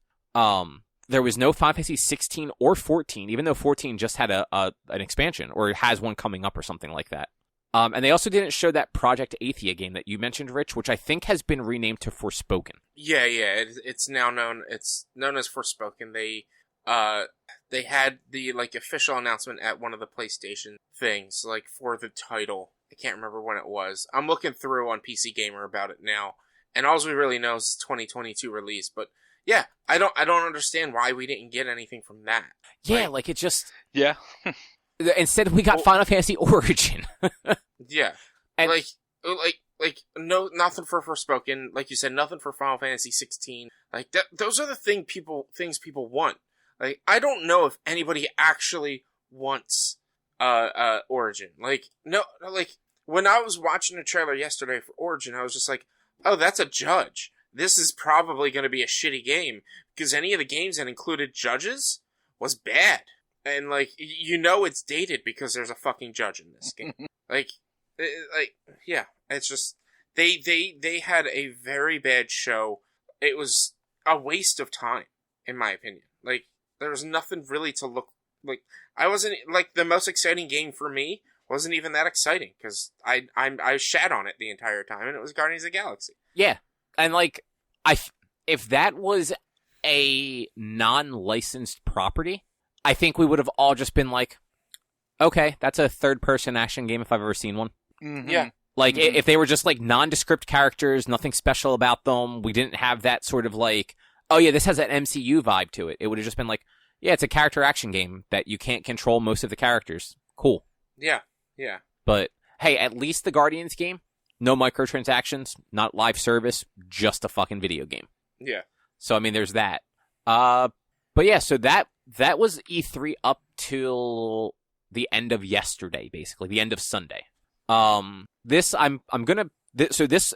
There was no Final Fantasy 16 or 14, even though 14 just had an expansion, or it has one coming up or something like that. And they also didn't show that Project Athia game that you mentioned, Rich, which I think has been renamed to Forspoken. Yeah, it's now known. It's known as Forspoken. They had the like official announcement at one of the PlayStation things, like for the title. I can't remember when it was. I'm looking through on PC Gamer about it now, and all we really know is 2022 release. But yeah, I don't understand why we didn't get anything from that. Yeah, like it just instead we got Final Fantasy Origin. Yeah, and like no, nothing for Forspoken. Like you said, nothing for Final Fantasy 16. Like that, those are the things people want. Like, I don't know if anybody actually wants Origin. Like, no, like when I was watching the trailer yesterday for Origin, I was just like, oh, that's a judge. This is probably going to be a shitty game, because any of the games that included judges was bad. And like, you know it's dated because there's a fucking judge in this game. Yeah, it's just they had a very bad show. It was a waste of time, in my opinion. Like, there was nothing really to look like. I wasn't like, the most exciting game for me wasn't even that exciting, because I shat on it the entire time, and it was Guardians of the Galaxy. Yeah, and like, if that was a non-licensed property, I think we would have all just been like, okay, that's a third-person action game if I've ever seen one. Mm-hmm. Yeah. Like, if they were just like nondescript characters, nothing special about them, we didn't have that sort of like, oh yeah, this has an MCU vibe to it. It would have just been like, yeah, it's a character action game that you can't control most of the characters. Cool. Yeah. But hey, at least the Guardians game, no microtransactions, not live service, just a fucking video game. Yeah. So I mean, there's that. But yeah, so that was E3 up till the end of yesterday, basically the end of Sunday. This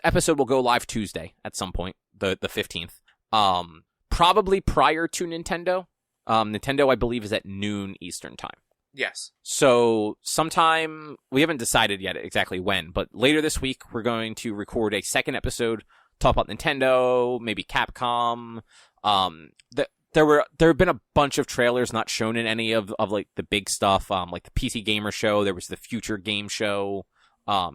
episode will go live Tuesday at some point, the 15th. Probably prior to Nintendo. Nintendo, I believe, is at noon Eastern time. Yes. So sometime, we haven't decided yet exactly when, but later this week, we're going to record a second episode, talk about Nintendo, maybe Capcom. There have been a bunch of trailers not shown in any of like the big stuff, like the PC Gamer Show. There was the Future Game Show,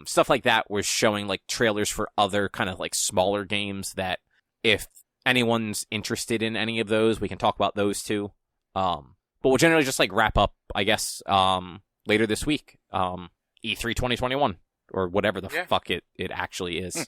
stuff like that was showing like trailers for other kind of like smaller games that if anyone's interested in any of those, we can talk about those too. But we'll generally just like wrap up, I guess, later this week. E3 2021. or whatever the fuck it actually is.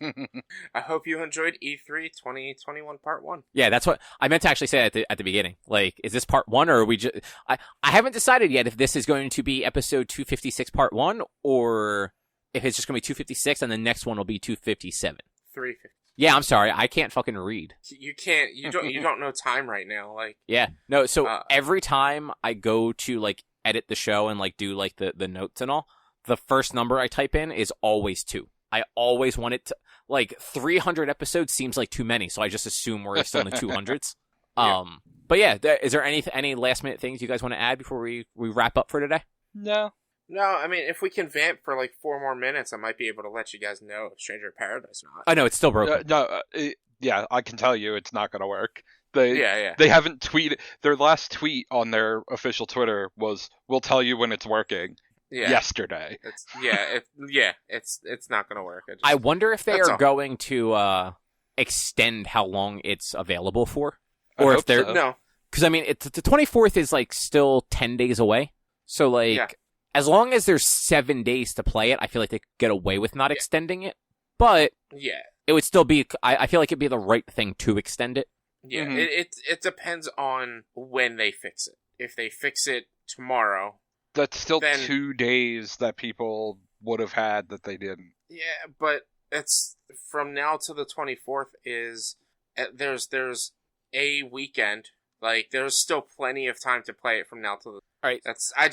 I hope you enjoyed E3 2021 Part 1. Yeah, that's what I meant to actually say at the beginning. Like, is this Part 1, or are we just... I haven't decided yet if this is going to be episode 256 Part 1, or if it's just going to be 256 and the next one will be 257. 350. Yeah, I'm sorry. I can't fucking read. You can't. You don't know time right now. Like. Yeah. No, so every time I go to, like, edit the show and, like, do, like, the notes and all, the first number I type in is always 2. I always want it to, like, 300 episodes seems like too many, so I just assume we're still in the 200s. Yeah. But yeah, is there any last minute things you guys want to add before we wrap up for today? No. No, I mean, if we can vamp for like 4 more minutes, I might be able to let you guys know if Stranger of Paradise or not. I know, it's still broken. Yeah, I can tell you it's not going to work. They haven't tweeted. Their last tweet on their official Twitter was, "We'll tell you when it's working." Yeah. Yesterday. It's not going to work. I wonder if they are going to extend how long it's available for, or if they're no. Because I mean, the 24th is like still 10 days away. So like, as long as there's 7 days to play it, I feel like they could get away with not extending it. But it would still be. I feel like it'd be the right thing to extend it. Yeah, it depends on when they fix it. If they fix it tomorrow, that's still 2 days that people would have had that they didn't. Yeah, but it's from now to the 24th is there's a weekend. Like there's still plenty of time to play it from now to the. All right. That's I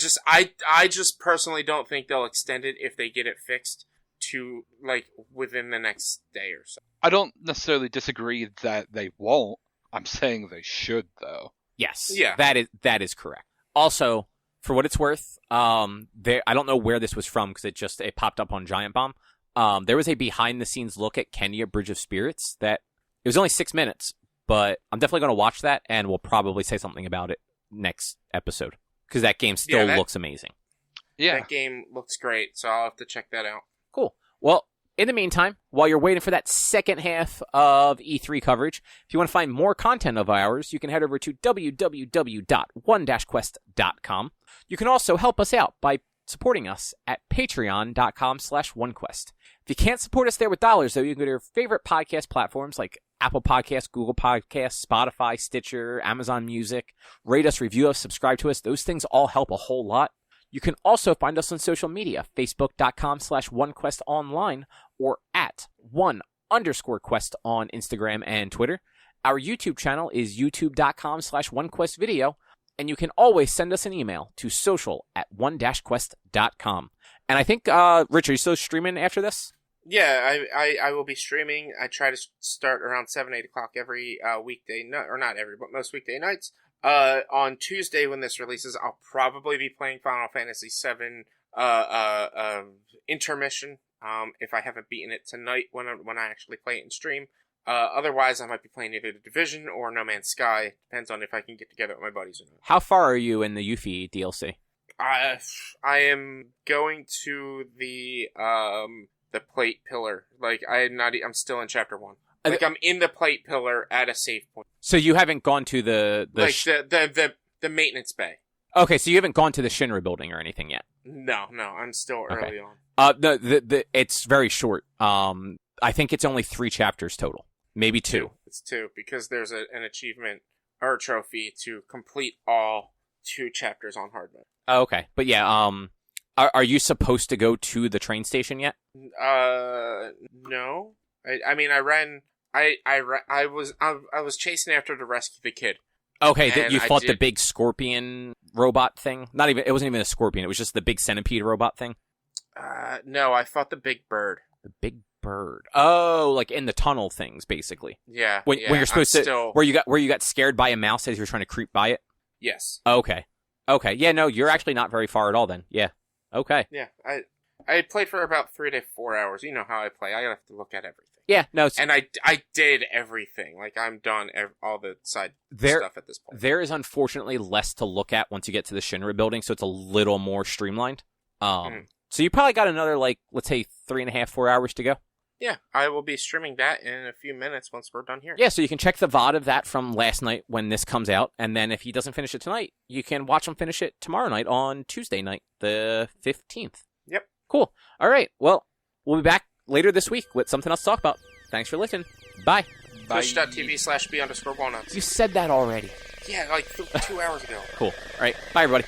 just personally don't think they'll extend it if they get it fixed to like within the next day or so. I don't necessarily disagree that they won't. I'm saying they should though. Yes. Yeah. That is correct. Also, for what it's worth, I don't know where this was from because it popped up on Giant Bomb. There was a behind the scenes look at Kenya Bridge of Spirits that it was only 6 minutes, but I'm definitely going to watch that and we'll probably say something about it next episode because that game still looks amazing. Yeah. That game looks great, so I'll have to check that out. Cool. Well, in the meantime, while you're waiting for that second half of E3 coverage, if you want to find more content of ours, you can head over to www.one-quest.com. You can also help us out by supporting us at patreon.com/onequest. If you can't support us there with dollars, though, you can go to your favorite podcast platforms like Apple Podcasts, Google Podcasts, Spotify, Stitcher, Amazon Music. Rate us, review us, subscribe to us. Those things all help a whole lot. You can also find us on social media, facebook.com/onequestonline or at @1_quest on Instagram and Twitter. Our YouTube channel is youtube.com/onequestvideo, and you can always send us an email to social@one-quest.com. And I think, Rich, are you still streaming after this? Yeah, I will be streaming. I try to start around 7, 8 o'clock every weekday, or not every, but most weekday nights. On Tuesday when this releases, I'll probably be playing Final Fantasy VII Intermission. If I haven't beaten it tonight when I actually play it in stream. Otherwise, I might be playing either The Division or No Man's Sky. Depends on if I can get together with my buddies or not. How far are you in the Yuffie DLC? I am going to the plate pillar. Like I'm still in chapter 1. Like I'm in the plate pillar at a save point. So you haven't gone to the maintenance bay. Okay, so you haven't gone to the Shinra building or anything yet. No, I'm still early on. It's very short. I think it's only 3 chapters total, maybe 2. It's 2 because there's an achievement or a trophy to complete all 2 chapters on hard mode. Oh, okay, but yeah, are you supposed to go to the train station yet? No. I mean, I ran. I was chasing after to rescue the kid. Okay, you fought the big scorpion robot thing? It wasn't even a scorpion, it was just the big centipede robot thing? No, I fought the big bird. The big bird. Oh, like in the tunnel things, basically. Yeah. When you're supposed to, where you got scared by a mouse as you were trying to creep by it? Yes. Okay. Yeah, no, you're actually not very far at all then. Yeah. Okay. Yeah, I played for about 3 to 4 hours. You know how I play. I have to look at everything. Yeah, no. And I did everything. Like, I'm done all the side stuff at this point. There is unfortunately less to look at once you get to the Shinra building, so it's a little more streamlined. So you probably got another, like, let's say 3.5, 4 hours to go. Yeah, I will be streaming that in a few minutes once we're done here. Yeah, so you can check the VOD of that from last night when this comes out, and then if he doesn't finish it tonight, you can watch him finish it tomorrow night on Tuesday night, the 15th. Yep. Cool. All right, well, we'll be back later this week with something else to talk about. Thanks for listening. Bye. Twitch.tv/B_walnuts. You said that already. Yeah, like 2 hours ago. Cool. All right. Bye, everybody.